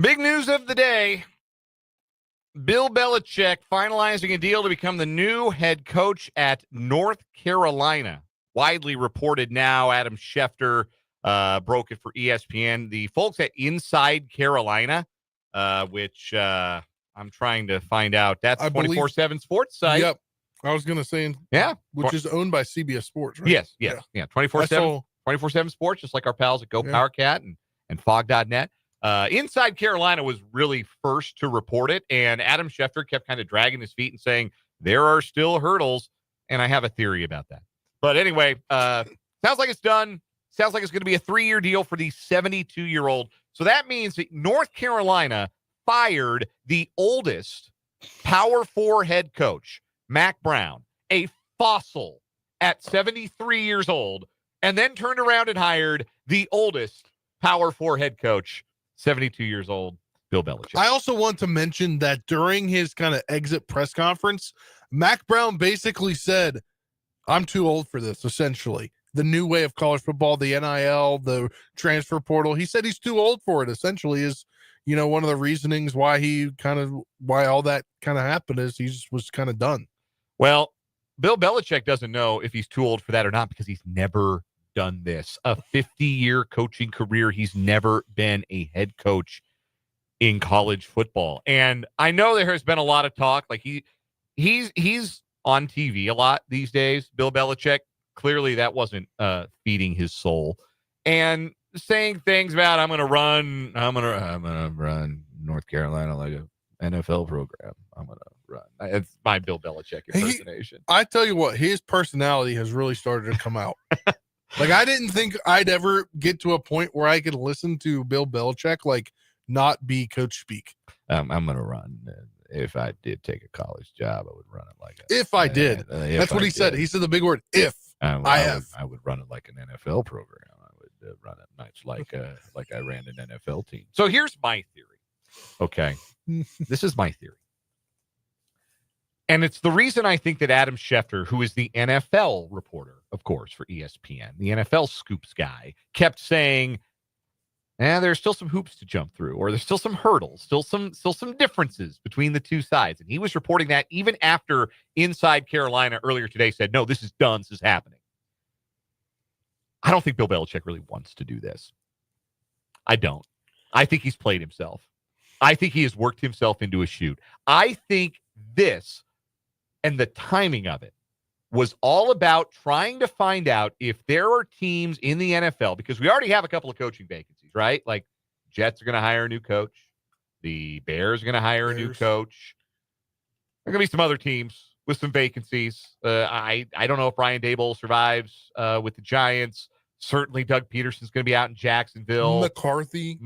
Big news of the day. Bill Belichick finalizing a deal to become the new head coach at North Carolina. Widely reported now, Adam Schefter broke it for ESPN. The folks at Inside Carolina, which I'm trying to find out. That's 24/7 Sports site. Yep. I was going to say, yeah, which is owned by CBS Sports, right? Yes. 24/7 Sports, just like our pals at Go Power Cat and Fog.net. Inside Carolina was really first to report it, and Adam Schefter kept kind of dragging his feet and saying there are still hurdles, and I have a theory about that. But anyway, sounds like it's done. Sounds like it's going to be a 3-year deal for the 72-year-old. So that means that North Carolina fired the oldest Power 4 head coach, Mac Brown, a fossil at 73 years old, and then turned around and hired the oldest Power 4 head coach, 72 years old, Bill Belichick. I also want to mention that during his kind of exit press conference, Mac Brown basically said, I'm too old for this, essentially. The new way of college football, the NIL, the transfer portal. He said he's too old for it, essentially, is, one of the reasonings why all that kind of happened is he just was kind of done. Well, Bill Belichick doesn't know if he's too old for that or not because he's never done this. A 50-year coaching career. He's never been a head coach in college football. And I know there has been a lot of talk. Like he's on TV a lot these days, Bill Belichick. Clearly that wasn't feeding his soul. And saying things about I'm gonna run North Carolina like a NFL program. I'm gonna run. It's my Bill Belichick impersonation. I tell you what, his personality has really started to come out. Like, I didn't think I'd ever get to a point where I could listen to Bill Belichick, not be coach speak. I'm going to run. If I did take a college job, I would run it like if I did. That's what he said. He said the big word, if. I would run it like an NFL program. I would run it much like I ran an NFL team. So here's my theory. Okay. This is my theory. And it's the reason I think that Adam Schefter, who is the NFL reporter, of course, for ESPN, the NFL scoops guy, kept saying, there's still some hoops to jump through, or there's still some hurdles, still some differences between the two sides. And he was reporting that even after Inside Carolina earlier today said, no, this is done, this is happening. I don't think Bill Belichick really wants to do this. I don't. I think he's played himself. I think he has worked himself into a shoot. I think this and the timing of it was all about trying to find out if there are teams in the NFL, because we already have a couple of coaching vacancies, right? Like Jets are going to hire a new coach. The Bears are going to hire a new coach. There are going to be some other teams with some vacancies. I don't know if Brian Daboll survives with the Giants. Certainly Doug Peterson's going to be out in Jacksonville. McCarthy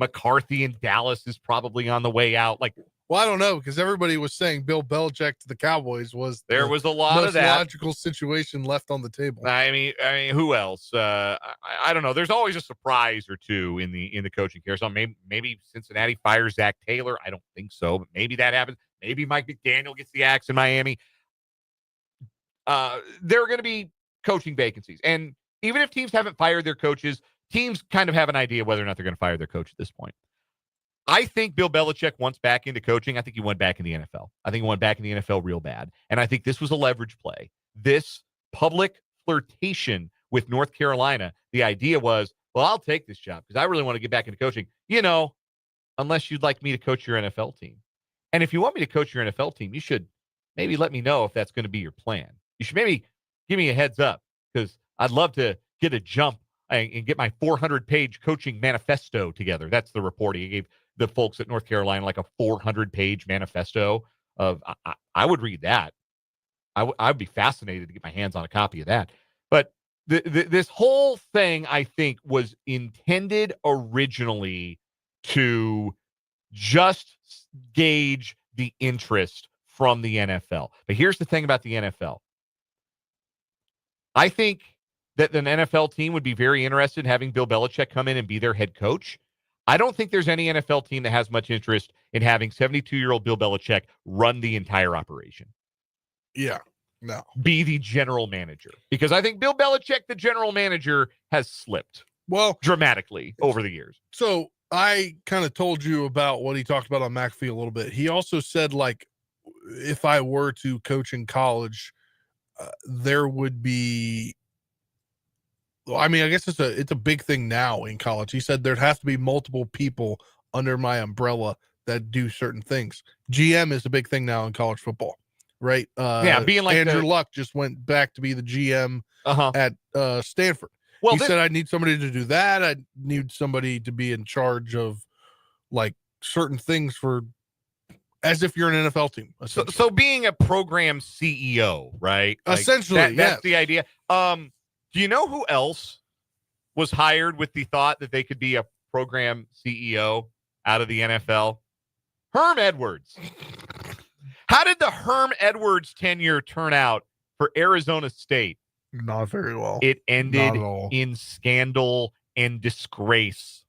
in Dallas is probably on the way out. Well, I don't know, because everybody was saying Bill Belichick to the Cowboys was there was a lot of that logical situation left on the table. I mean, who else? I don't know. There's always a surprise or two in the coaching carousel. Maybe Cincinnati fires Zach Taylor. I don't think so, but maybe that happens. Maybe Mike McDaniel gets the axe in Miami. There are going to be coaching vacancies, and even if teams haven't fired their coaches, teams kind of have an idea whether or not they're going to fire their coach at this point. I think Bill Belichick wants back into coaching. I think he went back in the NFL. I think he went back in the NFL real bad. And I think this was a leverage play. This public flirtation with North Carolina, the idea was, well, I'll take this job because I really want to get back into coaching, unless you'd like me to coach your NFL team. And if you want me to coach your NFL team, you should maybe let me know if that's going to be your plan. You should maybe give me a heads up because I'd love to get a jump and get my 400-page coaching manifesto together. That's the report he gave the folks at North Carolina, like a 400-page manifesto of, I would read that. I would be fascinated to get my hands on a copy of that. But this whole thing, I think, was intended originally to just gauge the interest from the NFL. But here's the thing about the NFL. I think that an NFL team would be very interested in having Bill Belichick come in and be their head coach. I don't think there's any NFL team that has much interest in having 72-year-old Bill Belichick run the entire operation. Yeah. No. be the general manager, because I think Bill Belichick, the general manager, has slipped dramatically over the years. So I kind of told you about what he talked about on McAfee a little bit. He also said, like, if I were to coach in college, there would be, I mean, I guess it's a big thing now in college. He said there'd have to be multiple people under my umbrella that do certain things. GM is a big thing now in college football, right? Being like Andrew Luck just went back to be the GM at Stanford. Well, he said, I need somebody to do that. I need somebody to be in charge of like certain things for, as if you're an NFL team. So being a program CEO, right? Like essentially, that's the idea. Do you know who else was hired with the thought that they could be a program CEO out of the NFL? Herm Edwards. How did the Herm Edwards tenure turn out for Arizona State? Not very well. It ended in scandal and disgrace.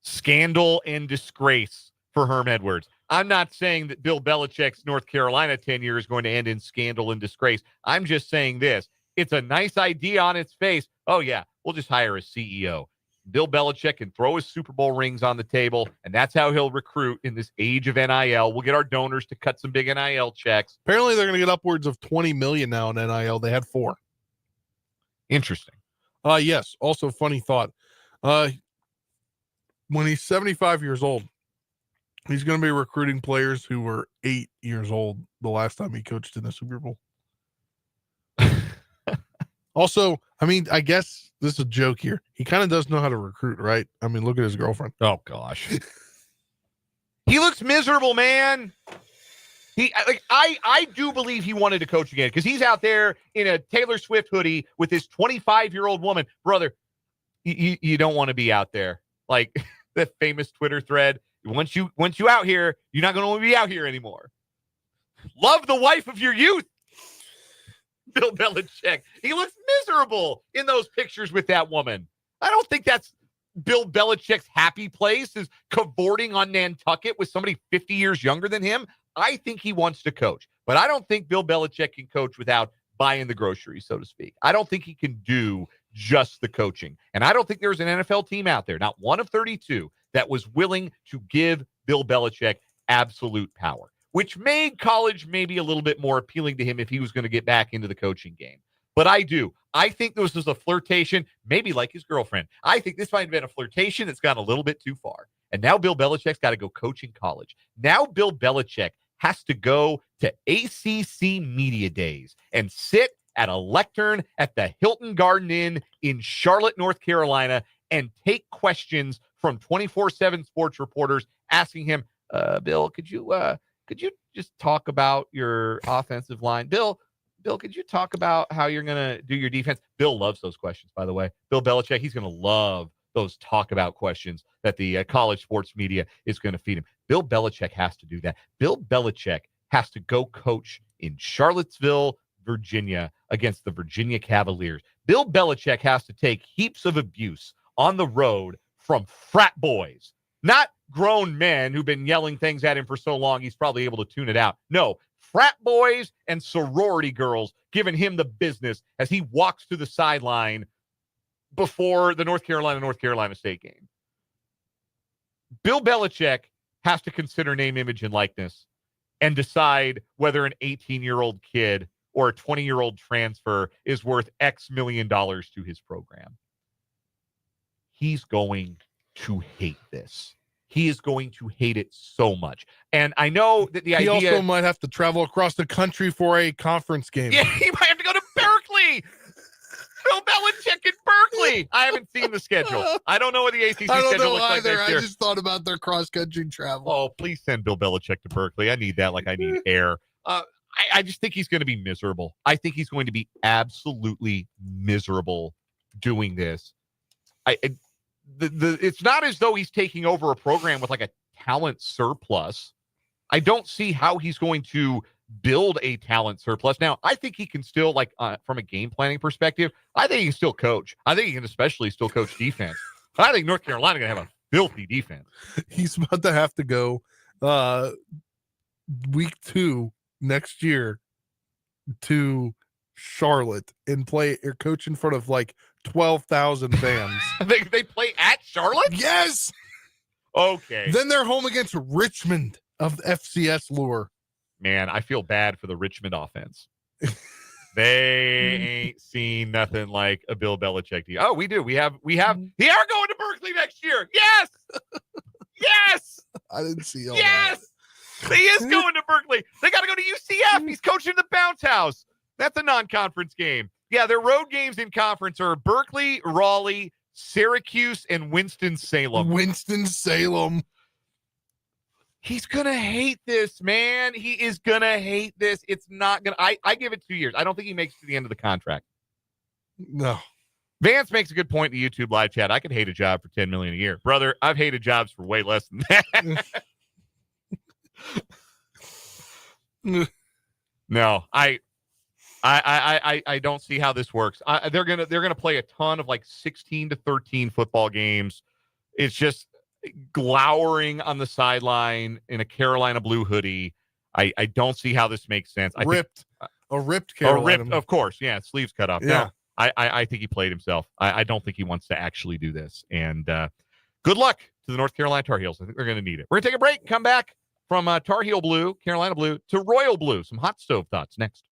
Scandal and disgrace for Herm Edwards. I'm not saying that Bill Belichick's North Carolina tenure is going to end in scandal and disgrace. I'm just saying this. It's a nice idea on its face. Oh, yeah, we'll just hire a CEO. Bill Belichick can throw his Super Bowl rings on the table, and that's how he'll recruit in this age of NIL. We'll get our donors to cut some big NIL checks. Apparently, they're going to get upwards of $20 million now in NIL. They had 4. Interesting. Yes. Also, funny thought. When he's 75 years old, he's going to be recruiting players who were 8 years old the last time he coached in the Super Bowl. Also, I mean, I guess this is a joke here. He kind of does know how to recruit, right? I mean, look at his girlfriend. Oh, gosh. He looks miserable, man. I do believe he wanted to coach again because he's out there in a Taylor Swift hoodie with his 25-year-old woman. Brother, you don't want to be out there. Like that famous Twitter thread. Once you out here, you're not going to be out here anymore. Love the wife of your youth. Bill Belichick. He looks miserable in those pictures with that woman. I don't think that's Bill Belichick's happy place, is cavorting on Nantucket with somebody 50 years younger than him. I think he wants to coach, but I don't think Bill Belichick can coach without buying the groceries, so to speak. I don't think he can do just the coaching. And I don't think there's an NFL team out there, not one of 32, that was willing to give Bill Belichick absolute power, which made college maybe a little bit more appealing to him if he was going to get back into the coaching game. But I think this was a flirtation, maybe like his girlfriend. I think this might have been a flirtation that's gone a little bit too far. And now Bill Belichick's got to go coach in college. Now Bill Belichick has to go to ACC Media Days and sit at a lectern at the Hilton Garden Inn in Charlotte, North Carolina, and take questions from 24/7 sports reporters asking him, Bill, could you just talk about your offensive line? Bill, could you talk about how you're going to do your defense? Bill loves those questions, by the way. Bill Belichick, he's going to love those talk about questions that the college sports media is going to feed him. Bill Belichick has to do that. Bill Belichick has to go coach in Charlottesville, Virginia, against the Virginia Cavaliers. Bill Belichick has to take heaps of abuse on the road from frat boys, not grown men who've been yelling things at him for so long he's probably able to tune it out. No, frat boys and sorority girls giving him the business as he walks to the sideline before the North Carolina State game. Bill Belichick has to consider name, image, and likeness and decide whether an 18-year-old kid or a 20-year-old transfer is worth X million dollars to his program. He's going to hate this. He is going to hate it so much. And I know that the idea... He also might have to travel across the country for a conference game. Yeah, he might have to go to Berkeley. Bill Belichick in Berkeley. I haven't seen the schedule. I don't know what the ACC schedule looks like next year. I just thought about their cross-country travel. Oh, please send Bill Belichick to Berkeley. I need that like I need air. I just think he's going to be miserable. I think he's going to be absolutely miserable doing this. It's not as though he's taking over a program with like a talent surplus. I don't see how he's going to build a talent surplus. Now, I think he can still, like, from a game planning perspective, I think he can still coach. I think he can especially still coach defense. I think North Carolina going to have a filthy defense. He's about to have to go week 2 next year to Charlotte and play or coach in front of like 12,000 fans. they play at Charlotte? Yes. Okay. Then they're home against Richmond of FCS lore. Man, I feel bad for the Richmond offense. They ain't seen nothing like a Bill Belichick team. Oh, we do. We have. They are going to Berkeley next year. Yes. Yes. I didn't see all yes. He is going to Berkeley. They got to go to UCF. He's coaching the Bounce House. That's a non-conference game. Yeah, their road games in conference are Berkeley, Raleigh, Syracuse, and Winston-Salem. Winston-Salem. He's going to hate this, man. He is going to hate this. It's not going to – I give it 2 years. I don't think he makes it to the end of the contract. No. Vance makes a good point in the YouTube live chat. I could hate a job for $10 million a year. Brother, I've hated jobs for way less than that. No, I don't see how this works. They're gonna play a ton of like 16 to 13 football games. It's just glowering on the sideline in a Carolina blue hoodie. I don't see how this makes sense. A ripped Carolina. Of course, yeah, sleeves cut off. Yeah. No, I think he played himself. I don't think he wants to actually do this. And good luck to the North Carolina Tar Heels. I think they're going to need it. We're going to take a break. Come back from Tar Heel blue, Carolina blue to Royal blue. Some hot stove thoughts next.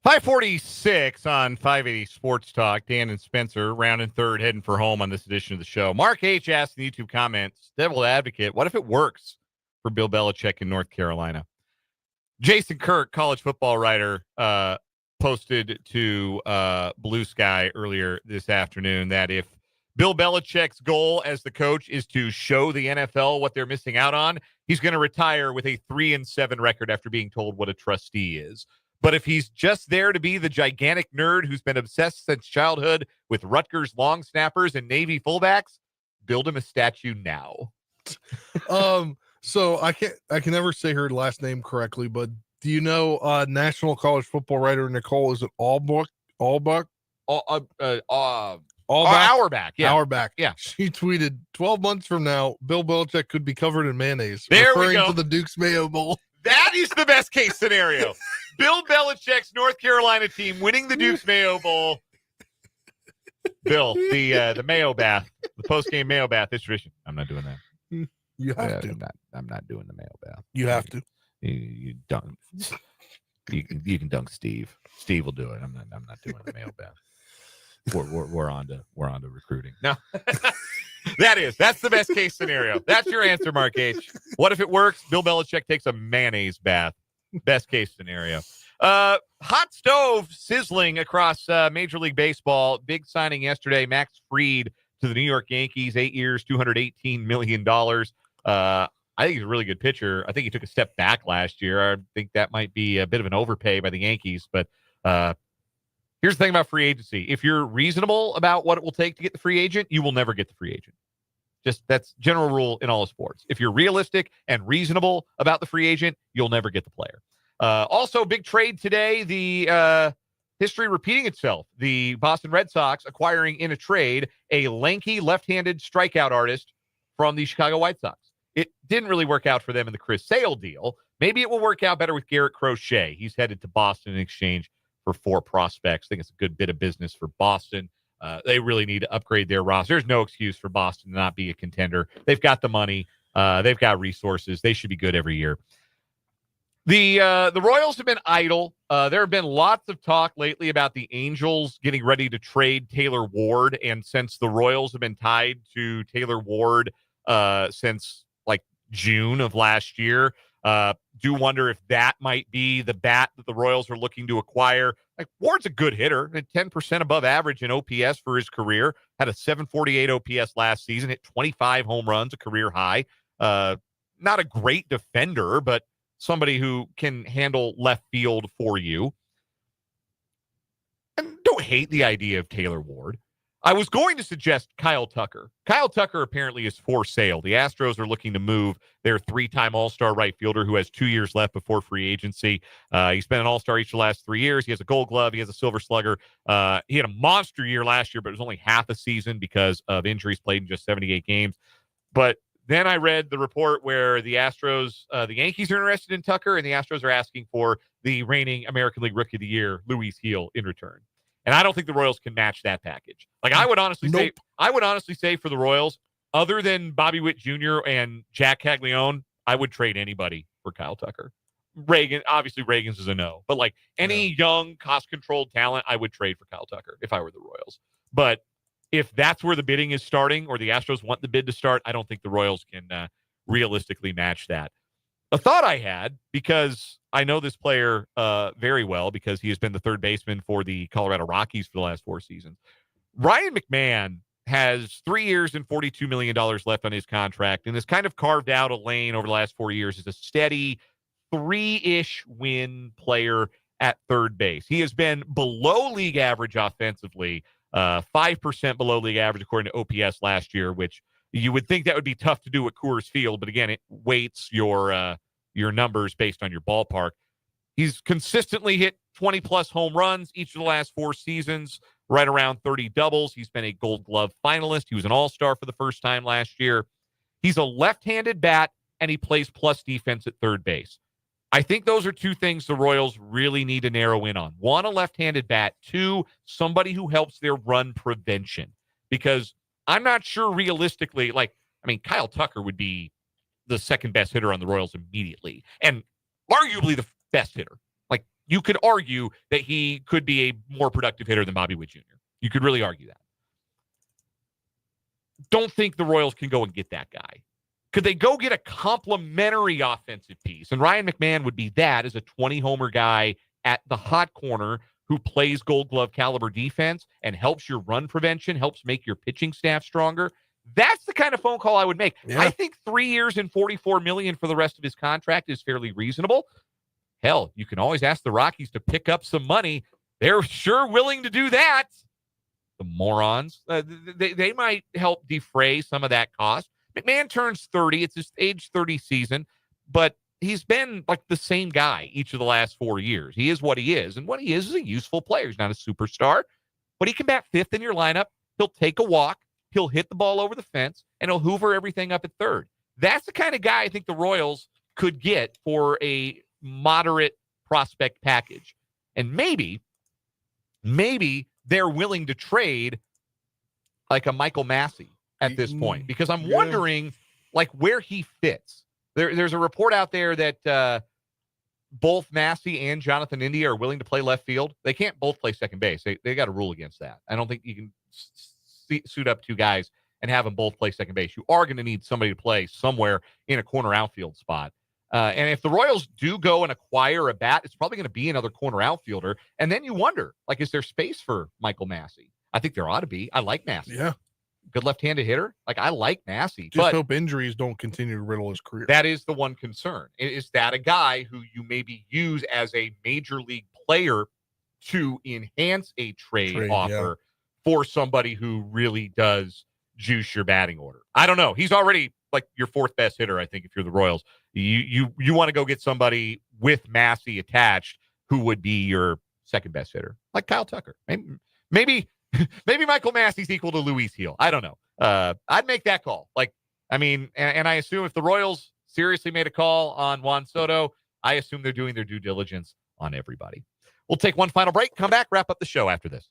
.546 on 580 Sports Talk. Dan and Spencer, round and third, heading for home on this edition of the show. Mark H. asked in the YouTube comments, Devil Advocate, what if it works for Bill Belichick in North Carolina? Jason Kirk, college football writer, posted to Blue Sky earlier this afternoon that if Bill Belichick's goal as the coach is to show the NFL what they're missing out on, he's going to retire with a 3-7 record after being told what a trustee is. But if he's just there to be the gigantic nerd who's been obsessed since childhood with Rutgers long snappers and Navy fullbacks, build him a statue now. So I can never say her last name correctly, but do you know national college football writer Nicole, is it Auerbach? Auerbach, yeah. Auerbach. Yeah. She tweeted 12 months from now, Bill Belichick could be covered in mayonnaise. There we referring go. to the Duke's Mayo Bowl. That is the best case scenario. Bill Belichick's North Carolina team winning the Duke's Mayo Bowl. Bill, the Mayo bath, the post-game Mayo bath is tradition. I'm not doing that. You have to. I'm not doing the Mayo bath. You have to. You dunk. You can dunk Steve. Steve will do it. I'm not doing the Mayo bath. We're on to recruiting. No. That's the best case scenario. That's your answer, Mark H. What if it works? Bill Belichick takes a mayonnaise bath. Best case scenario. Hot stove sizzling across Major League Baseball. Big signing yesterday. Max Fried to the New York Yankees. 8 years, $218 million. I think he's a really good pitcher. I think he took a step back last year. I think that might be a bit of an overpay by the Yankees. But here's the thing about free agency. If you're reasonable about what it will take to get the free agent, you will never get the free agent. Just that's general rule in all of sports. If you're realistic and reasonable about the free agent, you'll never get the player. Also, big trade today. The history repeating itself. The Boston Red Sox acquiring in a trade a lanky left-handed strikeout artist from the Chicago White Sox. It didn't really work out for them in the Chris Sale deal. Maybe it will work out better with Garrett Crochet. He's headed to Boston in exchange for 4 prospects. I think it's a good bit of business for Boston. They really need to upgrade their roster. There's no excuse for Boston to not be a contender. They've got the money. They've got resources. They should be good every year. The Royals have been idle. There have been lots of talk lately about the Angels getting ready to trade Taylor Ward. And since the Royals have been tied to Taylor Ward since like June of last year, do wonder if that might be the bat that the Royals are looking to acquire. Like Ward's a good hitter, 10% above average in OPS for his career, had a 748 OPS last season, hit 25 home runs, a career high. Not a great defender, but somebody who can handle left field for you. And don't hate the idea of Taylor Ward. I was going to suggest Kyle Tucker. Kyle Tucker apparently is for sale. The Astros are looking to move their 3-time All-Star right fielder who has 2 years left before free agency. He's been an All-Star each of the last 3 years. He has a Gold Glove. He has a Silver Slugger. He had a monster year last year, but it was only half a season because of injuries, played in just 78 games. But then I read the report where the Astros, the Yankees are interested in Tucker, and the Astros are asking for the reigning American League Rookie of the Year, Luis Gil, in return. And I don't think the Royals can match that package. Like I would honestly say for the Royals, other than Bobby Witt Jr. and Jack Caglione, I would trade anybody for Kyle Tucker. Reagan's is a no, but like any young, cost-controlled talent, I would trade for Kyle Tucker if I were the Royals. But if that's where the bidding is starting, or the Astros want the bid to start, I don't think the Royals can realistically match that. A thought I had, because I know this player very well, because he has been the third baseman for the Colorado Rockies for the last 4 seasons. Ryan McMahon has 3 years and $42 million left on his contract, and has kind of carved out a lane over the last 4 years as a steady 3-ish win player at third base. He has been below league average offensively, 5% below league average according to OPS last year, which you would think that would be tough to do at Coors Field, but again, it weights your numbers based on your ballpark. He's consistently hit 20-plus home runs each of the last 4 seasons, right around 30 doubles. He's been a Gold Glove finalist. He was an All-Star for the first time last year. He's a left-handed bat, and he plays plus defense at third base. I think those are 2 things the Royals really need to narrow in on. 1, a left-handed bat. 2, somebody who helps their run prevention. Because I'm not sure realistically, Kyle Tucker would be the second best hitter on the Royals immediately, and arguably the best hitter. Like, you could argue that he could be a more productive hitter than Bobby Witt Jr. You could really argue that. Don't think the Royals can go and get that guy. Could they go get a complementary offensive piece? And Ryan McMahon would be that as a 20-homer guy at the hot corner who plays Gold Glove caliber defense and helps your run prevention, helps make your pitching staff stronger. That's the kind of phone call I would make. Yeah. I think 3 years and $44 million for the rest of his contract is fairly reasonable. Hell, you can always ask the Rockies to pick up some money. They're sure willing to do that. The morons. They might help defray some of that cost. McMahon turns 30. It's his age 30 season, but he's been like the same guy each of the last 4 years. He is what he is, and what he is a useful player. He's not a superstar, but he can bat fifth in your lineup. He'll take a walk. He'll hit the ball over the fence, and he'll hoover everything up at third. That's the kind of guy I think the Royals could get for a moderate prospect package. And maybe they're willing to trade like a Michael Massey at this point, because I'm wondering like where he fits. There's a report out there that both Massey and Jonathan India are willing to play left field. They can't both play second base. They got a rule against that. I don't think you can suit up two guys and have them both play second base. You are going to need somebody to play somewhere in a corner outfield spot. And if the Royals do go and acquire a bat, it's probably going to be another corner outfielder. And then you wonder, like, is there space for Michael Massey? I think there ought to be. I like Massey. Yeah. Good left-handed hitter. Like, I like Massey. Just hope injuries don't continue to riddle his career. That is the one concern. Is that a guy who you maybe use as a major league player to enhance a trade offer for somebody who really does juice your batting order? I don't know. He's already like your fourth best hitter, I think, if you're the Royals. You want to go get somebody with Massey attached who would be your second best hitter, like Kyle Tucker. Maybe Michael Massey's equal to Luis Heel. I don't know. I'd make that call. Like, I mean, and I assume if the Royals seriously made a call on Juan Soto, I assume they're doing their due diligence on everybody. We'll take one final break, come back, wrap up the show after this.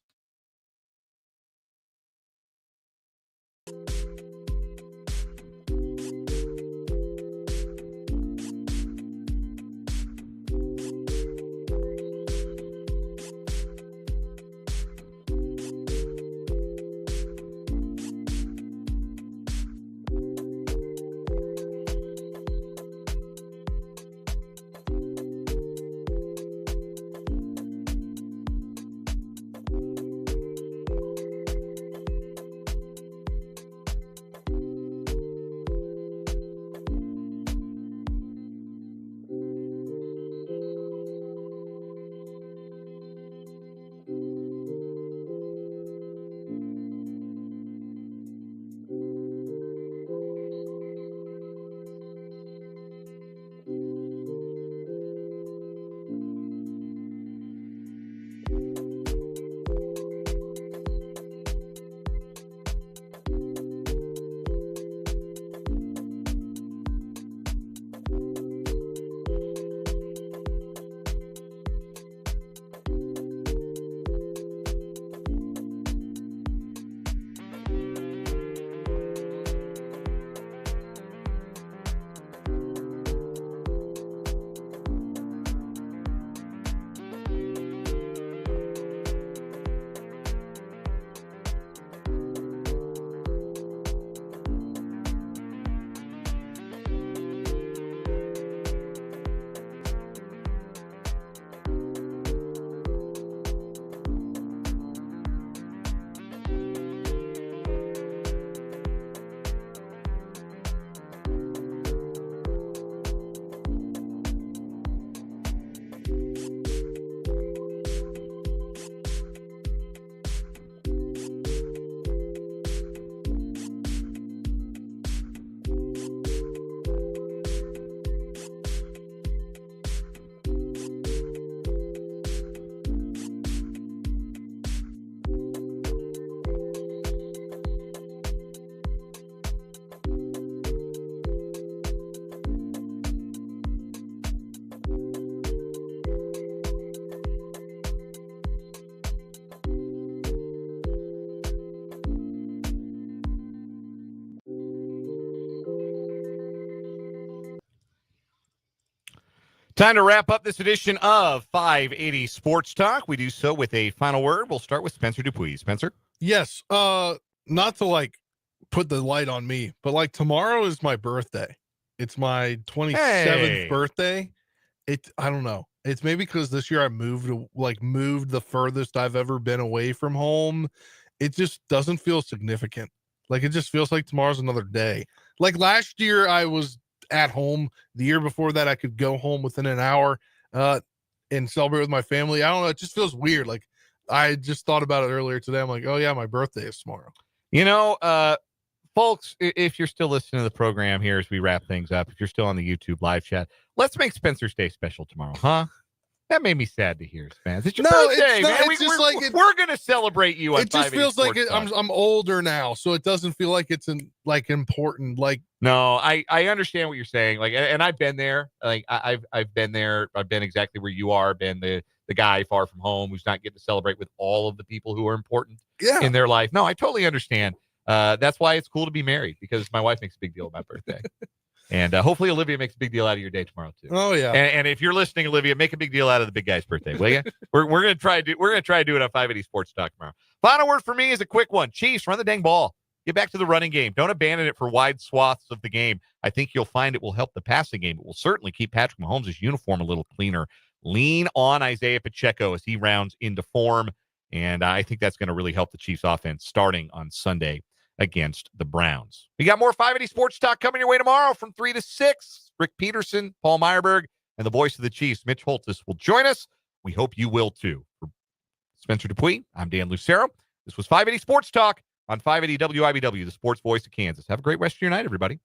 Time to wrap up this edition of 580 Sports Talk. We do so with a final word. We'll start with Spencer Dupuis. Spencer? Yes. Not to like put the light on me, but like tomorrow is my birthday. It's my 27th Hey. birthday. I don't know. It's maybe because this year I moved the furthest I've ever been away from home. It just doesn't feel significant. Like it just feels like tomorrow's another day. Like last year I was at home. The year before that I could go home within an hour and celebrate with my family. I don't know. It just feels weird. Like I just thought about it earlier today. I'm like, oh yeah, my birthday is tomorrow. You know, folks, if you're still listening to the program here as we wrap things up, if you're still on the YouTube live chat, let's make Spencer's Day special tomorrow, huh? That made me sad to hear, Spence. It's your birthday, man. We're going to celebrate you. On it just feels like I'm older now, so it doesn't feel like it's important. Like no, I understand what you're saying. Like, and I've been there. Like I've been there. I've been exactly where you are. Been the guy far from home who's not getting to celebrate with all of the people who are important in their life. No, I totally understand. That's why it's cool to be married, because my wife makes a big deal about birthday. And hopefully Olivia makes a big deal out of your day tomorrow too. Oh yeah. And if you're listening, Olivia, make a big deal out of the big guy's birthday, will you? we're gonna try to do it on 580 Sports Talk tomorrow. Final word for me is a quick one. Chiefs, run the dang ball. Get back to the running game. Don't abandon it for wide swaths of the game. I think you'll find it will help the passing game. It will certainly keep Patrick Mahomes' uniform a little cleaner. Lean on Isaiah Pacheco as he rounds into form. And I think that's going to really help the Chiefs offense starting on Sunday against the Browns. We got more 580 Sports Talk coming your way tomorrow from 3 to 6. Rick Peterson, Paul Meyerberg, and the voice of the Chiefs, Mitch Holtis, will join us. We hope you will too. For Spencer Dupuis, I'm Dan Lucero. This was 580 Sports Talk on 580 WIBW, the sports voice of Kansas. Have a great rest of your night, everybody.